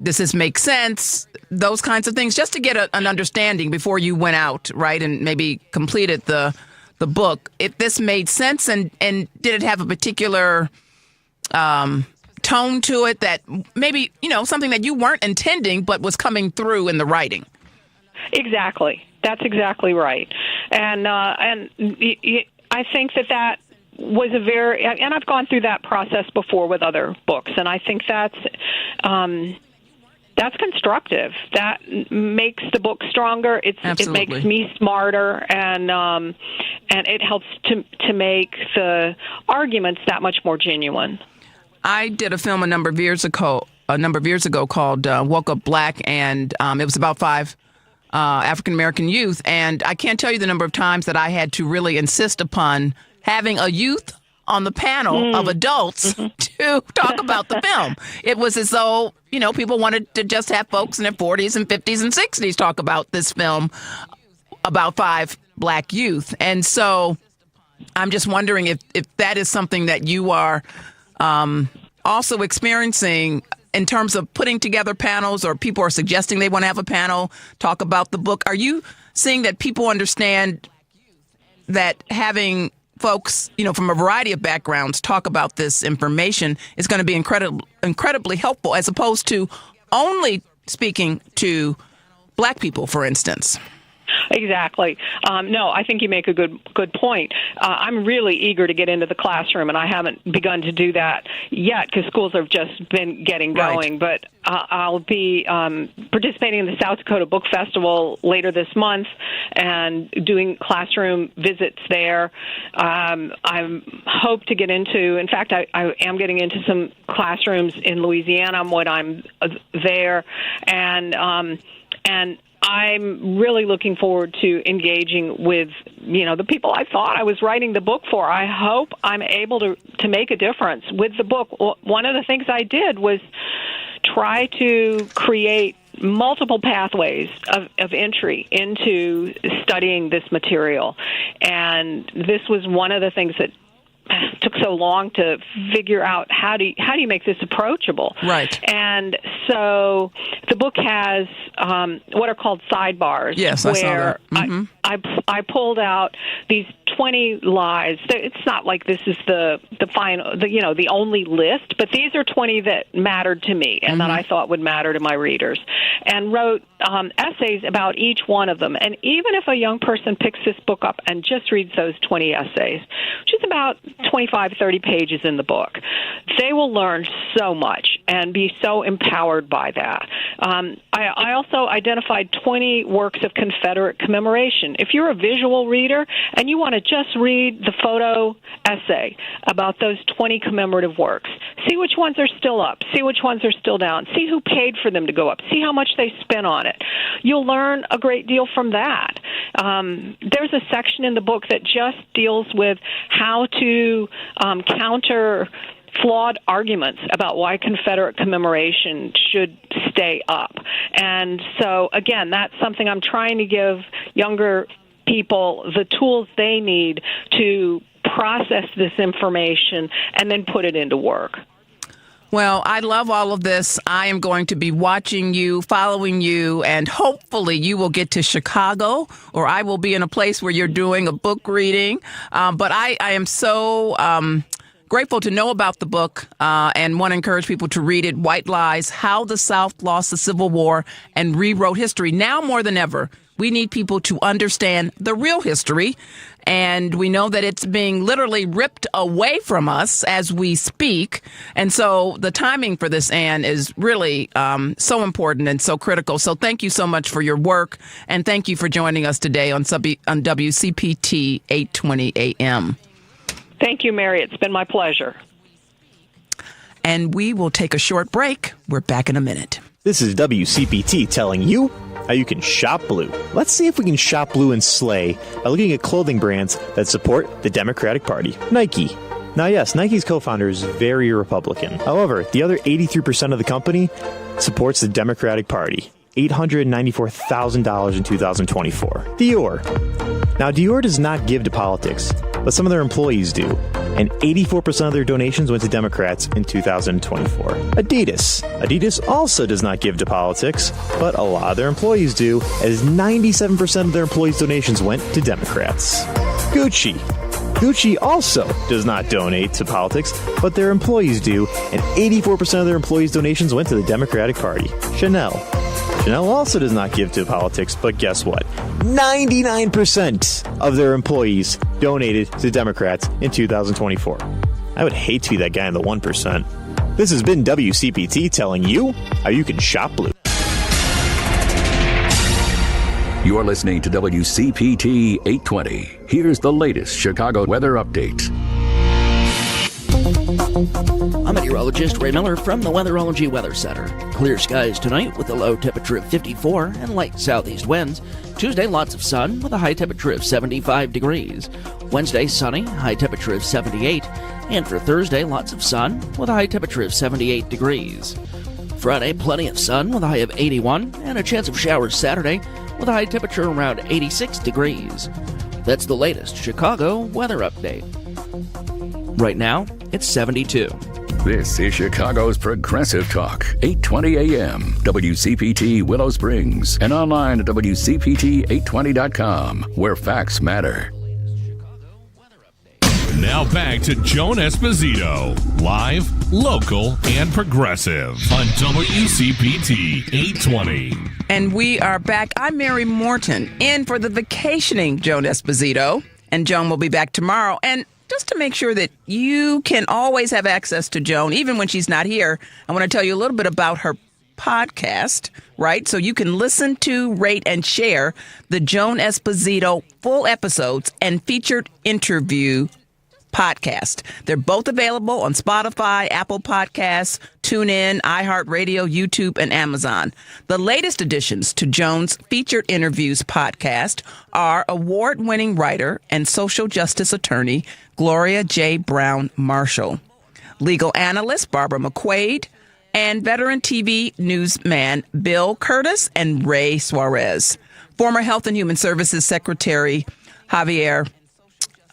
does this make sense? Those kinds of things, just to get an understanding before you went out, right, and maybe completed the book. If this made sense, and did it have a particular tone to it that maybe, something that you weren't intending but was coming through in the writing? Exactly. That's exactly right. And I think that was a very, and I've gone through that process before with other books, and I think that's constructive. That makes the book stronger. It makes me smarter, and it helps to make the arguments that much more genuine. I did a film a number of years ago called Woke Up Black, and it was about 5 African American youth, and I can't tell you the number of times that I had to really insist upon having a youth on the panel of adults to talk about the film. It was as though, people wanted to just have folks in their 40s and 50s and 60s talk about this film about 5 black youth. And so I'm just wondering if that is something that you are also experiencing in terms of putting together panels, or people are suggesting they want to have a panel, talk about the book. Are you seeing that people understand that having folks, from a variety of backgrounds talk about this information is going to be incredibly helpful, as opposed to only speaking to black people, for instance? Exactly. No, I think you make a good point. I'm really eager to get into the classroom, and I haven't begun to do that yet because schools have just been getting going. Right. But I'll be participating in the South Dakota Book Festival later this month and doing classroom visits there. I hope to get into, in fact, I am getting into some classrooms in Louisiana when I'm there, and I'm really looking forward to engaging with, the people I thought I was writing the book for. I hope I'm able to make a difference with the book. One of the things I did was try to create multiple pathways of entry into studying this material. And this was one of the things that took so long to figure out how do you make this approachable. Right. And so the book has what are called sidebars. Yes, I saw that. Mm-hmm. I pulled out these 20 lies. It's not like this is the final, the only list, but these are 20 that mattered to me and that I thought would matter to my readers, and wrote essays about each one of them. And even if a young person picks this book up and just reads those 20 essays, which is about 25, 30 pages in the book, they will learn so much and be so empowered by that. I also identified 20 works of Confederate commemoration. If you're a visual reader and you want to just read the photo essay about those 20 commemorative works, see which ones are still up, see which ones are still down, see who paid for them to go up, see how much they spent on it. You'll learn a great deal from that. There's a section in the book that just deals with how to counter flawed arguments about why Confederate commemoration should stay up. And so, again, that's something I'm trying to give younger people the tools they need to process this information and then put it into work. Well, I love all of this. I am going to be watching you, following you, and hopefully you will get to Chicago, or I will be in a place where you're doing a book reading. But I am so grateful to know about the book and want to encourage people to read it. White Lies, How the South Lost the Civil War and Rewrote History. Now more than ever, we need people to understand the real history. And we know that it's being literally ripped away from us as we speak. And so the timing for this, Anne, is really so important and so critical. So thank you so much for your work. And thank you for joining us today on WCPT 820 AM. Thank you, Mary. It's been my pleasure. And we will take a short break. We're back in a minute. This is WCPT telling you how you can shop blue. Let's see if we can shop blue and slay by looking at clothing brands that support the Democratic Party. Nike. Now, yes, Nike's co-founder is very Republican. However, the other 83% of the company supports the Democratic Party. $894,000 in 2024. Dior. Now, Dior does not give to politics, but some of their employees do, and 84% of their donations went to Democrats in 2024. Adidas. Adidas also does not give to politics, but a lot of their employees do, as 97% of their employees' donations went to Democrats. Gucci. Gucci also does not donate to politics, but their employees do, and 84% of their employees' donations went to the Democratic Party. Chanel. Janelle also does not give to politics, but guess what? 99% of their employees donated to Democrats in 2024. I would hate to be that guy in the 1%. This has been WCPT telling you how you can shop blue. You're listening to WCPT 820. Here's the latest Chicago weather update. I'm meteorologist Ray Miller from the Weatherology Weather Center. Clear skies tonight with a low temperature of 54 and light southeast winds. Tuesday, lots of sun with a high temperature of 75 degrees. Wednesday, sunny, high temperature of 78. And for Thursday, lots of sun with a high temperature of 78 degrees. Friday, plenty of sun with a high of 81 and a chance of showers Saturday with a high temperature around 86 degrees. That's the latest Chicago weather update. Right now, it's 72. This is Chicago's Progressive Talk, 820 AM, WCPT Willow Springs, and online at WCPT820.com, where facts matter. Now back to Joan Esposito, live, local, and progressive on WCPT 820. And we are back. I'm Mary Morten, in for the vacationing Joan Esposito. And Joan will be back tomorrow. And just to make sure that you can always have access to Joan, even when she's not here, I want to tell you a little bit about her podcast, right? So you can listen to, rate, and share the Joan Esposito full episodes and featured interview podcast. They're both available on Spotify, Apple Podcasts, TuneIn, iHeartRadio, YouTube, and Amazon. The latest additions to Joan's Featured Interviews podcast are award-winning writer and social justice attorney Gloria J. Brown Marshall, legal analyst Barbara McQuaid, and veteran TV newsman Bill Curtis and Ray Suarez. Former Health and Human Services Secretary Javier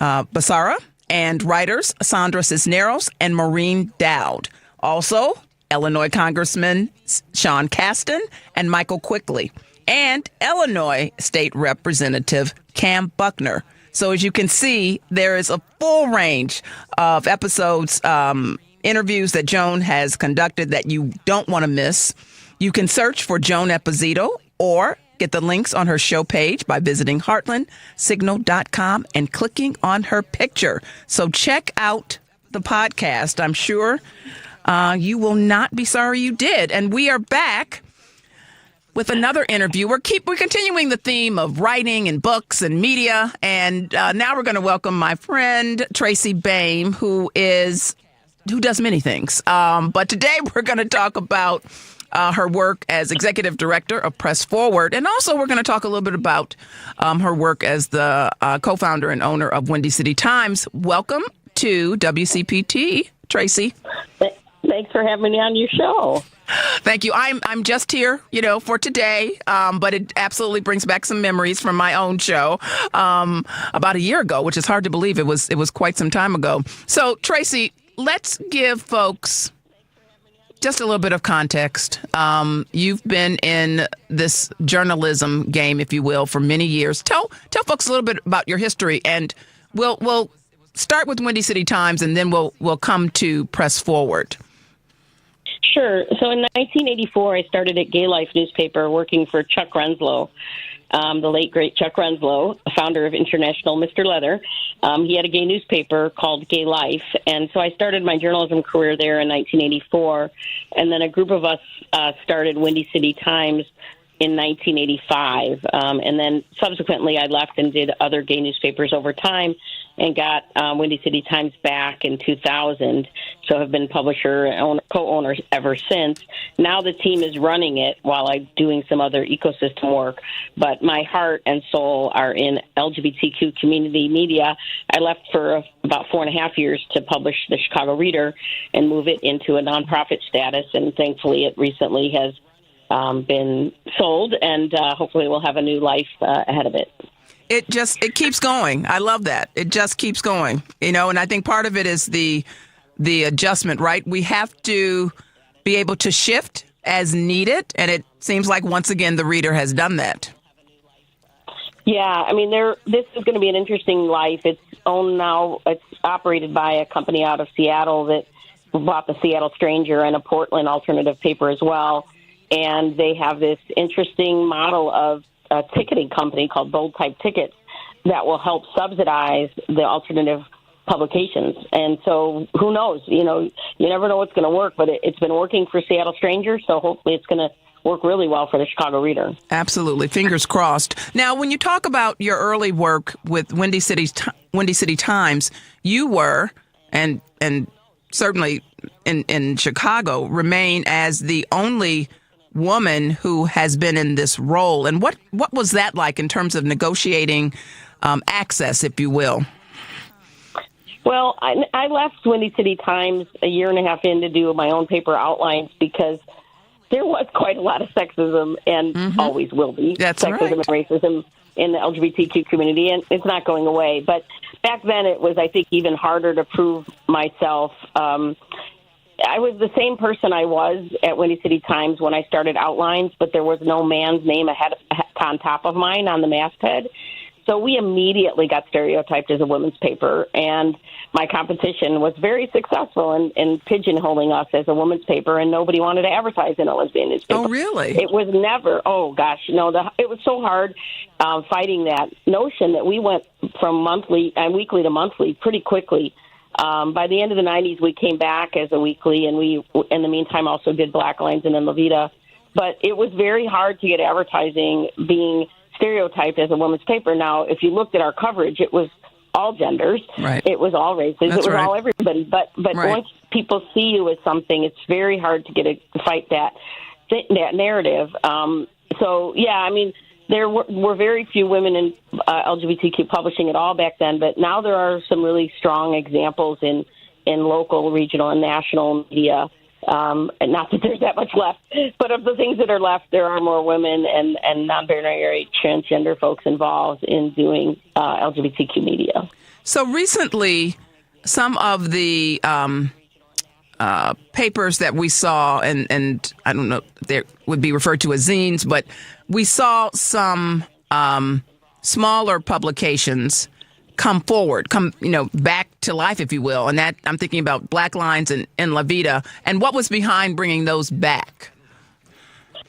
Becerra, and writers Sandra Cisneros and Maureen Dowd. Also, Illinois Congressman Sean Casten and Michael Quigley, and Illinois State Representative Cam Buckner. So as you can see, there is a full range of episodes, interviews that Joan has conducted that you don't want to miss. You can search for Joan Esposito or get the links on her show page by visiting heartlandsignal.com and clicking on her picture. So check out the podcast. I'm sure you will not be sorry you did. And we are back with another interview. We're continuing the theme of writing and books and media. And now we're going to welcome my friend Tracy Baim, who does many things. But today we're going to talk about her work as executive director of Press Forward. And also we're going to talk a little bit about her work as the co-founder and owner of Windy City Times. Welcome to WCPT, Tracy. Thanks for having me on your show. Thank you. I'm just here, for today, but it absolutely brings back some memories from my own show about a year ago, which is hard to believe. It was quite some time ago. So, Tracy, let's give folks just a little bit of context. You've been in this journalism game, if you will, for many years. Tell folks a little bit about your history, and we'll start with Windy City Times, and then we'll come to Press Forward. Sure. So in 1984, I started at Gay Life newspaper working for Chuck Renslow, the late, great Chuck Renslow, founder of International Mr. Leather. He had a gay newspaper called Gay Life, and so I started my journalism career there in 1984, and then a group of us started Windy City Times in 1985, and then subsequently I left and did other gay newspapers over time and got Windy City Times back in 2000, so have been publisher and co-owner ever since. Now the team is running it while I'm doing some other ecosystem work, but my heart and soul are in LGBTQ community media. I left for about 4.5 years to publish the Chicago Reader and move it into a nonprofit status, and thankfully it recently has been sold, and hopefully we'll have a new life ahead of it. It keeps going. I love that. It just keeps going, and I think part of it is the adjustment, right? We have to be able to shift as needed, and it seems like once again the Reader has done that. Yeah, I mean, this is going to be an interesting life. It's owned now. It's operated by a company out of Seattle that bought the Seattle Stranger and a Portland alternative paper as well. and they have this interesting model of a ticketing company called Bold Type Tickets that will help subsidize the alternative publications. And so who knows? You never know what's going to work, but it's been working for Seattle Strangers, so hopefully it's going to work really well for the Chicago Reader. Absolutely. Fingers crossed. Now, when you talk about your early work with Windy City Times, you were, and certainly in Chicago, remain as the only woman who has been in this role. And what was that like in terms of negotiating access, if you will? Well, I left Windy City Times a year and a half in to do my own paper outlines because there was quite a lot of sexism and always will be sexism and racism in the LGBTQ community, and it's not going away. But back then it was, I think, even harder to prove myself. I was the same person I was at Windy City Times when I started outlines, but there was no man's name on top of mine on the masthead. So we immediately got stereotyped as a women's paper, and my competition was very successful in pigeonholing us as a women's paper, and nobody wanted to advertise in a lesbian newspaper. Oh, really? It was never, it was so hard fighting that notion that we went from weekly to monthly pretty quickly. By the end of the 90s, we came back as a weekly, and we, in the meantime, also did Black Lines and then La Vida. But it was very hard to get advertising being stereotyped as a women's paper. Now, if you looked at our coverage, it was all genders. Right. It was all races. That's it was right. all everybody. But once people see you as something, it's very hard to fight that narrative. There were very few women in LGBTQ publishing at all back then, but now there are some really strong examples in local, regional, and national media. And not that there's that much left, but of the things that are left, there are more women and non-binary transgender folks involved in doing LGBTQ media. So recently, some of the papers that we saw, and I don't know, they would be referred to as zines, but we saw some smaller publications come back to life, if you will. And that I'm thinking about Black Lines and La Vida. And what was behind bringing those back?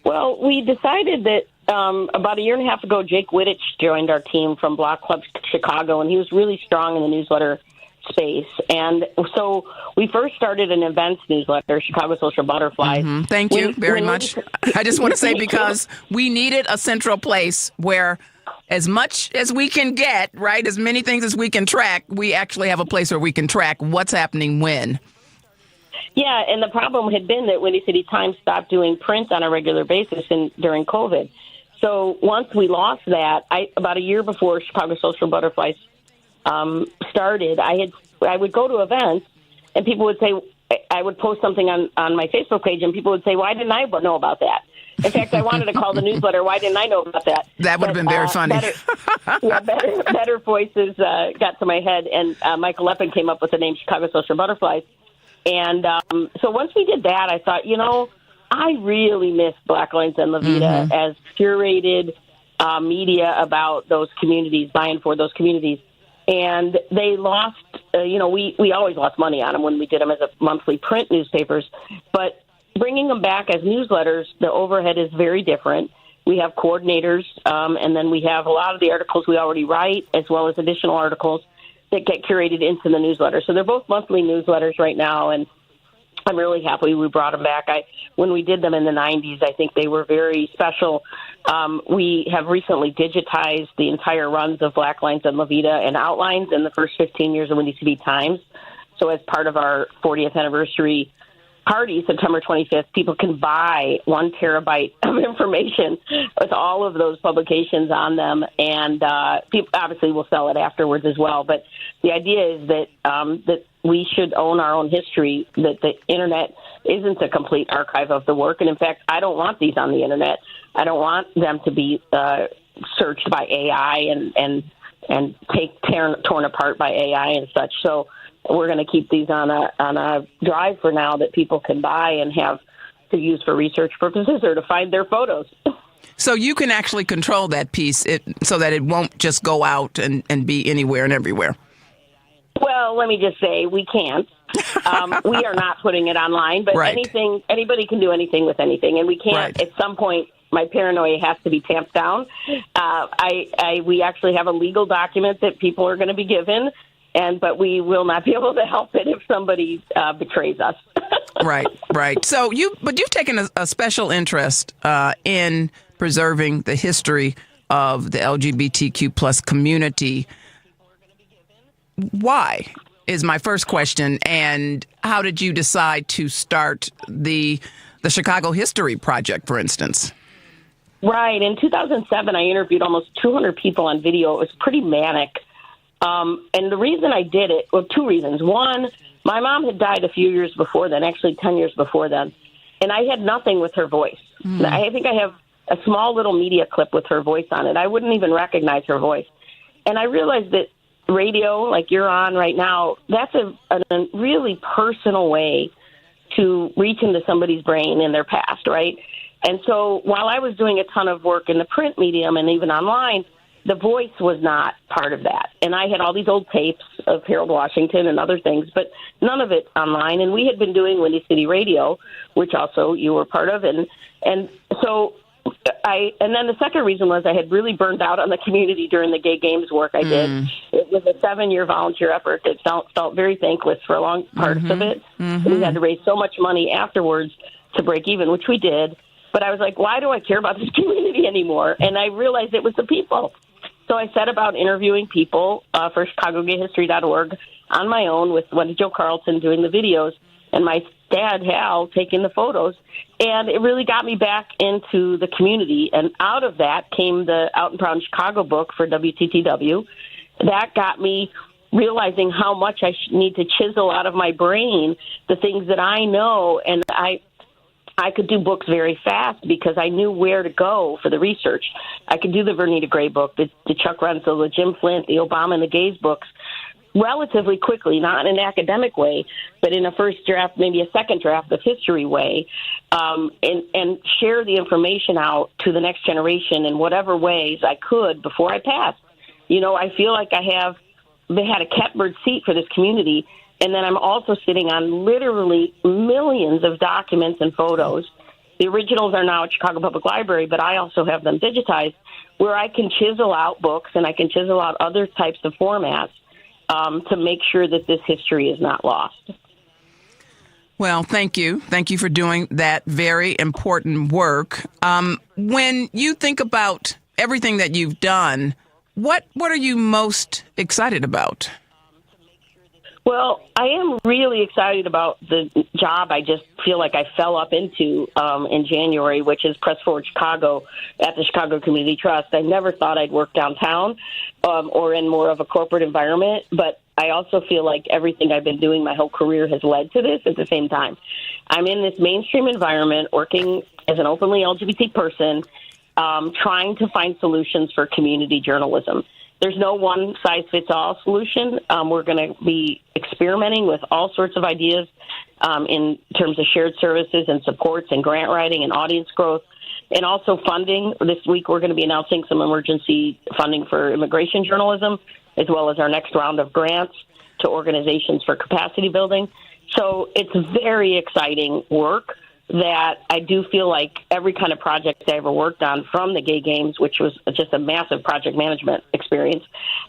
Well, we decided that about a year and a half ago, Jake Wittich joined our team from Block Club Chicago, and he was really strong in the newsletter space. And so we first started an events newsletter, Chicago Social Butterflies. Mm-hmm. Thank you very much. I just want to say, because we needed a central place where as much as we can get, right, as many things as we can track, we actually have a place where we can track what's happening when. Yeah, and the problem had been that Windy City Times stopped doing print on a regular basis during COVID. So once we lost that, about a year before Chicago Social Butterflies started, I would go to events, and people would say, I would post something on my Facebook page, and people would say, why didn't I know about that? In fact, I wanted to call the newsletter, why didn't I know about that? That would have been very funny. Better voices got to my head, and Michael Leppin came up with the name Chicago Social Butterflies. And so once we did that, I thought, I really miss Black Lines and La Vida as curated media about those communities, buying for those communities. And they lost, we always lost money on them when we did them as a monthly print newspapers. But bringing them back as newsletters, the overhead is very different. We have coordinators, and then we have a lot of the articles we already write, as well as additional articles that get curated into the newsletter. So they're both monthly newsletters right now, and I'm really happy we brought them back. When we did them in the 90s, I think they were very special. We have recently digitized the entire runs of Black Lines and La Vida and Outlines in the first 15 years of Windy City Times. So as part of our 40th anniversary party, September 25th, people can buy 1 terabyte of information with all of those publications on them, and people obviously will sell it afterwards as well. But the idea is that that we should own our own history, that the Internet isn't a complete archive of the work. And in fact, I don't want these on the Internet. I don't want them to be searched by AI and torn apart by AI and such. So we're going to keep these on a drive for now that people can buy and have to use for research purposes or to find their photos. So you can actually control that piece so that it won't just go out and be anywhere and everywhere. Well, let me just say we can't. We are not putting it online, but Right. anybody can do anything with anything, and we can't. Right. At some point, my paranoia has to be tamped down. We actually have a legal document that people are going to be given, but we will not be able to help it if somebody betrays us. Right. So you've taken a special interest in preserving the history of the LGBTQ plus community. Why is my first question, and how did you decide to start the Chicago History Project, for instance? Right. In 2007, I interviewed almost 200 people on video. It was pretty manic. And the reason I did it, well, two reasons. One, my mom had died a few years before then, actually 10 years before then, and I had nothing with her voice. I think I have a small little media clip with her voice on it. I wouldn't even recognize her voice. And I realized that radio, like you're on right now, that's a really personal way to reach into somebody's brain in their past, right? And so while I was doing a ton of work in the print medium and even online, the voice was not part of that. And I had all these old tapes of Harold Washington and other things, but none of it online. And we had been doing Windy City Radio, which also you were part of. And so and then the second reason was I had really burned out on the community during the gay games work I did. It was a 7-year volunteer effort that felt very thankless for a long part of it. We had to raise so much money afterwards to break even, which we did. But I was like, why do I care about this community anymore? And I realized it was the people. So I set about interviewing people for ChicagoGayHistory.org on my own, with Wendy Jo Carlton doing the videos and my dad, Hal, taking the photos. And it really got me back into the community. And out of that came the Out and Proud in Chicago book for WTTW. That got me realizing how much I need to chisel out of my brain the things that I know. And I could do books very fast because I knew where to go for the research. I could do the Vernita Gray book, the Chuck Rensel, the Jim Flint, the Obama and the Gays books relatively quickly, not in an academic way, but in a first draft, maybe a second draft of history way, and share the information out to the next generation in whatever ways I could before I passed. You know, I feel like they had a catbird seat for this community. And then I'm also sitting on literally millions of documents and photos. The originals are now at Chicago Public Library, but I also have them digitized, where I can chisel out books and I can chisel out other types of formats to make sure that this history is not lost. Well, thank you. Thank you for doing that very important work. When you think about everything that you've done, what are you most excited about? Well, I am really excited about the job I just feel like I fell up into in January, which is Press Forward Chicago at the Chicago Community Trust. I never thought I'd work downtown or in more of a corporate environment, but I also feel like everything I've been doing my whole career has led to this at the same time. I'm in this mainstream environment working as an openly LGBT person, trying to find solutions for community journalism. There's no one-size-fits-all solution. We're going to be experimenting with all sorts of ideas in terms of shared services and supports and grant writing and audience growth, and also funding. This week we're going to be announcing some emergency funding for immigration journalism, as well as our next round of grants to organizations for capacity building. So it's very exciting work that I do feel like every kind of project I ever worked on, from the Gay Games, which was just a massive project management experience,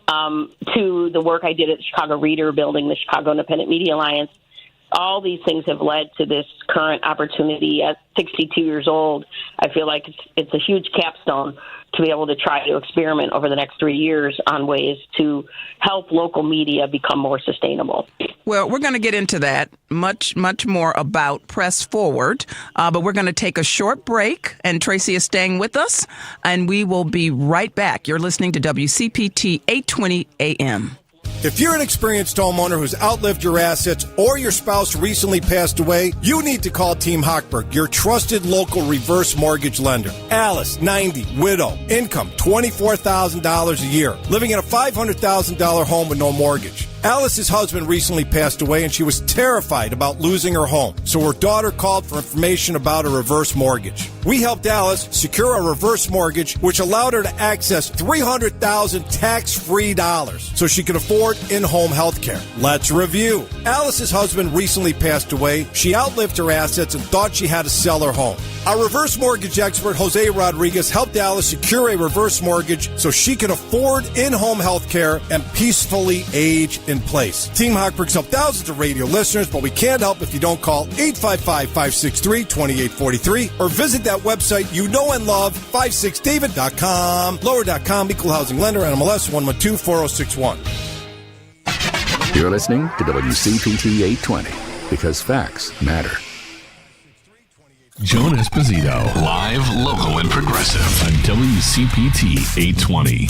to the work I did at the Chicago Reader, building the Chicago Independent Media Alliance, all these things have led to this current opportunity. At 62 years old, I feel like it's a huge capstone to be able to try to experiment over the next 3 years on ways to help local media become more sustainable. Well, we're going to get into that much more about Press Forward, but we're going to take a short break, and Tracy is staying with us, and we will be right back. You're listening to WCPT 820 AM. If you're an experienced homeowner who's outlived your assets or your spouse recently passed away, you need to call Team Hochberg, your trusted local reverse mortgage lender. Alice, 90, widow, income $24,000 a year, living in a $500,000 home with no mortgage. Alice's husband recently passed away, and she was terrified about losing her home. So her daughter called for information about a reverse mortgage. We helped Alice secure a reverse mortgage, which allowed her to access $300,000 tax-free dollars so she could afford in-home health care. Let's review. Alice's husband recently passed away. She outlived her assets and thought she had to sell her home. Our reverse mortgage expert, Jose Rodriguez, helped Alice secure a reverse mortgage so she could afford in-home health care and peacefully age in place. Team Hochberg's helped thousands of radio listeners, but we can't help if you don't call 855-563-2843 or visit that website you know and love, 56david.com. Lower.com, equal housing lender, NMLS 1124061. You're listening to WCPT 820 because facts matter. Joan Esposito, live, local, and progressive on WCPT 820.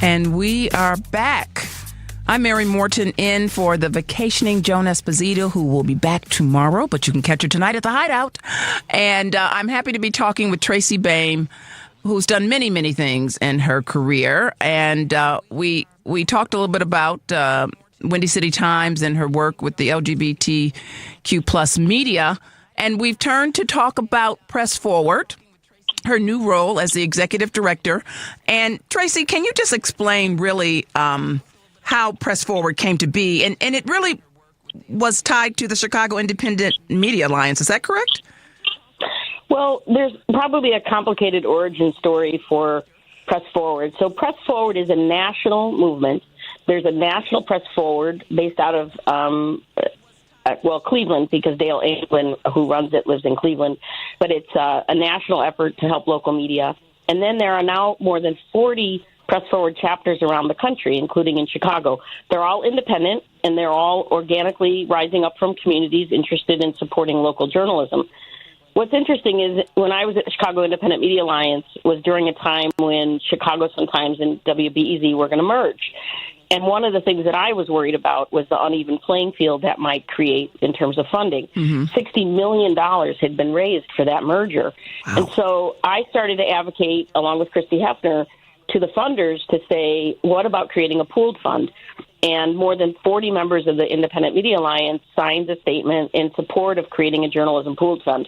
And we are back. I'm Mary Morten in for the vacationing Joan Esposito, who will be back tomorrow, but you can catch her tonight at the Hideout. And I'm happy to be talking with Tracy Baim, who's done many, many things in her career. And we talked a little bit about Windy City Times and her work with the LGBTQ plus media. And we've turned to talk about Press Forward, her new role as the executive director. And Tracy, can you just explain really how Press Forward came to be? And it really was tied to the Chicago Independent Media Alliance. Is that correct? Well, there's probably a complicated origin story for Press Forward. So Press Forward is a national movement. There's a national Press Forward based out of Cleveland, because Dale England, who runs it, lives in Cleveland. But it's a national effort to help local media. And then there are now more than 40 Press Forward chapters around the country, including in Chicago. They're all independent, and they're all organically rising up from communities interested in supporting local journalism. What's interesting is when I was at the Chicago Independent Media Alliance was during a time when Chicago Sun-Times and WBEZ were going to merge. And one of the things that I was worried about was the uneven playing field that might create in terms of funding. $60 million had been raised for that merger. Wow. And so I started to advocate, along with Christy Hefner, to the funders to say, what about creating a pooled fund? And more than 40 members of the Independent Media Alliance signed a statement in support of creating a journalism pooled fund.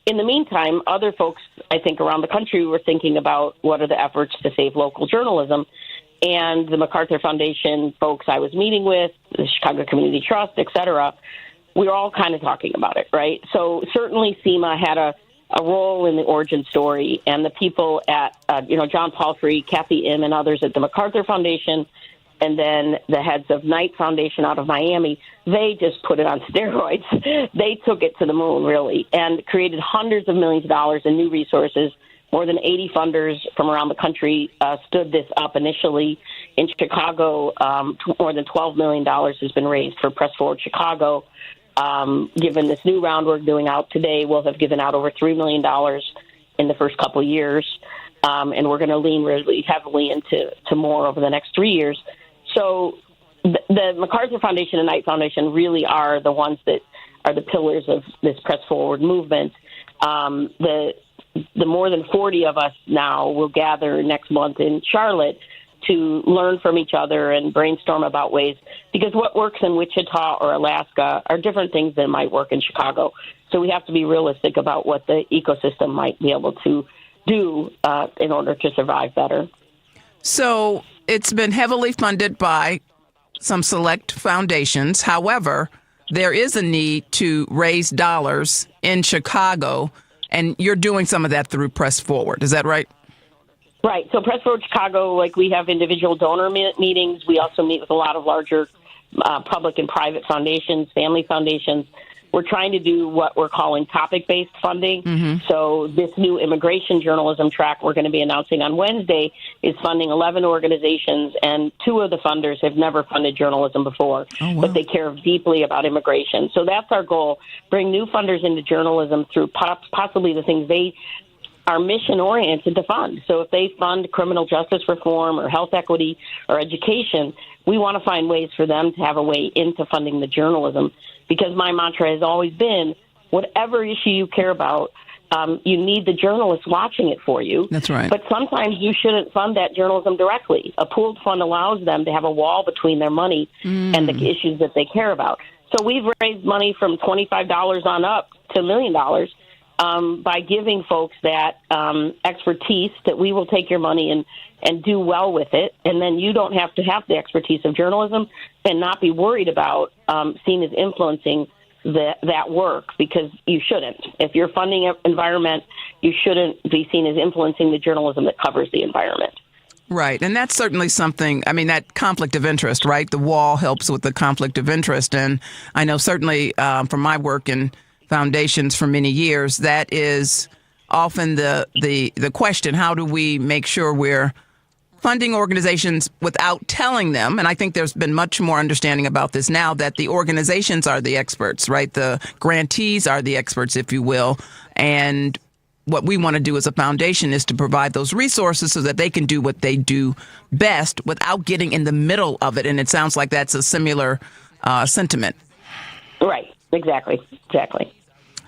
In the meantime, other folks, I think, around the country were thinking about what are the efforts to save local journalism. And the MacArthur Foundation folks I was meeting with, the Chicago Community Trust, et cetera, we were all kind of talking about it, right? So certainly SEMA had a role in the origin story, and the people at, John Palfrey, Kathy Im, and others at the MacArthur Foundation, and then the heads of Knight Foundation out of Miami, they just put it on steroids. They took it to the moon, really, and created hundreds of millions of dollars in new resources. More than 80 funders from around the country stood this up initially. In Chicago, more than $12 million has been raised for Press Forward Chicago. Given this new round we're doing out today, we'll have given out over $3 million in the first couple of years, and we're going to lean really heavily into more over the next 3 years. So the MacArthur Foundation and Knight Foundation really are the ones that are the pillars of this Press Forward movement. The more than 40 of us now will gather next month in Charlotte to learn from each other and brainstorm about ways, because what works in Wichita or Alaska are different things than might work in Chicago. So we have to be realistic about what the ecosystem might be able to do in order to survive better. So it's been heavily funded by some select foundations. However, there is a need to raise dollars in Chicago, and you're doing some of that through Press Forward. Is that right? Right. So Press Forward Chicago, we have individual donor meetings. We also meet with a lot of larger public and private foundations, family foundations. We're trying to do what we're calling topic-based funding. So this new immigration journalism track we're going to be announcing on Wednesday is funding 11 organizations, and 2 of the funders have never funded journalism before, but they care deeply about immigration. So that's our goal, bring new funders into journalism through possibly the things they are mission-oriented to fund. So if they fund criminal justice reform or health equity or education, we want to find ways for them to have a way into funding the journalism, because my mantra has always been, whatever issue you care about, You need the journalists watching it for you. That's right. But sometimes you shouldn't fund that journalism directly. A pooled fund allows them to have a wall between their money and the issues that they care about. So we've raised money from $25 on up to $1 million by giving folks that expertise that we will take your money and do well with it. And then you don't have to have the expertise of journalism and not be worried about seen as influencing that work, because you shouldn't. If you're funding an environment, you shouldn't be seen as influencing the journalism that covers the environment. Right. And that's certainly something, I mean, that conflict of interest, right? The wall helps with the conflict of interest. And I know certainly from my work in foundations for many years, that is often the question. How do we make sure we're funding organizations without telling them? And I think there's been much more understanding about this now, that the organizations are the experts, right? The grantees are the experts, if you will. And what we want to do as a foundation is to provide those resources so that they can do what they do best without getting in the middle of it. And it sounds like that's a similar sentiment. Right. Exactly.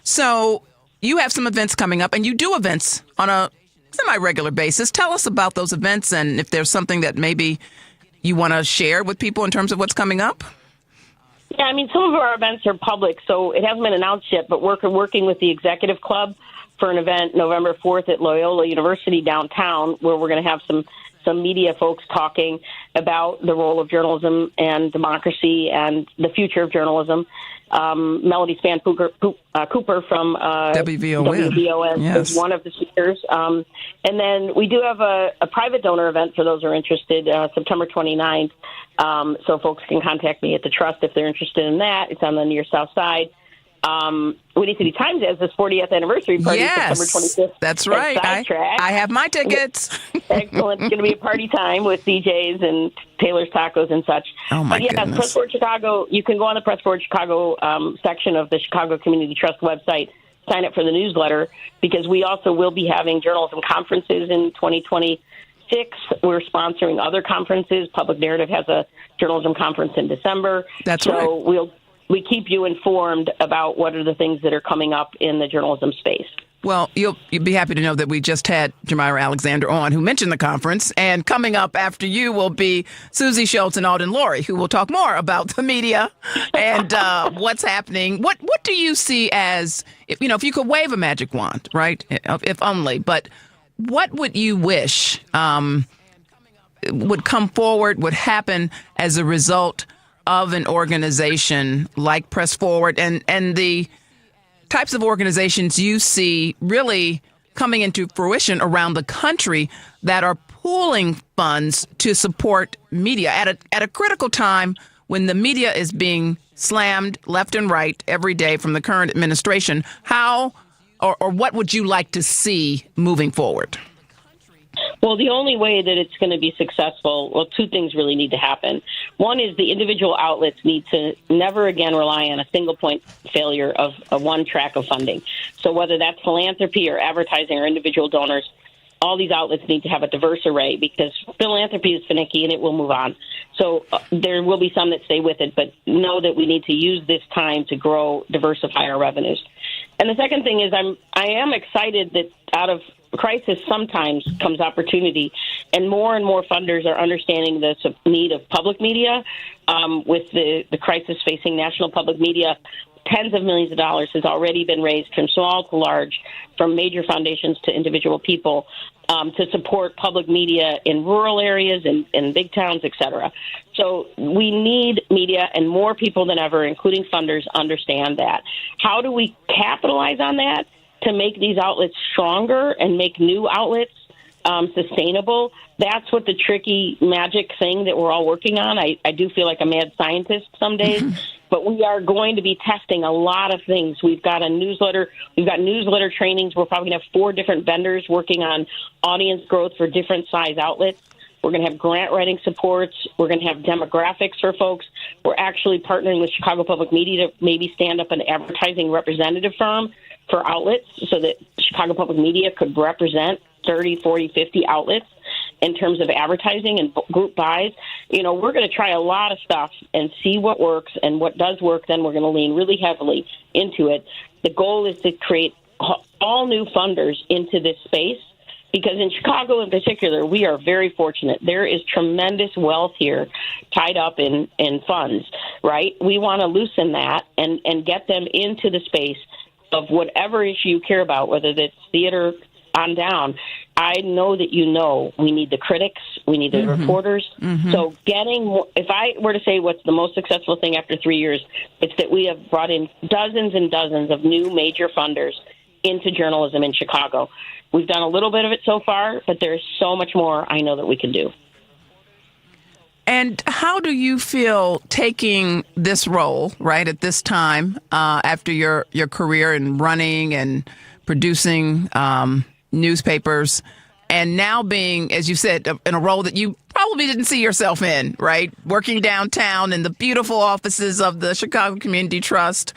So you have some events coming up, and you do events on a semi-regular basis. Tell us about those events, and if there's something that maybe you want to share with people in terms of what's coming up. Yeah, I mean, some of our events are public, so it hasn't been announced yet, but we're working with the Executive Club for an event November 4th at Loyola University downtown, where we're going to have some media folks talking about the role of journalism and democracy and the future of journalism. Melody Span Cooper from WBOZ is one of the speakers. And then we do have a private donor event for those who are interested, September 29th. So folks can contact me at the Trust if they're interested in that. It's on the near south side. Windy City Times has this 40th anniversary party, September 25th. That's right. I have my tickets. Excellent. It's going to be a party time with DJs and Taylor's Tacos and such. Oh, my goodness. Press Forward Chicago, you can go on the Press Forward Chicago section of the Chicago Community Trust website, sign up for the newsletter, because we also will be having journalism conferences in 2026. We're sponsoring other conferences. Public Narrative has a journalism conference in December. That's right. So we keep you informed about what are the things that are coming up in the journalism space. Well, you'll be happy to know that we just had Jhmira Alexander on, who mentioned the conference. And coming up after you will be Susy Schultz and Alden Loury, who will talk more about the media and what's happening. What do you see as, if you could wave a magic wand, right? If only. But what would you wish would come forward, would happen as a result of an organization like Press Forward and the types of organizations you see really coming into fruition around the country that are pooling funds to support media at a critical time when the media is being slammed left and right every day from the current administration? How or what would you like to see moving forward? Well, the only way that it's going to be successful, two things really need to happen. One is the individual outlets need to never again rely on a single point failure of a one track of funding. So whether that's philanthropy or advertising or individual donors, all these outlets need to have a diverse array, because philanthropy is finicky and it will move on. So there will be some that stay with it, but know that we need to use this time to grow, diversify our revenues. And the second thing is I am excited that out of crisis sometimes comes opportunity, and more funders are understanding the need of public media. With the crisis facing national public media, tens of millions of dollars has already been raised from small to large, from major foundations to individual people, to support public media in rural areas and in big towns, et cetera. So we need media, and more people than ever, including funders, understand that. How do we capitalize on that to make these outlets stronger and make new outlets sustainable? That's what the tricky magic thing that we're all working on. I do feel like a mad scientist some days, but we are going to be testing a lot of things. We've got a newsletter. We've got newsletter trainings. We're probably going to have 4 different vendors working on audience growth for different size outlets. We're going to have grant writing supports. We're going to have demographics for folks. We're actually partnering with Chicago Public Media to maybe stand up an advertising representative firm for outlets so that Chicago Public Media could represent 30, 40, 50 outlets in terms of advertising and group buys. We're going to try a lot of stuff and see what works, and what does work, then we're going to lean really heavily into it. The goal is to create all all new funders into this space, because in Chicago in particular, we are very fortunate. There is tremendous wealth here tied up in funds, right? We want to loosen that and get them into the space of whatever issue you care about, whether it's theater on down. I know that we need the critics, we need the reporters. So if I were to say what's the most successful thing after 3 years, it's that we have brought in dozens and dozens of new major funders into journalism in Chicago. We've done a little bit of it so far, but there's so much more I know that we can do. And how do you feel taking this role, right, at this time, after your career in running and producing newspapers, and now being, as you said, in a role that you probably didn't see yourself in, right? Working downtown in the beautiful offices of the Chicago Community Trust,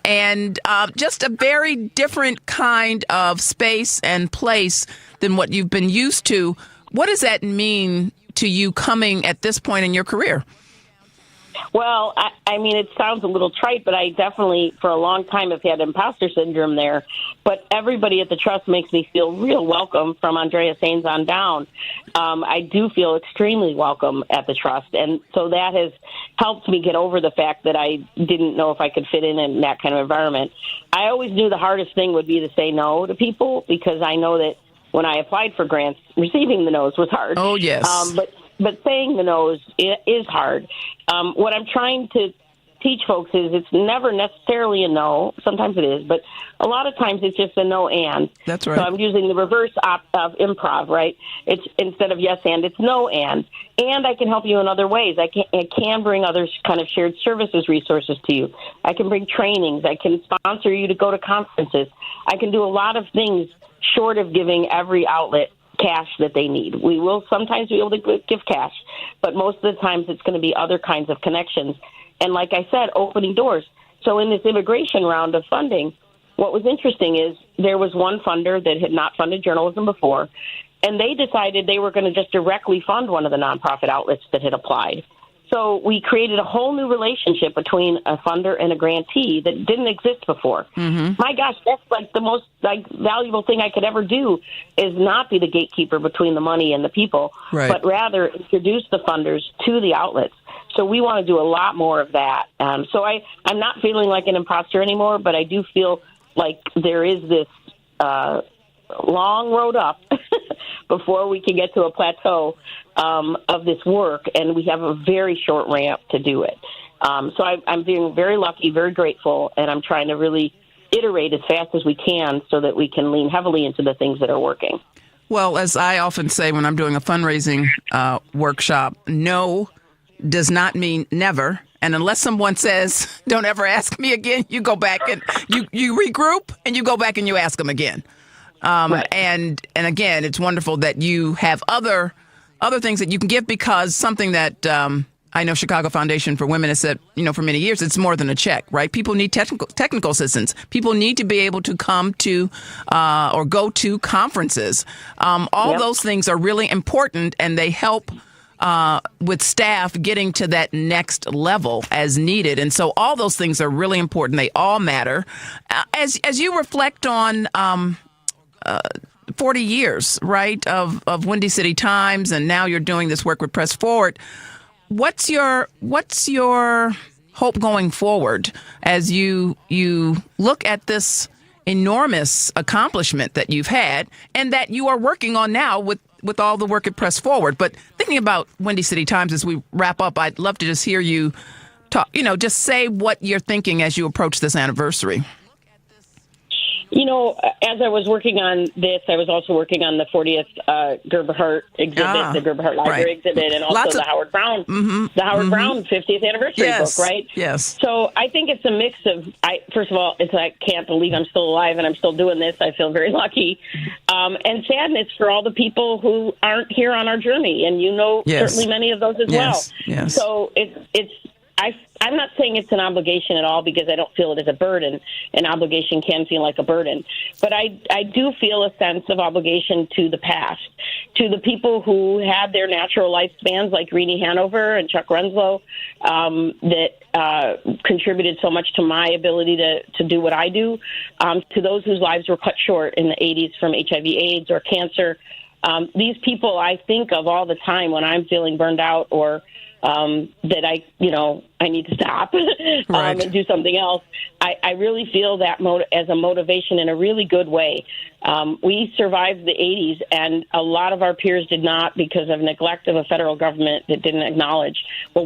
and just a very different kind of space and place than what you've been used to. What does that mean to you coming at this point in your career? Well, I mean, it sounds a little trite, but I definitely, for a long time, have had imposter syndrome there. But everybody at the Trust makes me feel real welcome, from Andrea Sainz on down. I do feel extremely welcome at the Trust. And so that has helped me get over the fact that I didn't know if I could fit in that kind of environment. I always knew the hardest thing would be to say no to people, because I know that when I applied for grants, receiving the no's was hard. Oh, yes. But saying the no's is hard. What I'm trying to teach folks is it's never necessarily a no. Sometimes it is, but a lot of times it's just a no and. That's right. So I'm using the reverse of improv, right? It's instead of yes and, it's no and. And I can help you in other ways. I can bring other kind of shared services resources to you. I can bring trainings. I can sponsor you to go to conferences. I can do a lot of things short of giving every outlet cash that they need. We will sometimes be able to give cash, but most of the times it's going to be other kinds of connections. And like I said, opening doors. So in this immigration round of funding, what was interesting is there was one funder that had not funded journalism before, and they decided they were going to just directly fund one of the nonprofit outlets that had applied. So we created a whole new relationship between a funder and a grantee that didn't exist before. My gosh, that's like the most valuable thing I could ever do, is not be the gatekeeper between the money and the people, but rather introduce the funders to the outlets. So we want to do a lot more of that. So I'm not feeling like an imposter anymore, but I do feel like there is this long road up before we can get to a plateau of this work, and we have a very short ramp to do it. So I'm being very lucky, very grateful, and I'm trying to really iterate as fast as we can so that we can lean heavily into the things that are working. Well, as I often say when I'm doing a fundraising workshop, no does not mean never. And unless someone says, don't ever ask me again, you go back and you regroup and you go back and you ask them again. And again, it's wonderful that you have other things that you can give, because something that I know Chicago Foundation for Women has said, for many years, it's more than a check, right? People need technical assistance. People need to be able to come to or go to conferences. All those things are really important, and they help with staff getting to that next level as needed. And so all those things are really important. They all matter. As you reflect on 40 years, right, of Windy City Times, and now you're doing this work with Press Forward, what's your hope going forward as you look at this enormous accomplishment that you've had and that you are working on now with all the work at Press Forward? But thinking about Windy City Times as we wrap up, I'd love to just hear you talk, just say what you're thinking as you approach this anniversary. As I was working on this, I was also working on the 40th Gerber Hart exhibit, the Gerber Hart Library exhibit, and also the Howard Brown, Brown 50th anniversary book, right? Yes. So I think it's a mix of, first of all, I can't believe I'm still alive and I'm still doing this. I feel very lucky. And sadness for all the people who aren't here on our journey. And certainly many of those as well. Yes. So it's I'm not saying it's an obligation at all because I don't feel it as a burden. An obligation can feel like a burden. But I do feel a sense of obligation to the past, to the people who had their natural lifespans like Reenie Hanover and Chuck Renslow that contributed so much to my ability to do what I do, to those whose lives were cut short in the 80s from HIV/AIDS or cancer. These people I think of all the time when I'm feeling burned out or that I need to stop and do something else. I really feel that as a motivation in a really good way. We survived the 80s, and a lot of our peers did not because of neglect of a federal government that didn't acknowledge. Well,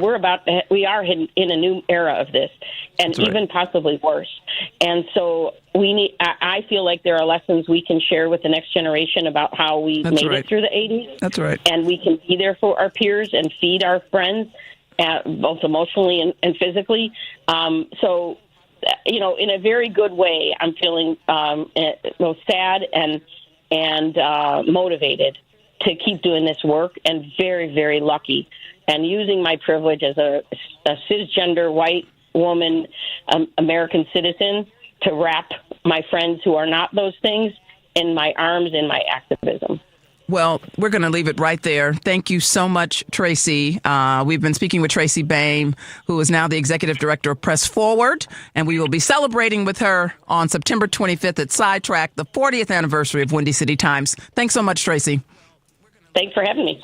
we are in a new era of this, and even possibly worse. And so I feel like there are lessons we can share with the next generation about how we made it through the 80s. That's right. And we can be there for our peers and feed our friends, both emotionally and physically. So, in a very good way, I'm feeling both sad and motivated to keep doing this work, and very, very lucky. And using my privilege as a cisgender white woman, American citizen, to wrap my friends who are not those things in my arms in my activism. Well, we're going to leave it right there. Thank you so much, Tracy. We've been speaking with Tracy Baim, who is now the executive director of Press Forward, and we will be celebrating with her on September 25th at Sidetrack, the 40th anniversary of Windy City Times. Thanks so much, Tracy. Thanks for having me.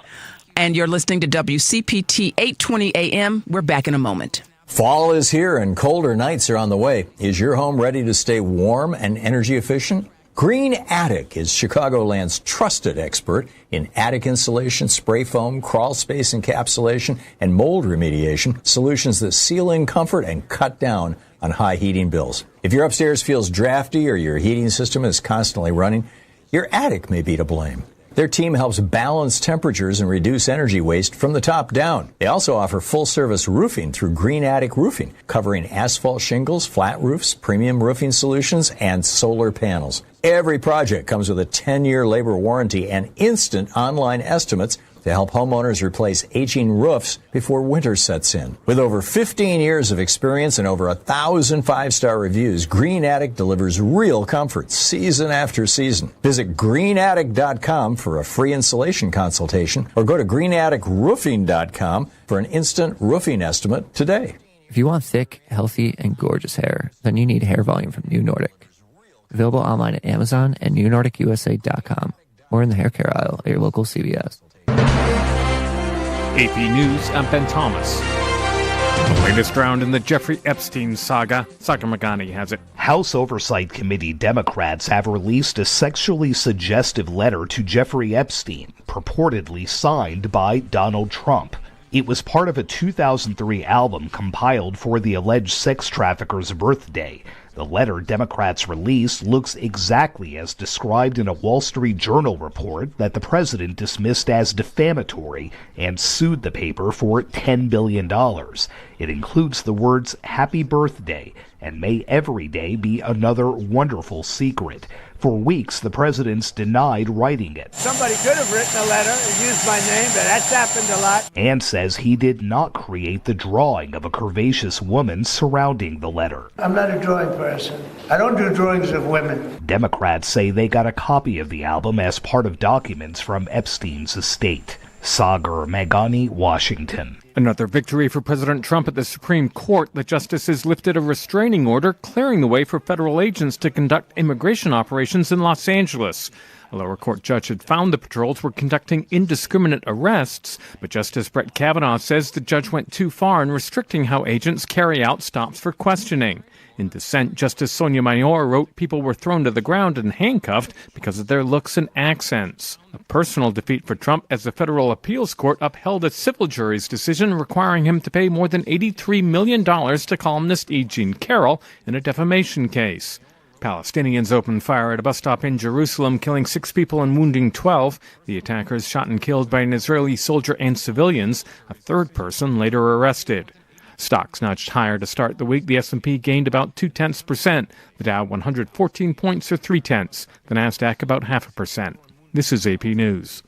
And you're listening to WCPT 820 AM. We're back in a moment. Fall is here and colder nights are on the way. Is your home ready to stay warm and energy efficient? Green Attic is Chicagoland's trusted expert in attic insulation, spray foam, crawl space encapsulation, and mold remediation, solutions that seal in comfort and cut down on high heating bills. If your upstairs feels drafty or your heating system is constantly running, your attic may be to blame. Their team helps balance temperatures and reduce energy waste from the top down. They also offer full-service roofing through Green Attic Roofing, covering asphalt shingles, flat roofs, premium roofing solutions, and solar panels. Every project comes with a 10-year labor warranty and instant online estimates to help homeowners replace aging roofs before winter sets in. With over 15 years of experience and over 1,000 five-star reviews, Green Attic delivers real comfort season after season. Visit greenattic.com for a free installation consultation or go to greenatticroofing.com for an instant roofing estimate today. If you want thick, healthy, and gorgeous hair, then you need Hair Volume from New Nordic. Available online at Amazon and newnordicusa.com or in the hair care aisle at your local CVS. AP News, I'm Ben Thomas. The latest round in the Jeffrey Epstein saga. Sagar Magani has it. House Oversight Committee Democrats have released a sexually suggestive letter to Jeffrey Epstein, purportedly signed by Donald Trump. It was part of a 2003 album compiled for the alleged sex trafficker's birthday. The letter Democrats released looks exactly as described in a Wall Street Journal report that the president dismissed as defamatory and sued the paper for $10 billion. It includes the words "Happy Birthday" and "May every day be another wonderful secret." For weeks, the president's denied writing it. Somebody could have written a letter and used my name, but that's happened a lot. And says he did not create the drawing of a curvaceous woman surrounding the letter. I'm not a drawing person. I don't do drawings of women. Democrats say they got a copy of the album as part of documents from Epstein's estate. Sagar Magani, Washington. Another victory for President Trump at the Supreme Court. The justices lifted a restraining order clearing the way for federal agents to conduct immigration operations in Los Angeles. A lower court judge had found the patrols were conducting indiscriminate arrests, but Justice Brett Kavanaugh says the judge went too far in restricting how agents carry out stops for questioning. In dissent, Justice Sotomayor wrote people were thrown to the ground and handcuffed because of their looks and accents. A personal defeat for Trump as the federal appeals court upheld a civil jury's decision requiring him to pay more than $83 million to columnist E. Jean Carroll in a defamation case. Palestinians opened fire at a bus stop in Jerusalem, killing 6 people and wounding 12. The attackers shot and killed by an Israeli soldier and civilians. A third person later arrested. Stocks nudged higher to start the week. The S&P gained about 0.2%. The Dow 114 points or 0.3. The Nasdaq about 0.5%. This is AP News.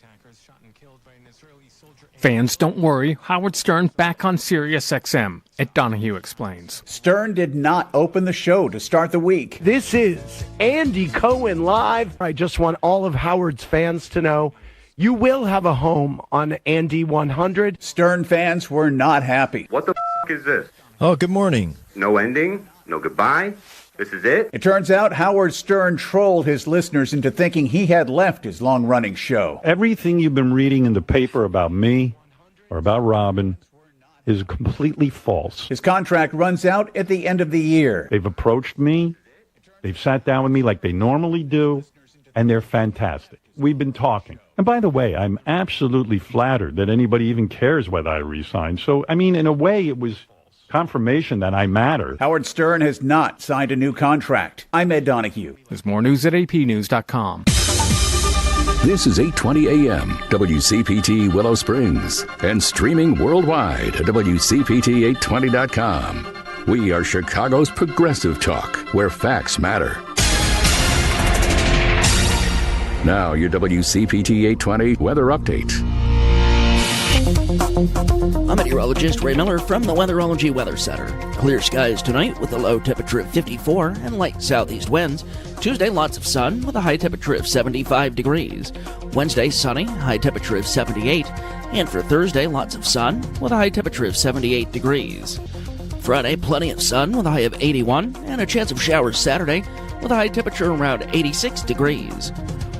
Fans, don't worry. Howard Stern back on Sirius XM. Ed Donahue explains. Stern did not open the show to start the week. This is Andy Cohen Live. I just want all of Howard's fans to know you will have a home on Andy 100. Stern fans were not happy. What the is this? Oh, good morning. No ending? No goodbye? This is it? It turns out Howard Stern trolled his listeners into thinking he had left his long-running show. Everything you've been reading in the paper about me or about Robin is completely false. His contract runs out at the end of the year. They've approached me. They've sat down with me like they normally do, and they're fantastic. We've been talking. And by the way, I'm absolutely flattered that anybody even cares whether I resign. So, I mean, in a way, it was confirmation that I matter. Howard Stern has not signed a new contract. I'm Ed Donahue. There's more news at apnews.com. This is 820 AM, WCPT Willow Springs, and streaming worldwide at WCPT820.com. We are Chicago's progressive talk, where facts matter. Now, your WCPT 820 weather update. I'm meteorologist Ray Miller from the Weatherology Weather Center. Clear skies tonight with a low temperature of 54 and light southeast winds. Tuesday, lots of sun with a high temperature of 75 degrees. Wednesday, sunny, high temperature of 78. And for Thursday, lots of sun with a high temperature of 78 degrees. Friday, plenty of sun with a high of 81 and a chance of showers Saturday with a high temperature around 86 degrees.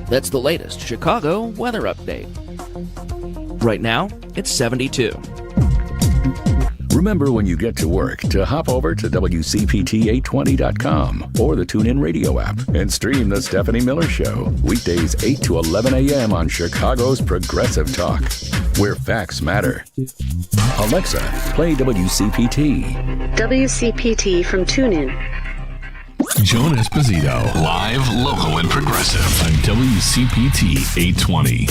That's the latest Chicago weather update. Right now, it's 72. Remember when you get to work to hop over to WCPT820.com or the TuneIn Radio app and stream The Stephanie Miller Show. Weekdays 8 to 11 a.m. on Chicago's Progressive Talk, where facts matter. Alexa, play WCPT. WCPT from TuneIn. Joan Esposito, live, local, and progressive on WCPT 820.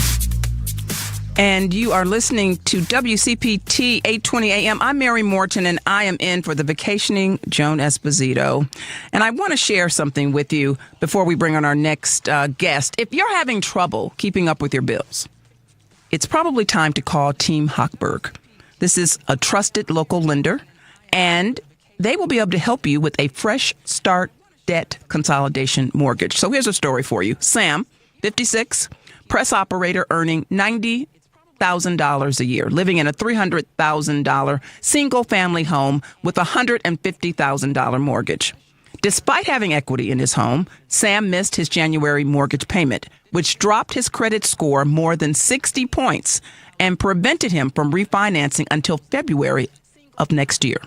And you are listening to WCPT 820 AM. I'm Mary Morten, and I am in for the vacationing Joan Esposito. And I want to share something with you before we bring on our next guest. If you're having trouble keeping up with your bills, it's probably time to call Team Hochberg. This is a trusted local lender, and they will be able to help you with a fresh start debt consolidation mortgage. So here's a story for you. Sam, 56, press operator, earning $90,000 a year, living in a $300,000 single-family home with a $150,000 mortgage. Despite having equity in his home, Sam missed his January mortgage payment, which dropped his credit score more than 60 points and prevented him from refinancing until February of next year.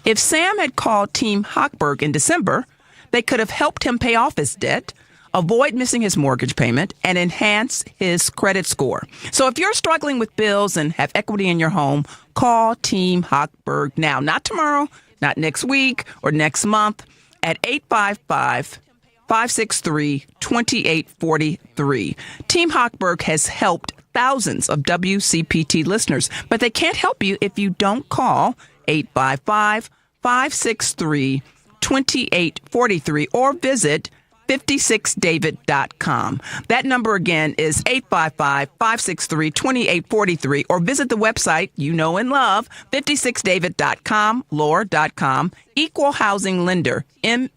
If Sam had called Team Hochberg in December, they could have helped him pay off his debt, avoid missing his mortgage payment, and enhance his credit score. So if you're struggling with bills and have equity in your home, call Team Hochberg now. Not tomorrow, not next week or next month, at 855-563-2843. Team Hochberg has helped thousands of WCPT listeners, but they can't help you if you don't call 855-563-2843 or visit 56david.com. That number again is 855-563-2843 or visit the website you know and love, 56david.com, lore.com, Equal Housing Lender, MMLS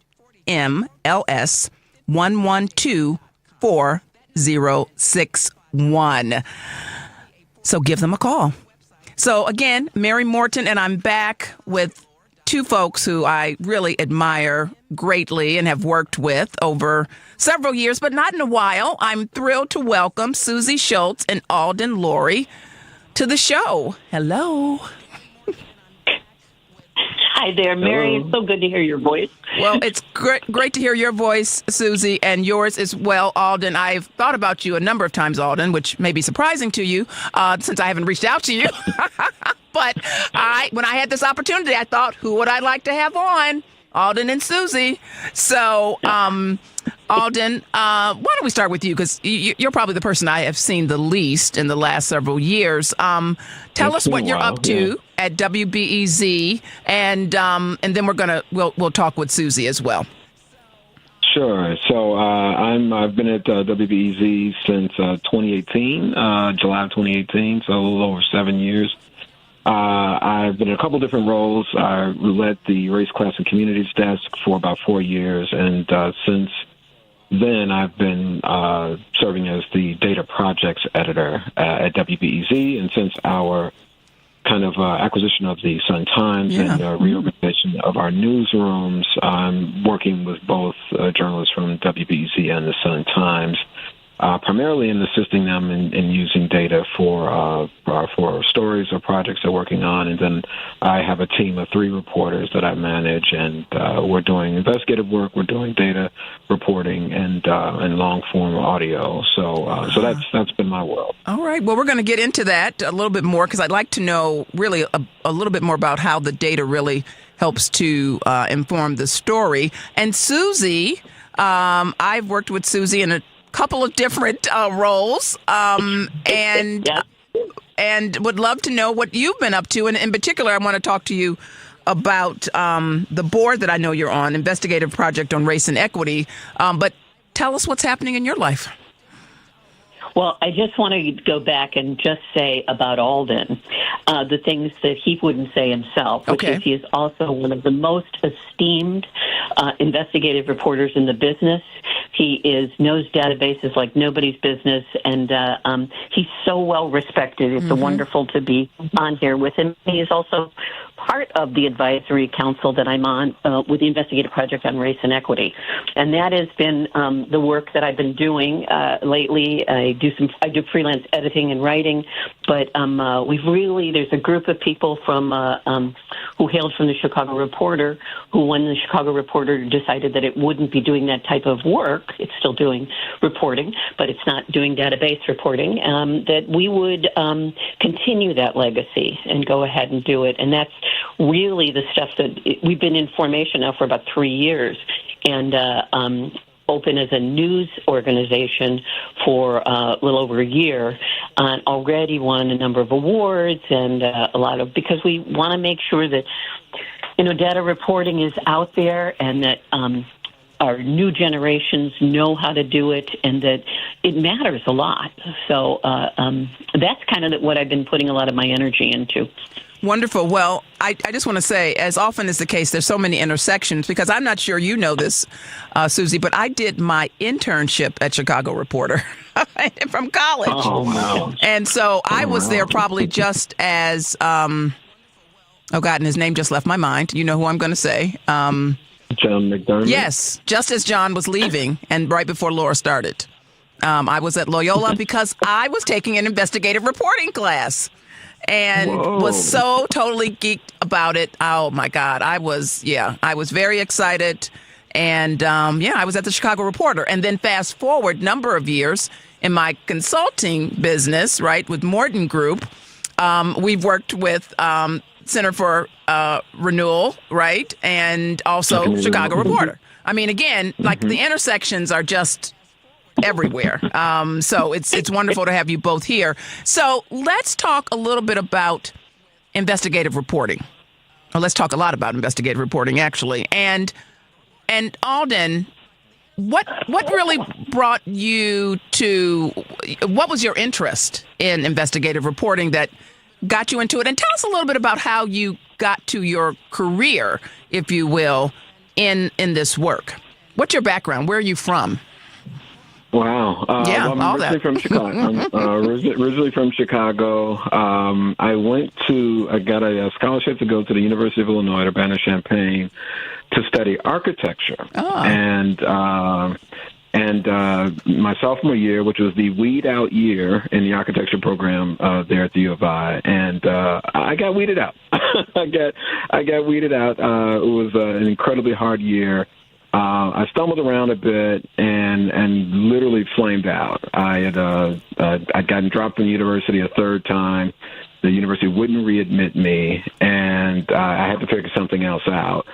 1124061. So give them a call. So again, Mary Morten, and I'm back with two folks who I really admire greatly and have worked with over several years, but not in a while. I'm thrilled to welcome Susy Schultz and Alden Loury to the show. Hello. Hi there, Mary. Hello. It's so good to hear your voice. Well, it's great to hear your voice, Susy, and yours as well, Alden. I've thought about you a number of times, Alden, which may be surprising to you since I haven't reached out to you. But when I had this opportunity, I thought, who would I like to have on? Alden and Susy. So, Alden, why don't we start with you? Because you're probably the person I have seen the least in the last several years. Tell us what you're up to at WBEZ, and then we'll talk with Susy as well. Sure. So I've been at WBEZ since 2018, July of 2018, so a little over 7 years. I've been in a couple different roles. I led the Race, Class, and Communities desk for about 4 years, and since then I've been serving as the data projects editor at WBEZ, and since our kind of acquisition of the Sun-Times and reorganization of our newsrooms, I'm working with both journalists from WBEZ and the Sun-Times, primarily in assisting them in using data for stories or projects they're working on. And then I have a team of 3 reporters that I manage, and we're doing investigative work, we're doing data reporting, and long-form audio. So that's been my world. All right. Well, we're going to get into that a little bit more because I'd like to know really a little bit more about how the data really helps to inform the story. And Susy, I've worked with Susy in a couple of different roles, and would love to know what you've been up to. And in particular, I want to talk to you about the board that I know you're on, Investigative Project on Race and Equity. But tell us what's happening in your life. Well, I just want to go back and just say about Alden the things that he wouldn't say himself, which is he is also one of the most esteemed investigative reporters in the business. He knows databases like nobody's business, and he's so well respected. It's wonderful to be on here with him. He is also part of the advisory council that I'm on with the Investigative Project on Race and Equity, and that has been the work that I've been doing lately. I do freelance editing and writing, but there's a group of people from who hailed from the Chicago Reporter, who when the Chicago Reporter decided that it wouldn't be doing that type of work, it's still doing reporting, but it's not doing database reporting, that we would continue that legacy and go ahead and do it. And that's really the stuff that we've been in formation now for about 3 years, and open as a news organization for a little over a year, and already won a number of awards and because we want to make sure that data reporting is out there, and that our new generations know how to do it, and that it matters a lot. So that's kind of what I've been putting a lot of my energy into. Wonderful. Well, I just want to say, as often is the case, there's so many intersections, because I'm not sure you know this, Susy, but I did my internship at Chicago Reporter from college. Oh, no. And so I was there probably just as, and his name just left my mind. You know who I'm going to say. John McDermott? Yes, just as John was leaving and right before Laura started. I was at Loyola because I was taking an investigative reporting class. And was so totally geeked about it. Oh, my God. I was very excited. And, I was at the Chicago Reporter. And then fast forward number of years in my consulting business, right, with Morten Group. We've worked with Center for Renewal, right, and also Chicago Reporter. I mean, again, like the intersections are just everywhere. So it's wonderful to have you both here. So let's talk a little bit about investigative reporting. Or let's talk a lot about investigative reporting, actually. And Alden, what really brought you to, what was your interest in investigative reporting that got you into it? And tell us a little bit about how you got to your career, if you will, in this work. What's your background? Where are you from? Wow. I'm originally from Chicago. Originally from Chicago. I got a scholarship to go to the University of Illinois at Urbana-Champaign to study architecture. And my sophomore year, which was the weed out year in the architecture program there at the U of I, and I got weeded out. I got weeded out. It was an incredibly hard year. I stumbled around a bit and literally flamed out. I'd gotten dropped from the university a third time. The university wouldn't readmit me, and I had to figure something else out.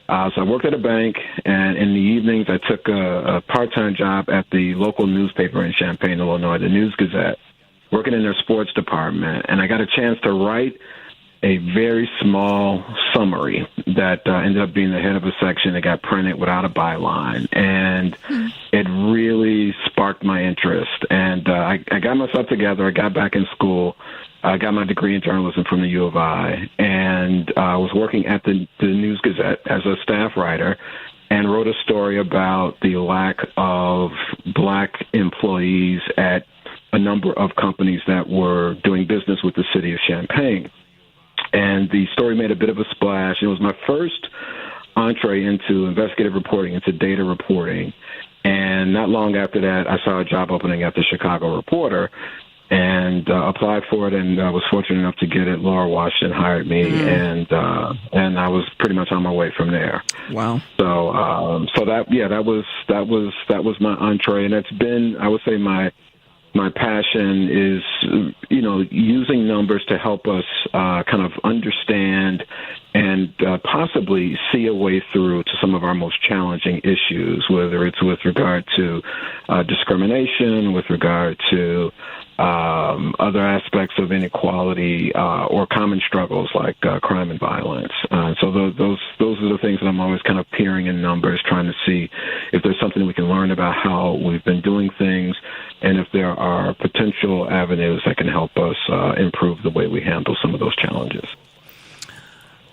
So I worked at a bank, and in the evenings I took a part-time job at the local newspaper in Champaign, Illinois, the News Gazette, working in their sports department. And I got a chance to write a very small summary that ended up being the head of a section that got printed without a byline. And it really sparked my interest. And I got myself together. I got back in school. I got my degree in journalism from the U of I, and I was working at the News Gazette as a staff writer, and wrote a story about the lack of black employees at a number of companies that were doing business with the city of Champaign. And the story made a bit of a splash. It was my first entree into investigative reporting, into data reporting. And not long after that, I saw a job opening at the Chicago Reporter and applied for it, and was fortunate enough to get it. Laura Washington hired me, and I was pretty much on my way from there. Wow! So that was my entree, and it's been, I would say, my passion is, using numbers to help us kind of understand and possibly see a way through to some of our most challenging issues, whether it's with regard to discrimination, with regard to other aspects of inequality or common struggles like crime and violence. So those are the things that I'm always kind of peering in numbers, trying to see if there's something we can learn about how we've been doing things, and if there are potential avenues that can help us improve the way we handle some of those challenges.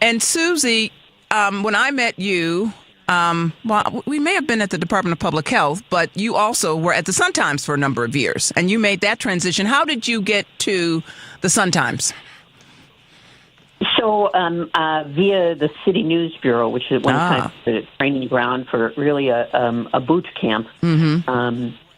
And Susy, when I met you, well, we may have been at the Department of Public Health, but you also were at the Sun-Times for a number of years, and you made that transition. How did you get to the Sun-Times? So via the City News Bureau, which is one time the training ground for really a boot camp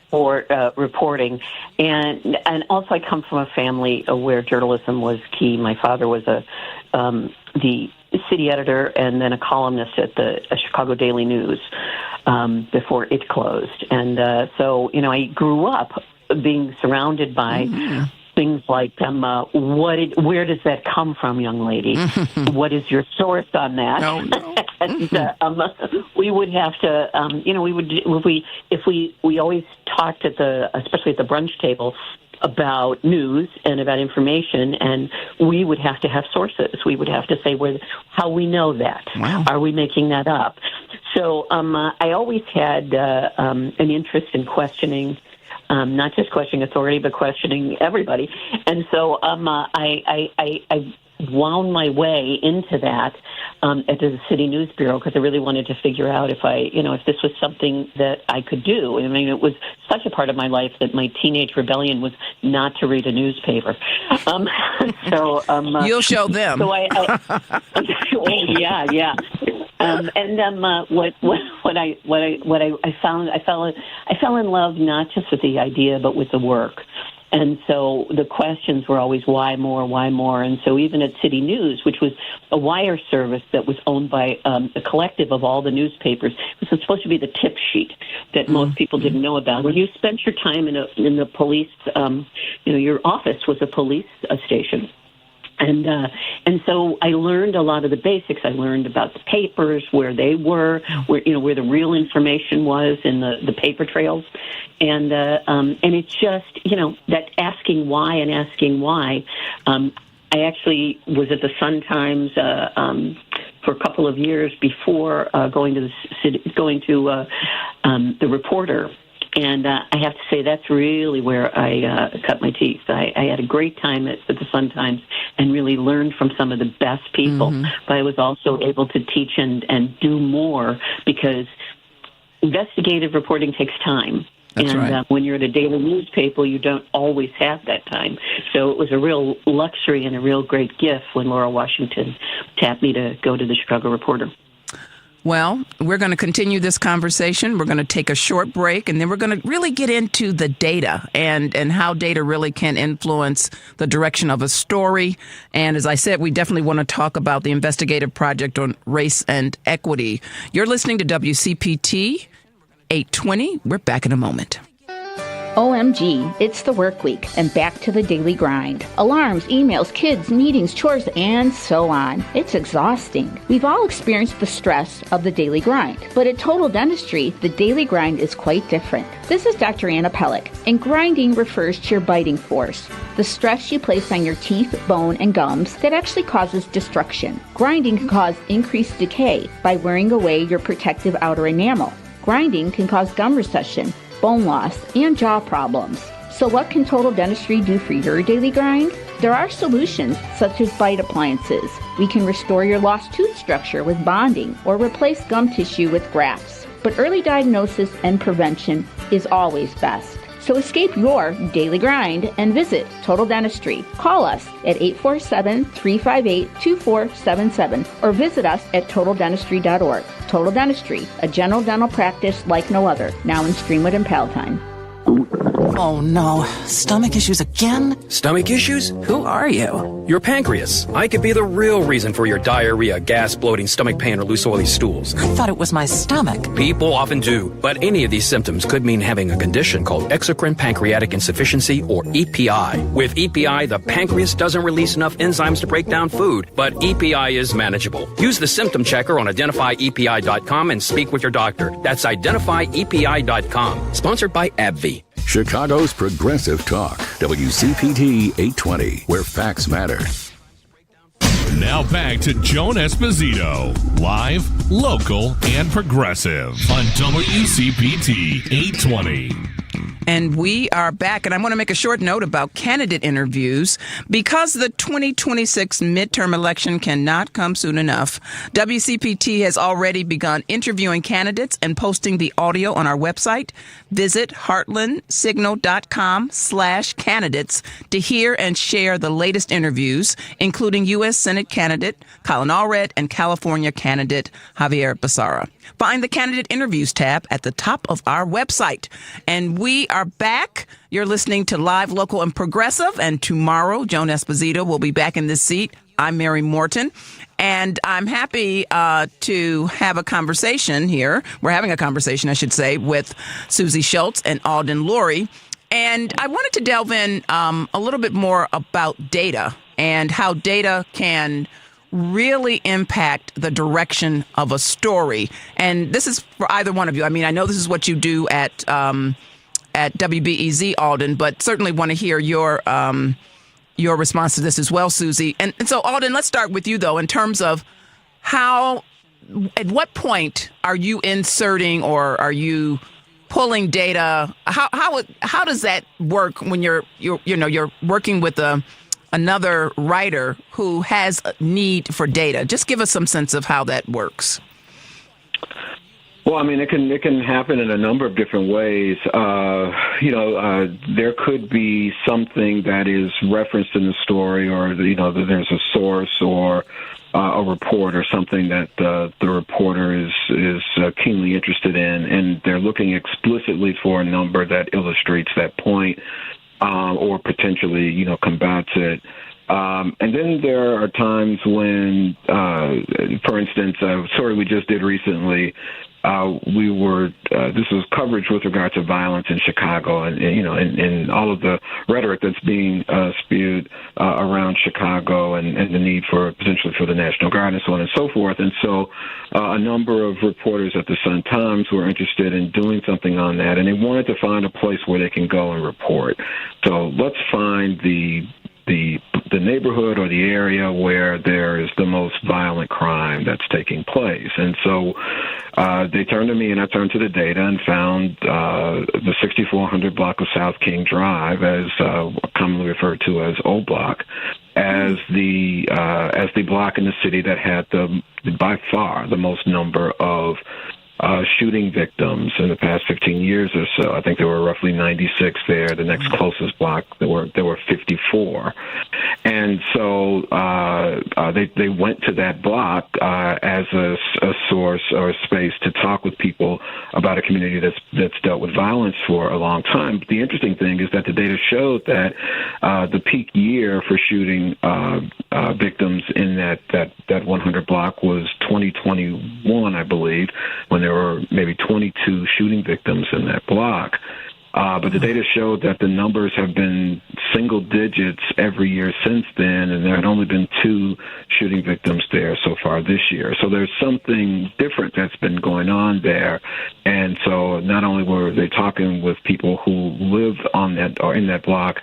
for reporting. And also I come from a family where journalism was key. My father was the city editor and then a columnist at the Chicago Daily News before it closed. And so, I grew up being surrounded by things like, where does that come from, young lady? What is your source on that? No. And we would have to, we always talked especially at the brunch table, about news and about information, and we would have to have sources. We would have to say how we know that. Wow. Are we making that up? So I always had an interest in questioning, not just questioning authority, but questioning everybody. And so I wound my way into that at the City News Bureau because I really wanted to figure out if this was something that I could do. I mean, it was such a part of my life that my teenage rebellion was not to read a newspaper. You'll show them. So yeah. What I found, I fell in love not just with the idea, but with the work. And so the questions were always, why more? And so even at City News, which was a wire service that was owned by a collective of all the newspapers, it was supposed to be the tip sheet that most people didn't know about. When you spent your time in the police, your office was a police station. And so I learned a lot of the basics. I learned about the papers, where they were, where the real information was in the paper trails, and it's just that asking why. I actually was at the Sun-Times for a couple of years before going to the Reporter. And I have to say that's really where I cut my teeth. I had a great time at the Sun-Times and really learned from some of the best people. But I was also able to teach and do more because investigative reporting takes time. That's right. When you're at a daily newspaper, you don't always have that time. So it was a real luxury and a real great gift when Laura Washington tapped me to go to the Chicago Reporter. Well, we're going to continue this conversation. We're going to take a short break, and then we're going to really get into the data and how data really can influence the direction of a story. And as I said, we definitely want to talk about the investigative project on race and equity. You're listening to WCPT 820. We're back in a moment. OMG, it's the work week and back to the daily grind. Alarms, emails, kids, meetings, chores, and so on. It's exhausting. We've all experienced the stress of the daily grind, but at Total Dentistry, the daily grind is quite different. This is Dr. Anna Pellick, and grinding refers to your biting force, the stress you place on your teeth, bone, and gums that actually causes destruction. Grinding can cause increased decay by wearing away your protective outer enamel. Grinding can cause gum recession, bone loss, and jaw problems. So what can Total Dentistry do for your daily grind? There are solutions such as bite appliances. We can restore your lost tooth structure with bonding or replace gum tissue with grafts. But early diagnosis and prevention is always best. So escape your daily grind and visit Total Dentistry. Call us at 847-358-2477 or visit us at totaldentistry.org. Total Dentistry, a general dental practice like no other, now in Streamwood and Palatine. Oh no, stomach issues again? Stomach issues? Who are you? Your pancreas. I could be the real reason for your diarrhea, gas, bloating, stomach pain, or loose oily stools. I thought it was my stomach. People often do, but any of these symptoms could mean having a condition called exocrine pancreatic insufficiency, or EPI. With EPI, the pancreas doesn't release enough enzymes to break down food, but EPI is manageable. Use the symptom checker on identifyepi.com and speak with your doctor. That's identifyepi.com. Sponsored by AbbVie. Chicago's Progressive Talk, WCPT 820, where facts matter. Now back to Joan Esposito, live, local, and progressive on WCPT 820. And we are back, and I want to make a short note about candidate interviews. Because the 2026 midterm election cannot come soon enough, WCPT has already begun interviewing candidates and posting the audio on our website. Visit heartlandsignal.com/candidates to hear and share the latest interviews, including U.S. Senate candidate Colin Allred and California candidate Javier Becerra. Find the candidate interviews tab at the top of our website. And we are back. You're listening to Live, Local, and Progressive. And tomorrow, Joan Esposito will be back in this seat. I'm Mary Morten. And I'm happy to have a conversation here. We're having a conversation, I should say, with Susy Schultz and Alden Loury. And I wanted to delve in a little bit more about data and how data can really impact the direction of a story. And this is for either one of you. I mean, I know this is what you do at WBEZ, Alden, but certainly want to hear your response to this as well, Susy. And so, Alden, let's start with you, though, in terms of at what point are you inserting or are you pulling data? How does that work when you're working with another writer who has a need for data? Just give us some sense of how that works. Well, I mean, it can happen in a number of different ways. There could be something that is referenced in the story, or there's a source or a report or something that the reporter is keenly interested in, and they're looking explicitly for a number that illustrates that point. Or potentially, combats it. And then there are times when, for instance, a story we just did recently, this was coverage with regard to violence in Chicago and all of the rhetoric that's being spewed around Chicago and the need potentially for the National Guard and so on and so forth. And so a number of reporters at the Sun-Times were interested in doing something on that, and they wanted to find a place where they can go and report. So let's find the neighborhood or the area where there is the most violent crime that's taking place. And so they turned to me, and I turned to the data and found the 6400 block of South King Drive, as commonly referred to as O Block, as the block in the city that had by far the most number of shooting victims in the past 15 years or so. I think there were roughly 96 there. The next closest block, there were 54. And so they went to that block as a source or a space to talk with people about a community that's dealt with violence for a long time. But the interesting thing is that the data showed that the peak year for shooting victims in that 100 block was 2021, I believe, when there were maybe 22 shooting victims in that block. But the data showed that the numbers have been single digits every year since then, and there had only been 2 shooting victims there so far this year. So there's something different that's been going on there. And so not only were they talking with people who live on that or in that block,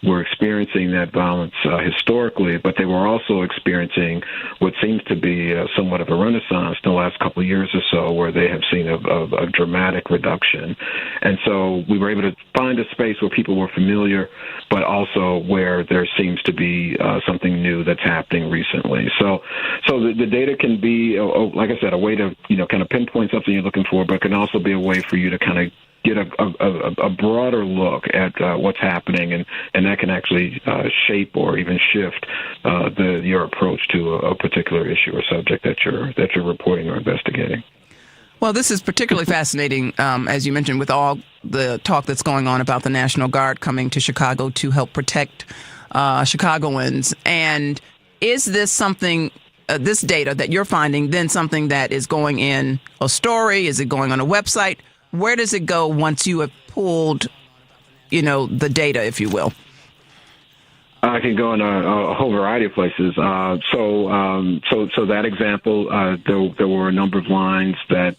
were experiencing that violence historically, but they were also experiencing what seems to be somewhat of a renaissance in the last couple of years or so, where they have seen a dramatic reduction. And so we were able to find a space where people were familiar but also where there seems to be something new that's happening recently. So the data can be, like I said, a way to kind of pinpoint something you're looking for, but can also be a way for you to kind of get a broader look at what's happening, and that can actually shape or even shift your approach to a particular issue or subject that you're reporting or investigating. Well, this is particularly fascinating, as you mentioned, with all the talk that's going on about the National Guard coming to Chicago to help protect Chicagoans. And is this something, this data that you're finding, then something that is going in a story? Is it going on a website? Where does it go once you have pulled, the data, if you will? I can go in a whole variety of places. So that example, there were a number of lines that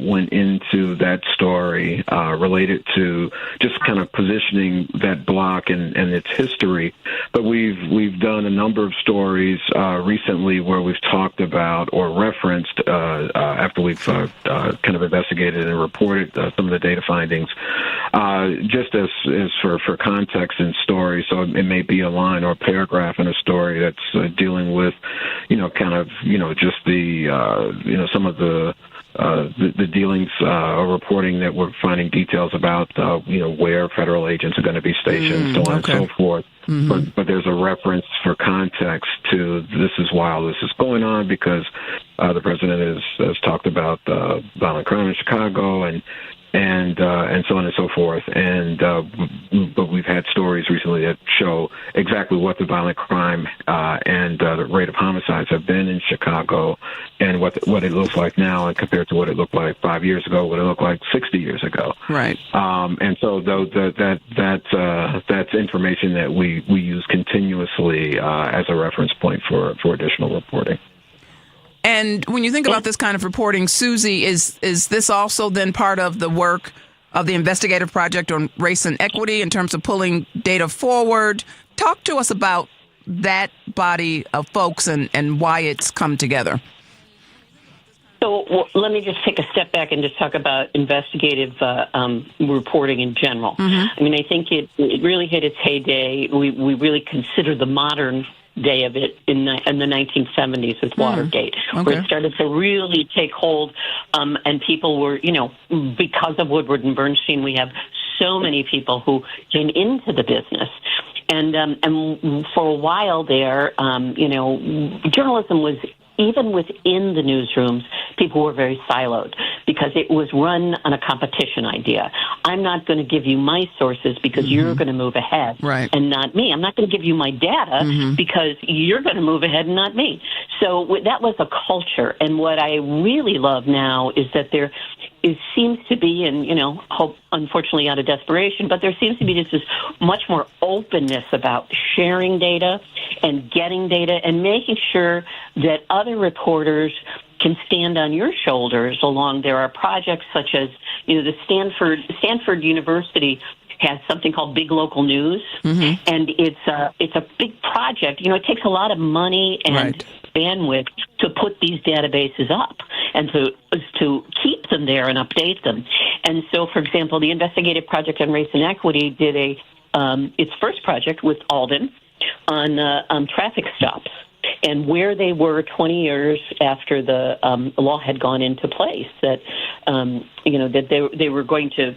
went into that story related to just kind of positioning that block and its history. But we've done a number of stories recently where we've talked about or referenced after we've kind of investigated and reported some of the data findings, just as for context and story. So it may be a line or a paragraph in a story that's dealing with, just the, some of the dealings or reporting that we're finding details about, where federal agents are going to be stationed, so on and so forth. Mm-hmm. But there's a reference for context to this is while this is going on because the president has talked about violent crime in Chicago and so on and so forth. But we've had stories recently that show exactly what the violent crime and the rate of homicides have been in Chicago, and what it looks like now, and compared to what it looked like 5 years ago, what it looked like 60 years ago. Right. And so that's information that we use continuously as a reference point for additional reporting. And when you think about this kind of reporting, Susy, is this also then part of the work of the investigative project on race and equity in terms of pulling data forward? Talk to us about that body of folks and why it's come together. So let me just take a step back and just talk about investigative reporting in general. Mm-hmm. I mean, I think it really hit its heyday. We really consider the modern day of it in the 1970s with Watergate, where it started to really take hold, and people were, because of Woodward and Bernstein, we have so many people who came into the business. And for a while there, journalism was, even within the newsrooms, people were very siloed because it was run on a competition idea. I'm not going to give you my sources because you're going to move ahead and not me. I'm not going to give you my data because you're going to move ahead and not me. So that was a culture. And what I really love now is that there seems to be, and, hope unfortunately out of desperation, but there seems to be just this much more openness about sharing data and getting data and making sure that other reporters can stand on your shoulders along. There are projects such as, the Stanford University has something called Big Local News, and it's a big project. It takes a lot of money and bandwidth to put these databases up and to keep them there and update them. And so, for example, the Investigative Project on Race and Equity did its first project with Alden on traffic stops and where they were 20 years after the law had gone into place. That that they were going to.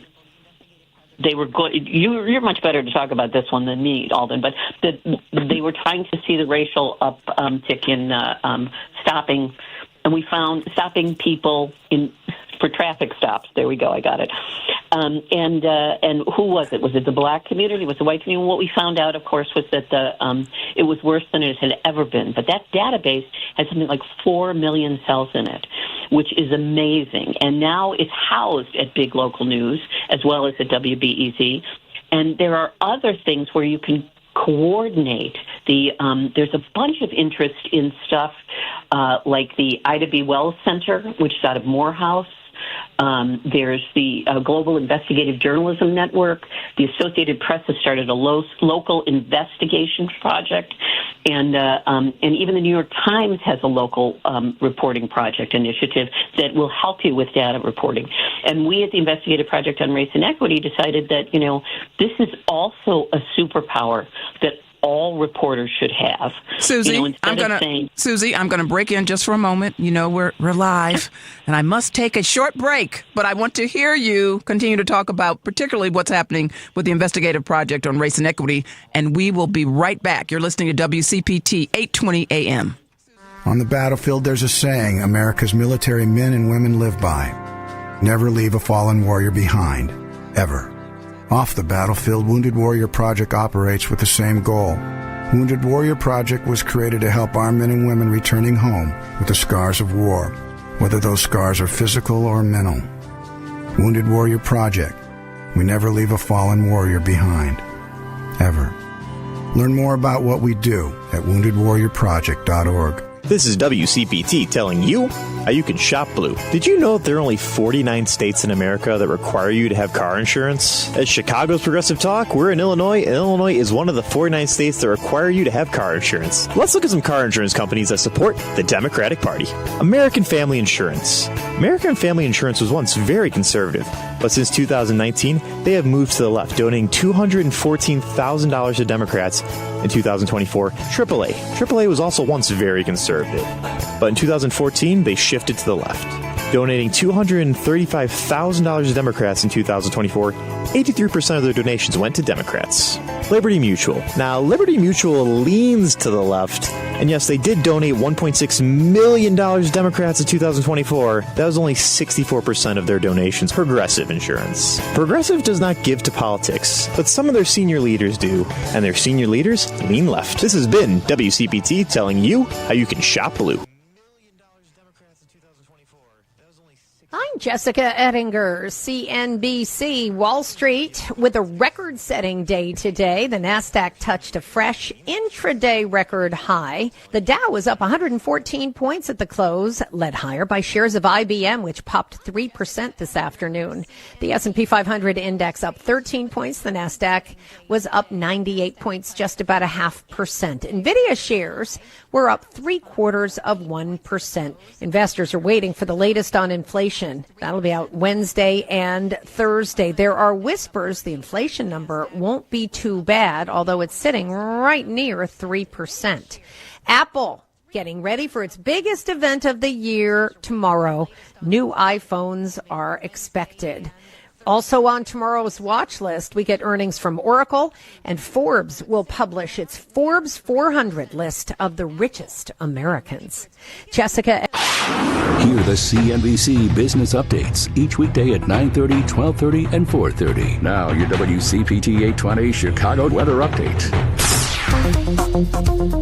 You're much better to talk about this one than me, Alden, but they were trying to see the racial uptick in stopping, and we found stopping people for traffic stops. There we go, I got it. And who was it? Was it the black community? Was it the white community? What we found out, of course, was that it was worse than it had ever been. But that database has something like 4 million cells in it, which is amazing. And now it's housed at Big Local News as well as at WBEZ. And there are other things where you can coordinate there's a bunch of interest in stuff like the Ida B. Wells Center, which is out of Morehouse. There's the Global Investigative Journalism Network. The Associated Press has started a local investigation project, and even the New York Times has a local reporting project initiative that will help you with data reporting. And we at the Investigative Project on Race and Equity decided that, this is also a superpower that all reporters should have. Susie, I'm gonna break in just for a moment. We're live, and I must take a short break, but I want to hear you continue to talk about particularly what's happening with the Investigative Project on Race and Equity, and we will be right back. You're listening to WCPT 820 AM. On the battlefield, there's a saying America's military men and women live by: never leave a fallen warrior behind, ever. Off the battlefield, Wounded Warrior Project operates with the same goal. Wounded Warrior Project was created to help our men and women returning home with the scars of war, whether those scars are physical or mental. Wounded Warrior Project. We never leave a fallen warrior behind, ever. Learn more about what we do at woundedwarriorproject.org. This is WCPT telling you how you can shop blue. Did you know that there are only 49 states in America that require you to have car insurance? At Chicago's Progressive Talk, we're in Illinois, and Illinois is one of the 49 states that require you to have car insurance. Let's look at some car insurance companies that support the Democratic Party. American Family Insurance. American Family Insurance was once very conservative, but since 2019, they have moved to the left, donating $214,000 to Democrats. In 2024, AAA was also once very conservative, but in 2014, they shifted to the left, donating $235,000 to Democrats in 2024. 83% of their donations went to Democrats. Liberty Mutual. Now, Liberty Mutual leans to the left, and yes, they did donate $1.6 million to Democrats in 2024. That was only 64% of their donations. Progressive Insurance. Progressive does not give to politics, but some of their senior leaders do, and their senior leaders lean left. This has been WCPT telling you how you can shop blue. I'm Jessica Ettinger, CNBC. Wall Street with a record-setting day today. The NASDAQ touched a fresh intraday record high. The Dow was up 114 points at the close, led higher by shares of IBM, which popped 3% this afternoon. The S&P 500 index up 13 points. The NASDAQ was up 98 points, just about 0.5%. NVIDIA shares were up 0.75%. Investors are waiting for the latest on inflation. That'll be out Wednesday and Thursday. There are whispers the inflation number won't be too bad, although it's sitting right near 3%. Apple getting ready for its biggest event of the year tomorrow. New iPhones are expected. Also on tomorrow's watch list, we get earnings from Oracle, and Forbes will publish its Forbes 400 list of the richest Americans. Jessica. Hear the CNBC business updates each weekday at 9:30, 12:30, and 4:30. Now your WCPT 820 Chicago weather update.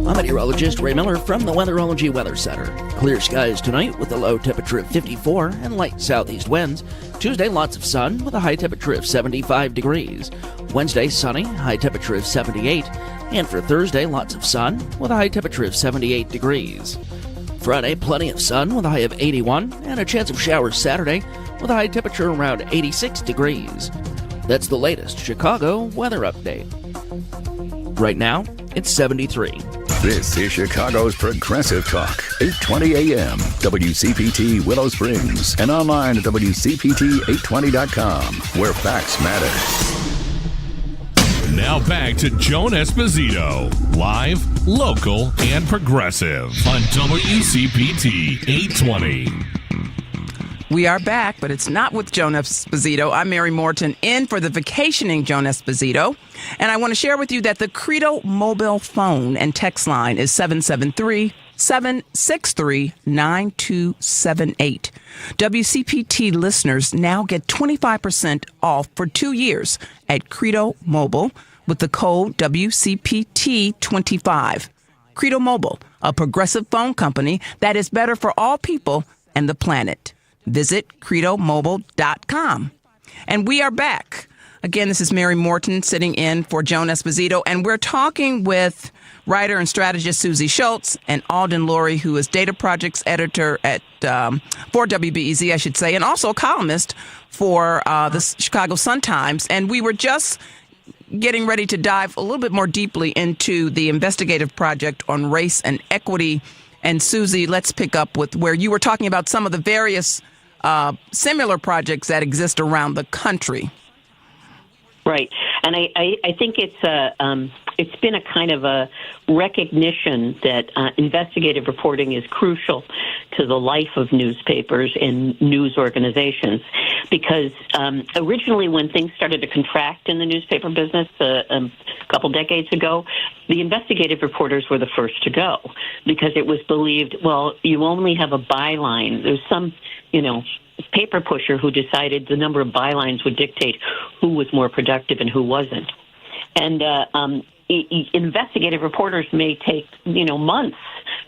I'm meteorologist Ray Miller from the Weatherology Weather Center. Clear skies tonight with a low temperature of 54 and light southeast winds. Tuesday, lots of sun with a high temperature of 75 degrees. Wednesday, sunny, high temperature of 78. And for Thursday, lots of sun with a high temperature of 78 degrees. Friday, plenty of sun with a high of 81 and a chance of showers Saturday with a high temperature around 86 degrees. That's the latest Chicago weather update. Right now, it's 73. This is Chicago's Progressive Talk, 820 AM, WCPT Willow Springs, and online at WCPT820.com, where facts matter. Now back to Joan Esposito, live, local, and progressive on WCPT 820. We are back, but it's not with Joan Esposito. I'm Mary Morten, in for the vacationing Joan Esposito. And I want to share with you that the Credo mobile phone and text line is 773-763-9278. WCPT listeners now get 25% off for 2 years at Credo Mobile with the code WCPT25. Credo Mobile, a progressive phone company that is better for all people and the planet. Visit credomobile.com. And we are back. Again, this is Mary Morten sitting in for Joan Esposito, and we're talking with writer and strategist Susy Schultz and Alden Loury, who is data projects editor for WBEZ, I should say, and also a columnist for the Chicago Sun-Times. And we were just getting ready to dive a little bit more deeply into the investigative project on race and equity. And Susy, let's pick up with where you were talking about some of the various similar projects that exist around the country. Right. And I think it's been a kind of a recognition that investigative reporting is crucial to the life of newspapers and news organizations, because originally when things started to contract in the newspaper business a couple decades ago, the investigative reporters were the first to go, because it was believed, well, you only have a byline. There's some, paper pusher who decided the number of bylines would dictate who was more productive and who wasn't. And investigative reporters may take, months,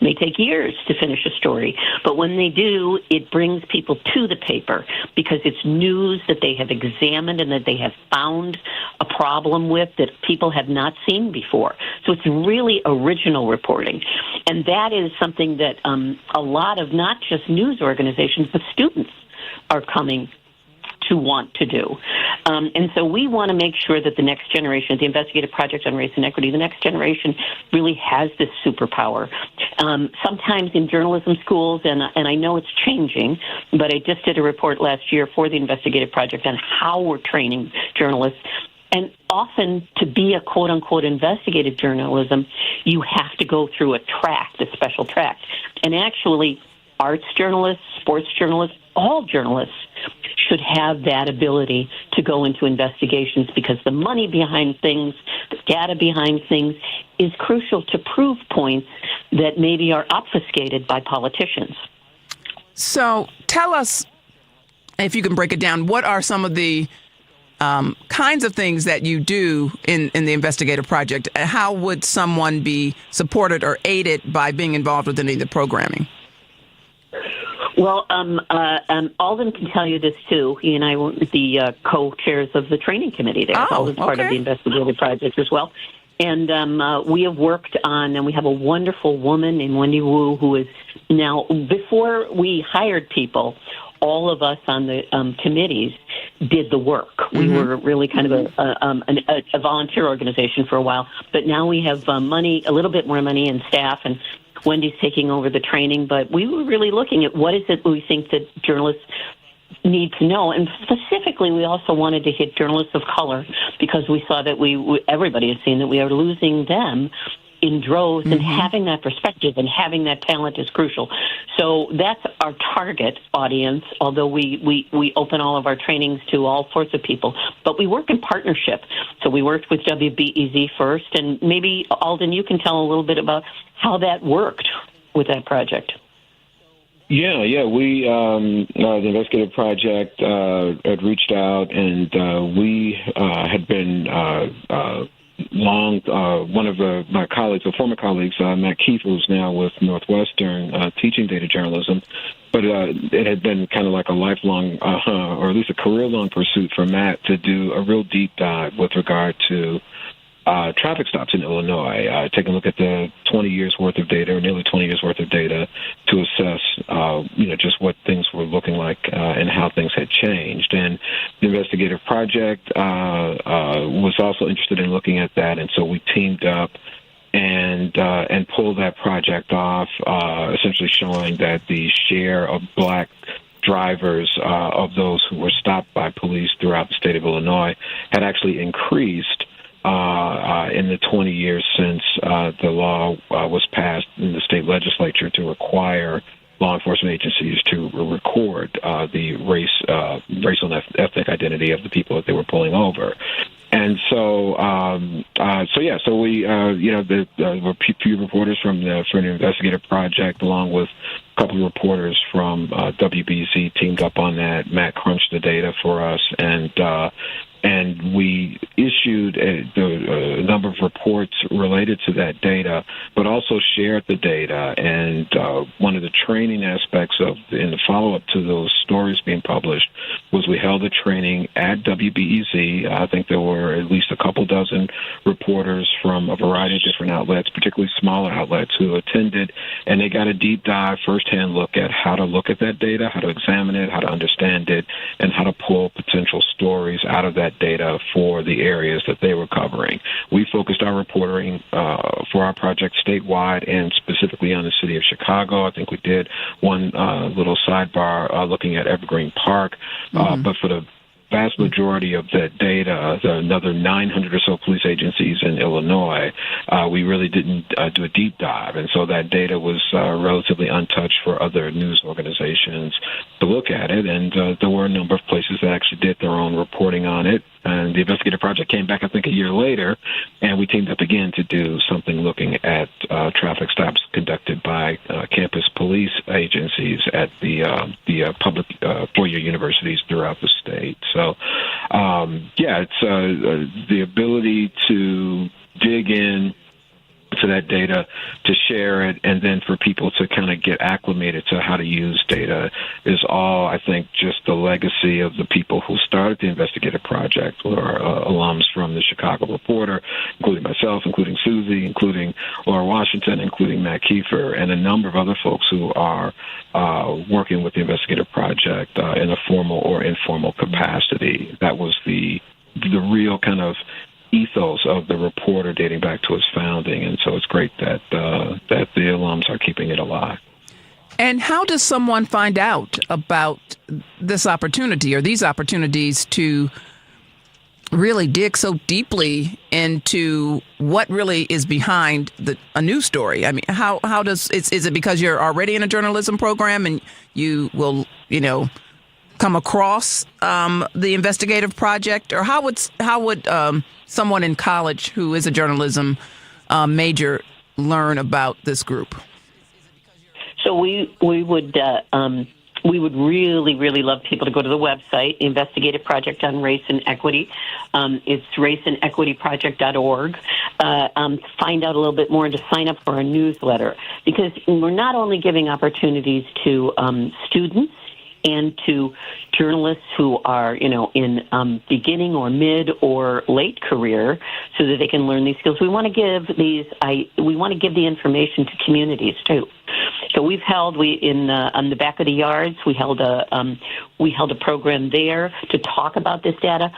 may take years to finish a story. But when they do, it brings people to the paper because it's news that they have examined and that they have found a problem with that people have not seen before. So it's really original reporting. And that is something that a lot of not just news organizations, but students are coming to want to do. And so we want to make sure that the next generation, the Investigative Project on Race and Equity, the next generation really has this superpower. Sometimes in journalism schools, and I know it's changing, but I just did a report last year for the Investigative Project on how we're training journalists. And often to be a quote-unquote investigative journalism, you have to go through a track, the special track. And actually, arts journalists, sports journalists, all journalists should have that ability to go into investigations, because the money behind things, the data behind things is crucial to prove points that maybe are obfuscated by politicians. So tell us, if you can break it down, what are some of the kinds of things that you do in the investigative project? How would someone be supported or aided by being involved with any of the programming? Well, Alden can tell you this, too. He and I were the co-chairs of the training committee there. Alden's part of the investigative project as well. And we have worked on, and we have a wonderful woman named Wendy Wu, who is now, before we hired people, all of us on the committees did the work. We were really kind of a volunteer organization for a while. But now we have money, a little bit more money and staff, and Wendy's taking over the training, but we were really looking at what is it we think that journalists need to know. And specifically, we also wanted to hit journalists of color, because we saw that everybody has seen that we are losing them in droves, and having that perspective and having that talent is crucial. So that's our target audience, although we open all of our trainings to all sorts of people. But we work in partnership. So we worked with WBEZ first, and maybe, Alden, you can tell a little bit about how that worked with that project. Yeah. We, the investigative project, had reached out, and we had been one of my colleagues, or former colleagues, Matt Keith, who's now with Northwestern, teaching data journalism. But it had been kind of like a lifelong, or at least a career-long pursuit for Matt to do a real deep dive with regard to traffic stops in Illinois, taking a look at the 20 years worth of data, or nearly 20 years worth of data, to assess, just what things were looking like and how things had changed. And the investigative project was also interested in looking at that, and so we teamed up and pulled that project off, essentially showing that the share of black drivers of those who were stopped by police throughout the state of Illinois had actually increased in the 20 years since the law was passed in the state legislature to require law enforcement agencies to record the racial and ethnic identity of the people that they were pulling over. And so we, there were a few reporters from the investigative project, along with a couple of reporters from WBEZ teamed up on that. Matt crunched the data for us, and And we issued a number of reports related to that data, but also shared the data. And one of the training aspects in the follow-up to those stories being published was we held a training at WBEZ. I think there were at least a couple dozen reporters from a variety of different outlets, particularly smaller outlets, who attended, and they got a deep dive, firsthand look at how to look at that data, how to examine it, how to understand it, and how to pull potential stories out of that data for the areas that they were covering. We focused our reporting for our project statewide and specifically on the city of Chicago. I think we did one little sidebar looking at Evergreen Park, but for the vast majority of that data, another 900 or so police agencies in Illinois, we really didn't do a deep dive. And so that data was relatively untouched for other news organizations to look at it. And there were a number of places that actually did their own reporting on it. And the investigative project came back, I think, a year later, and we teamed up again to do something looking at traffic stops conducted by campus police agencies at the public four-year universities throughout the state. So, it's the ability to dig in to that data, to share it, and then for people to kind of get acclimated to how to use data is all, I think, just the legacy of the people who started the investigative project, who are alums from the Chicago Reporter, including myself, including Susie, including Laura Washington, including Matt Kiefer, and a number of other folks who are working with the investigative project in a formal or informal capacity. That was the real kind of ethos of the Reporter dating back to its founding, and so it's great that the alums are keeping it alive. And how does someone find out about this opportunity or these opportunities to really dig so deeply into what really is behind a news story? I mean, how does is it because you're already in a journalism program and you will come across the investigative project, or how would someone in college who is a journalism major learn about this group? So we would really, really love people to go to the website, Investigative Project on Race and Equity. It's raceandequityproject.org. Find out a little bit more and to sign up for our newsletter, because we're not only giving opportunities to students and to journalists who are, in beginning or mid or late career, so that they can learn these skills. We want to give the information to communities too. So we've held on the back of the yards. We held a program there to talk about this data.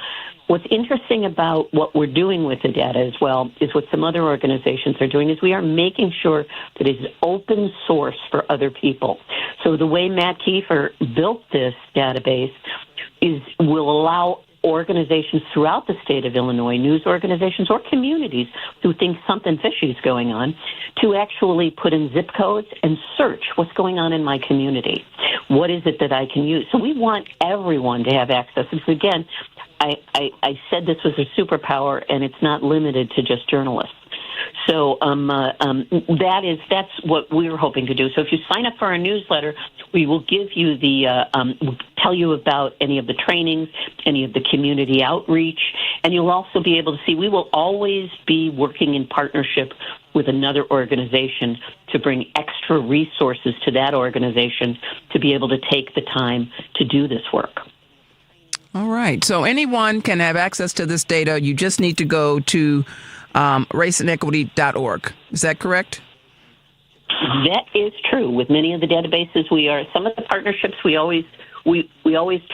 What's interesting about what we're doing with the data as well is what some other organizations are doing is we are making sure that it's open source for other people. So the way Matt Kiefer built this database will allow organizations throughout the state of Illinois, news organizations or communities who think something fishy is going on, to actually put in zip codes and search what's going on in my community. What is it that I can use? So we want everyone to have access. Because again, I said this was a superpower, and it's not limited to just journalists. So that's what we're hoping to do. So if you sign up for our newsletter, we will give you we'll tell you about any of the trainings, any of the community outreach, and you'll also be able to see we will always be working in partnership with another organization to bring extra resources to that organization to be able to take the time to do this work. All right. So anyone can have access to this data. You just need to go to raceandequity.org. Is that correct? That is true. With many of the databases, some of the partnerships we always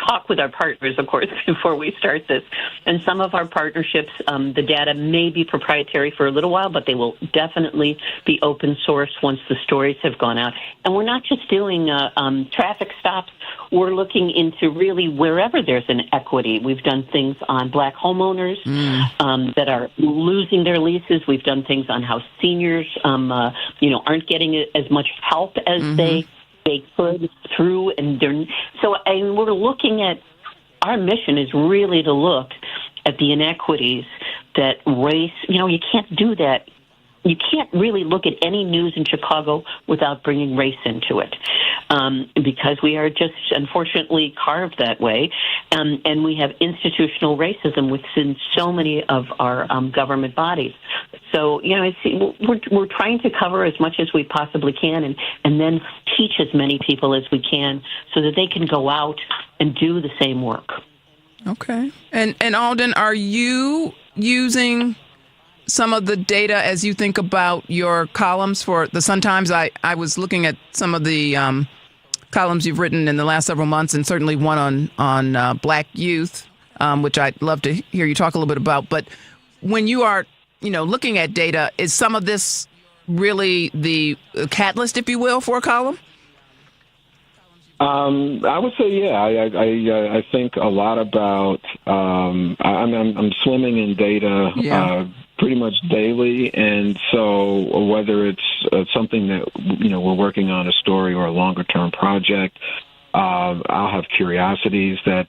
talk with our partners, of course, before we start this. And some of our partnerships, the data may be proprietary for a little while, but they will definitely be open source once the stories have gone out. And we're not just doing traffic stops. We're looking into really wherever there's an equity. We've done things on black homeowners that are losing their leases. We've done things on how seniors, aren't getting as much help as they could through, and we're looking at, our mission is really to look at the inequities that race, you can't do that. You can't really look at any news in Chicago without bringing race into it. because we are just unfortunately carved that way. And we have institutional racism within so many of our government bodies. So, we're trying to cover as much as we possibly can and then teach as many people as we can so that they can go out and do the same work. Okay. And Alden, are you using some of the data as you think about your columns for the Sun-Times? I was looking at some of the columns you've written in the last several months, and certainly one on Black youth, which I'd love to hear you talk a little bit about. But when you are, looking at data, is some of this really the catalyst, if you will, for a column? I would say, yeah. I think a lot about. I'm swimming in data pretty much daily, and so whether it's something that we're working on, a story or a longer term project, I'll have curiosities that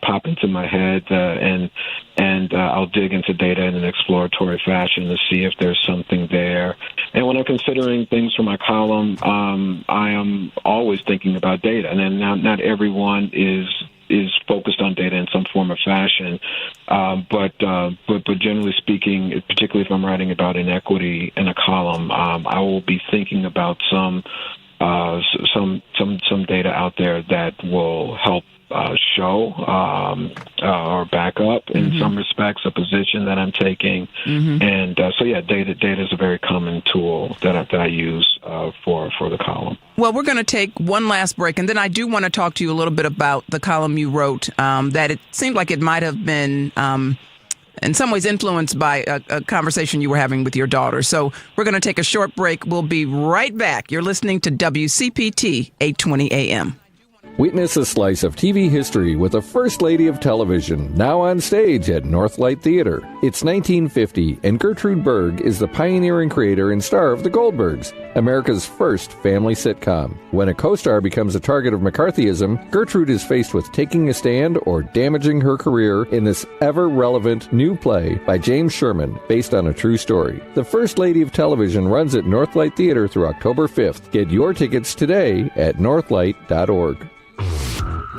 pop into my head, and I'll dig into data in an exploratory fashion to see if there's something there. And when I'm considering things for my column, I am always thinking about data. And then not everyone is focused on data in some form or fashion, but generally speaking, particularly if I'm writing about inequity in a column, I will be thinking about some data out there that will help show or back up in some respects a position that I'm taking. And data is a very common tool that I use for the column. Well, we're going to take one last break, and then I do want to talk to you a little bit about the column you wrote, that it seemed like it might have been in some ways influenced by a conversation you were having with your daughter. So we're going to take a short break. We'll be right back. You're listening to WCPT 820 AM. Witness a slice of TV history with the First Lady of Television, now on stage at Northlight Theater. It's 1950, and Gertrude Berg is the pioneering creator and star of The Goldbergs, America's first family sitcom. When a co-star becomes a target of McCarthyism, Gertrude is faced with taking a stand or damaging her career in this ever-relevant new play by James Sherman, based on a true story. The First Lady of Television runs at Northlight Theater through October 5th. Get your tickets today at northlight.org.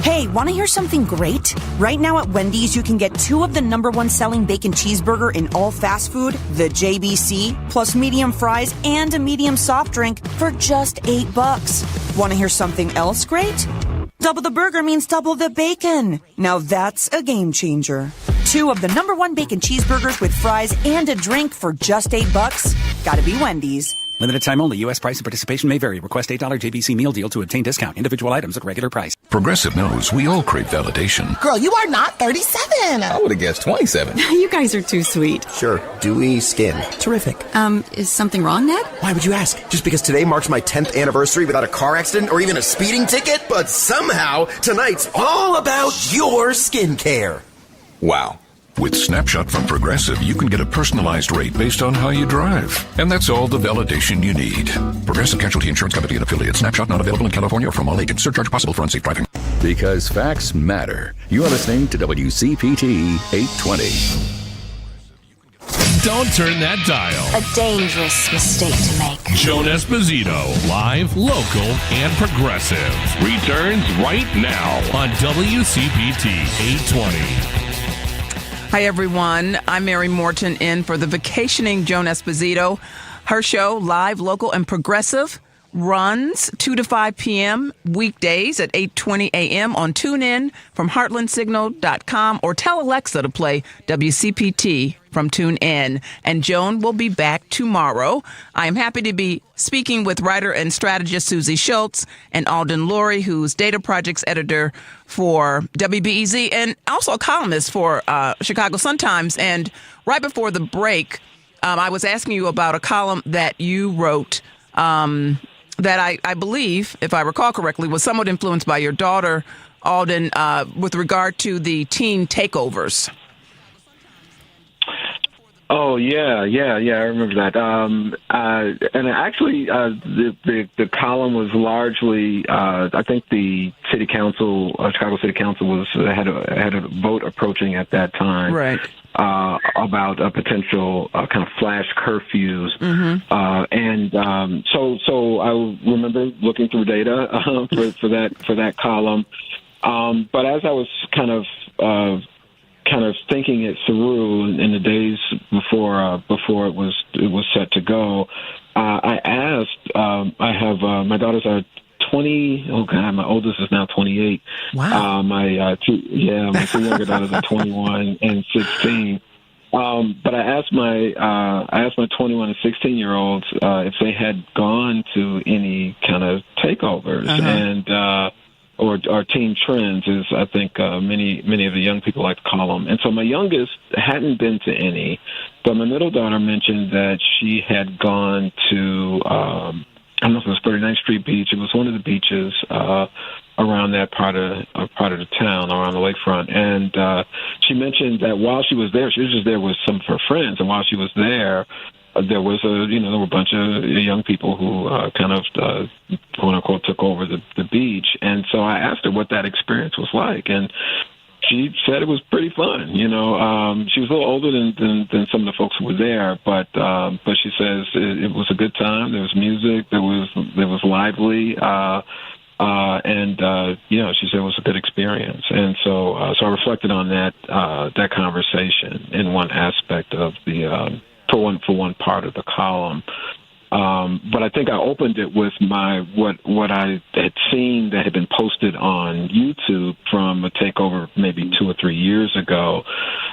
Hey, want to hear something great? Right now at Wendy's, you can get 2 of the #1 selling bacon cheeseburger in all fast food, the JBC, plus medium fries and a medium soft drink for just $8. Want to hear something else great? Double the burger means double the bacon. Now that's a game changer. 2 of the #1 bacon cheeseburgers with fries and a drink for just $8. Gotta be Wendy's. Limited time only. U.S. price and participation may vary. Request $8 JBC meal deal to obtain discount. Individual items at regular price. Progressive knows we all crave validation. Girl, you are not 37. I would have guessed 27. You guys are too sweet. Sure. Dewy skin. Terrific. Is something wrong, Ned? Why would you ask? Just because today marks my 10th anniversary without a car accident or even a speeding ticket? But somehow, tonight's all about your skincare. Wow. With Snapshot from Progressive, you can get a personalized rate based on how you drive. And that's all the validation you need. Progressive Casualty Insurance Company and affiliates. Snapshot not available in California or from all agents. Surcharge possible for unsafe driving. Because facts matter. You are listening to WCPT 820. Don't turn that dial. A dangerous mistake to make. Joan Esposito, live, local, and progressive, returns right now on WCPT 820. Hi, everyone. I'm Mary Morten in for the vacationing Joan Esposito. Her show, live, local, and progressive, runs 2 to 5 p.m. weekdays at 8:20 a.m. on TuneIn from heartlandsignal.com, or tell Alexa to play WCPT from TuneIn. And Joan will be back tomorrow. I am happy to be speaking with writer and strategist Susy Schultz and Alden Loury, who's data projects editor for WBEZ and also a columnist for Chicago Sun-Times. And right before the break, I was asking you about a column that you wrote that I believe, if I recall correctly, was somewhat influenced by your daughter, Alden, with regard to the teen takeovers. Oh yeah, I remember that. And actually, the column was largely. I think the city council, Chicago City Council, had a vote approaching at that time, right? About a potential kind of flash curfews, so I remember looking through data for that column. But as I was kind of thinking it through in the days before it was set to go, I asked. I have my daughters are 20. Oh God, my oldest is now 28. Wow. My two younger daughters are 21 and 16. But I asked my 21 and 16-year-olds if they had gone to any kind of takeovers and. Or teen trends, is I think many of the young people like to call them. And so my youngest hadn't been to any, but my middle daughter mentioned that she had gone to I don't know if it was 39th Street Beach. It was one of the beaches around that part of the town, around the lakefront. And she mentioned that while she was there, she was just there with some of her friends, and while she was there, there was there were a bunch of young people who kind of quote unquote took over the beach. And so I asked her what that experience was like, and she said it was pretty fun. She was a little older than some of the folks who were there, but she says it was a good time. There was music. There was lively. She said it was a good experience. And so I reflected on that conversation in one aspect of the. For one part of the column, but I think I opened it with what I had seen that had been posted on YouTube from a takeover maybe 2 or 3 years ago.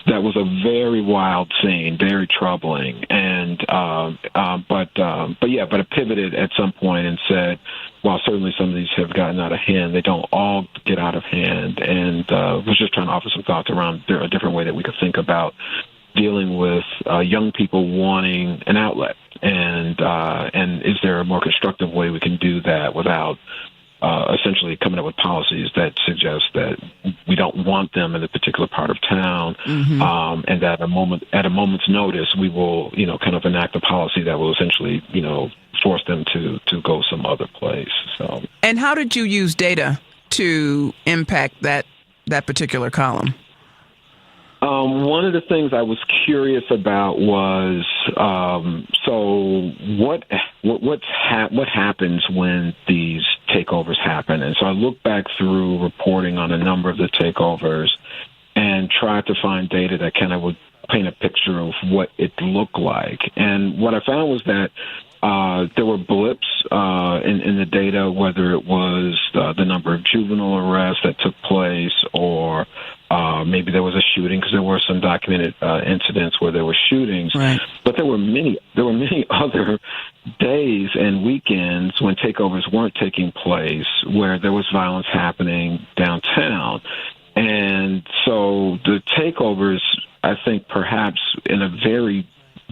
That was a very wild scene, very troubling, and but I pivoted at some point and said, while certainly some of these have gotten out of hand, they don't all get out of hand, and was just trying to offer some thoughts around a different way that we could think about dealing with young people wanting an outlet, and is there a more constructive way we can do that without essentially coming up with policies that suggest that we don't want them in a particular part of town, and that at a moment's notice we will kind of enact a policy that will essentially force them to go some other place. So, and how did you use data to impact that particular column? One of the things I was curious about was what happens when these takeovers happen, and so I looked back through reporting on a number of the takeovers and tried to find data that kind of would paint a picture of what it looked like. And what I found was that there were blips in the data, whether it was the number of juvenile arrests that took place, or maybe there was a shooting, because there were some documented incidents where there were shootings. Right. But there were many other days and weekends when takeovers weren't taking place, where there was violence happening downtown. And so the takeovers, I think, perhaps in a very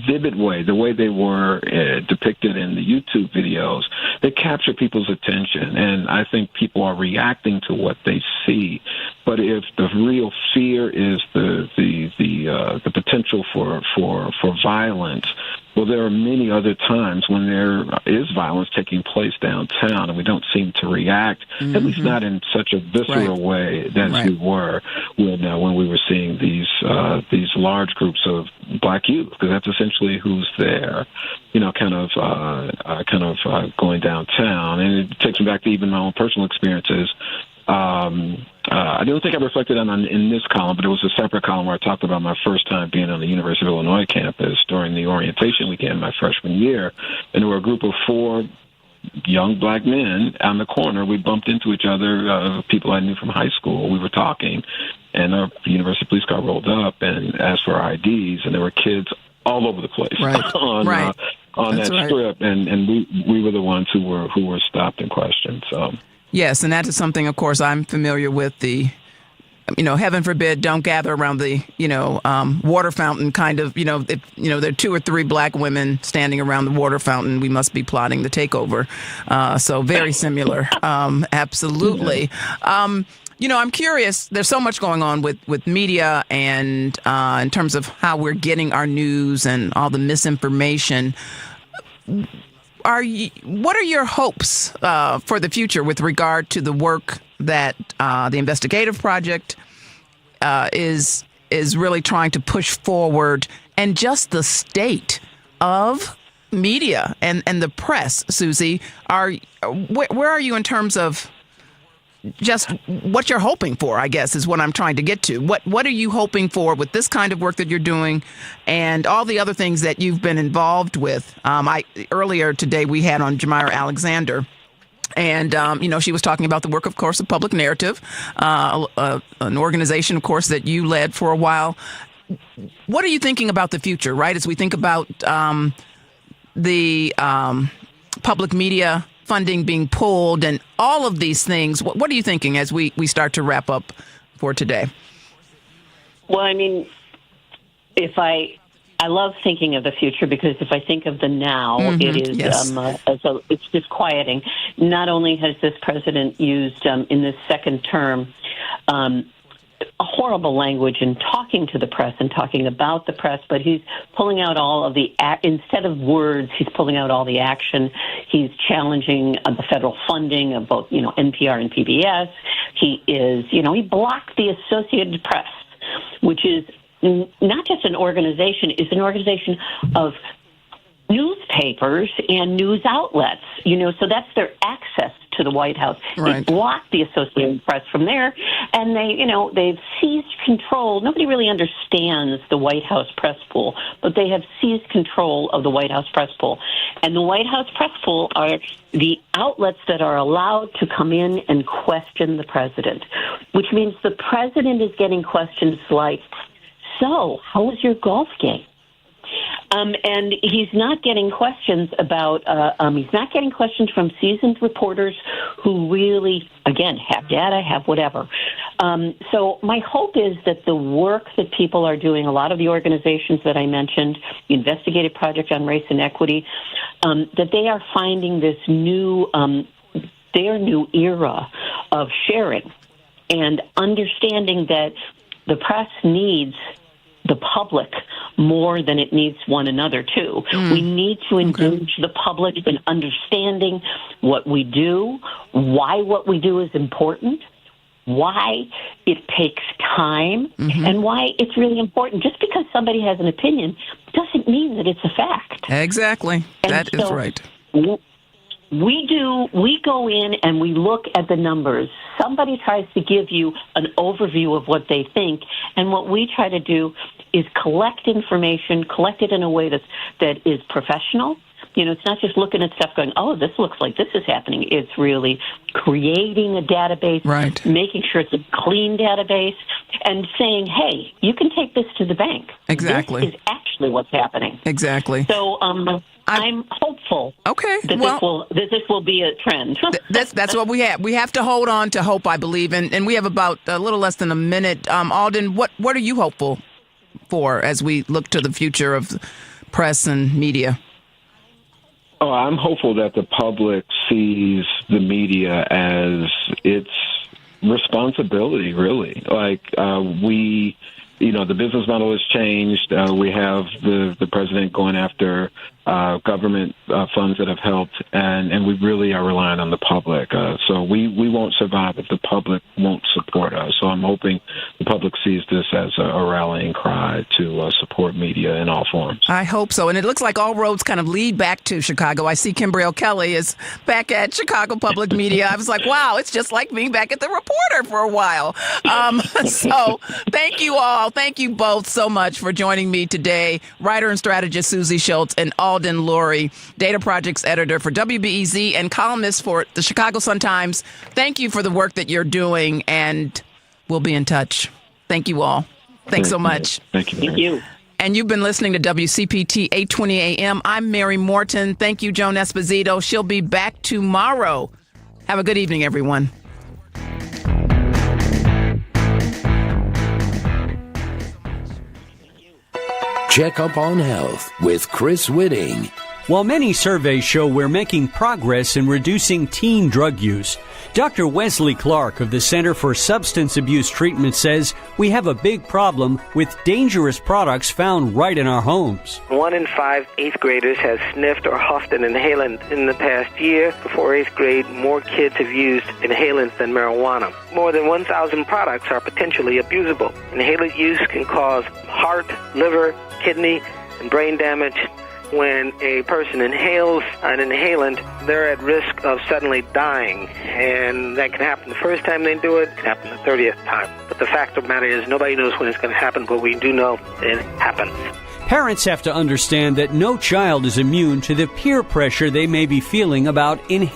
vivid way, the way they were depicted in the YouTube videos, they capture people's attention, and I think people are reacting to what they see. But if the real fear is the potential for violence, well, there are many other times when there is violence taking place downtown, and we don't seem to react, at least not in such a visceral way as we were when we were seeing these large groups of black youth, because that's essentially who's there, kind of going downtown. And it takes me back to even my own personal experiences. I don't think I reflected on in this column, but it was a separate column where I talked about my first time being on the University of Illinois campus during the orientation weekend my freshman year. And there were a group of 4 young black men on the corner. We bumped into each other, people I knew from high school. We were talking, and our university police car rolled up and asked for our IDs, and there were kids all over the place on that strip, and we were the ones who were stopped and questioned. So. Yes, and that is something, of course, I'm familiar with. The, heaven forbid, don't gather around the, water fountain kind of, if, there are 2 or 3 black women standing around the water fountain, we must be plotting the takeover. So very similar. Absolutely. I'm curious. There's so much going on with media and in terms of how we're getting our news and all the misinformation. What are your hopes for the future with regard to the work that the investigative project is really trying to push forward, and just the state of media and the press? Susy, where are you in terms of just what you're hoping for, I guess, is what I'm trying to get to. What are you hoping for with this kind of work that you're doing and all the other things that you've been involved with? Earlier today we had on Jhmira Alexander, and, she was talking about the work, of course, of Public Narrative, an organization, of course, that you led for a while. What are you thinking about the future, right, as we think about the public media funding being pulled and all of these things? What are you thinking as we start to wrap up for today? Well, I mean, I love thinking of the future, because if I think of the now, it is it's disquieting. Not only has this president used in this second term a horrible language in talking to the press and talking about the press, but he's pulling out all of the instead of words, he's pulling out all the action. He's challenging the federal funding of both, NPR and PBS. He blocked the Associated Press, which is not just an organization, it's an organization of newspapers and news outlets, so that's their access to the White House. Right. They blocked the Associated Press from there, and they've seized control. Nobody really understands the White House press pool, but they have seized control of the White House press pool. And the White House press pool are the outlets that are allowed to come in and question the president, which means the president is getting questions like, so, how was your golf game? And he's not getting questions about, he's not getting questions from seasoned reporters who really, again, have data, have whatever. So my hope is that the work that people are doing, a lot of the organizations that I mentioned, the Investigative Project on Race and Equity, that they are finding this their new era of sharing and understanding that the press needs the public more than it needs one another, too. We need to engage the public in understanding what we do, why what we do is important, why it takes time, and why it's really important. Just because somebody has an opinion doesn't mean that it's a fact. Exactly. That is right. We go in and we look at the numbers. Somebody tries to give you an overview of what they think, and what we try to do is collect information, collect it in a way that is professional. It's not just looking at stuff going, oh, this looks like this is happening. It's really creating a database, right, making sure it's a clean database, and saying, hey, you can take this to the bank. Exactly. This is actually what's happening. Exactly. So I'm hopeful that this will be a trend. That's what we have. We have to hold on to hope, I believe, and we have about a little less than a minute. Alden, what are you hopeful for as we look to the future of press and media? Oh, I'm hopeful that the public sees the media as its responsibility, really. The business model has changed. We have the president going after government funds that have helped, and we really are relying on the public. So we won't survive if the public won't support us. So I'm hoping the public sees this as a rallying cry to support media in all forms. I hope so. And it looks like all roads kind of lead back to Chicago. I see Kimberly Kelly is back at Chicago Public Media. I was like, wow, it's just like being back at the Reporter for a while. So thank you all. Thank you both so much for joining me today. Writer and strategist Susy Schultz and Alden Loury, data projects editor for WBEZ and columnist for the Chicago Sun-Times. Thank you for the work that you're doing, and we'll be in touch. Thank you all. Thanks so much. Thank you. Thank you. And you've been listening to WCPT 820 AM. I'm Mary Morten. Thank you, Joan Esposito. She'll be back tomorrow. Have a good evening, everyone. Check up on health with Chris Whitting. While many surveys show we're making progress in reducing teen drug use, Dr. Wesley Clark of the Center for Substance Abuse Treatment says we have a big problem with dangerous products found right in our homes. 1 in 5 8th graders has sniffed or huffed an inhalant in the past year. Before 8th grade, more kids have used inhalants than marijuana. More than 1,000 products are potentially abusable. Inhalant use can cause heart, liver, kidney, and brain damage. When a person inhales an inhalant, they're at risk of suddenly dying. And that can happen the first time they do it, it can happen the 30th time. But the fact of the matter is nobody knows when it's going to happen, but we do know it happens. Parents have to understand that no child is immune to the peer pressure they may be feeling about inhaling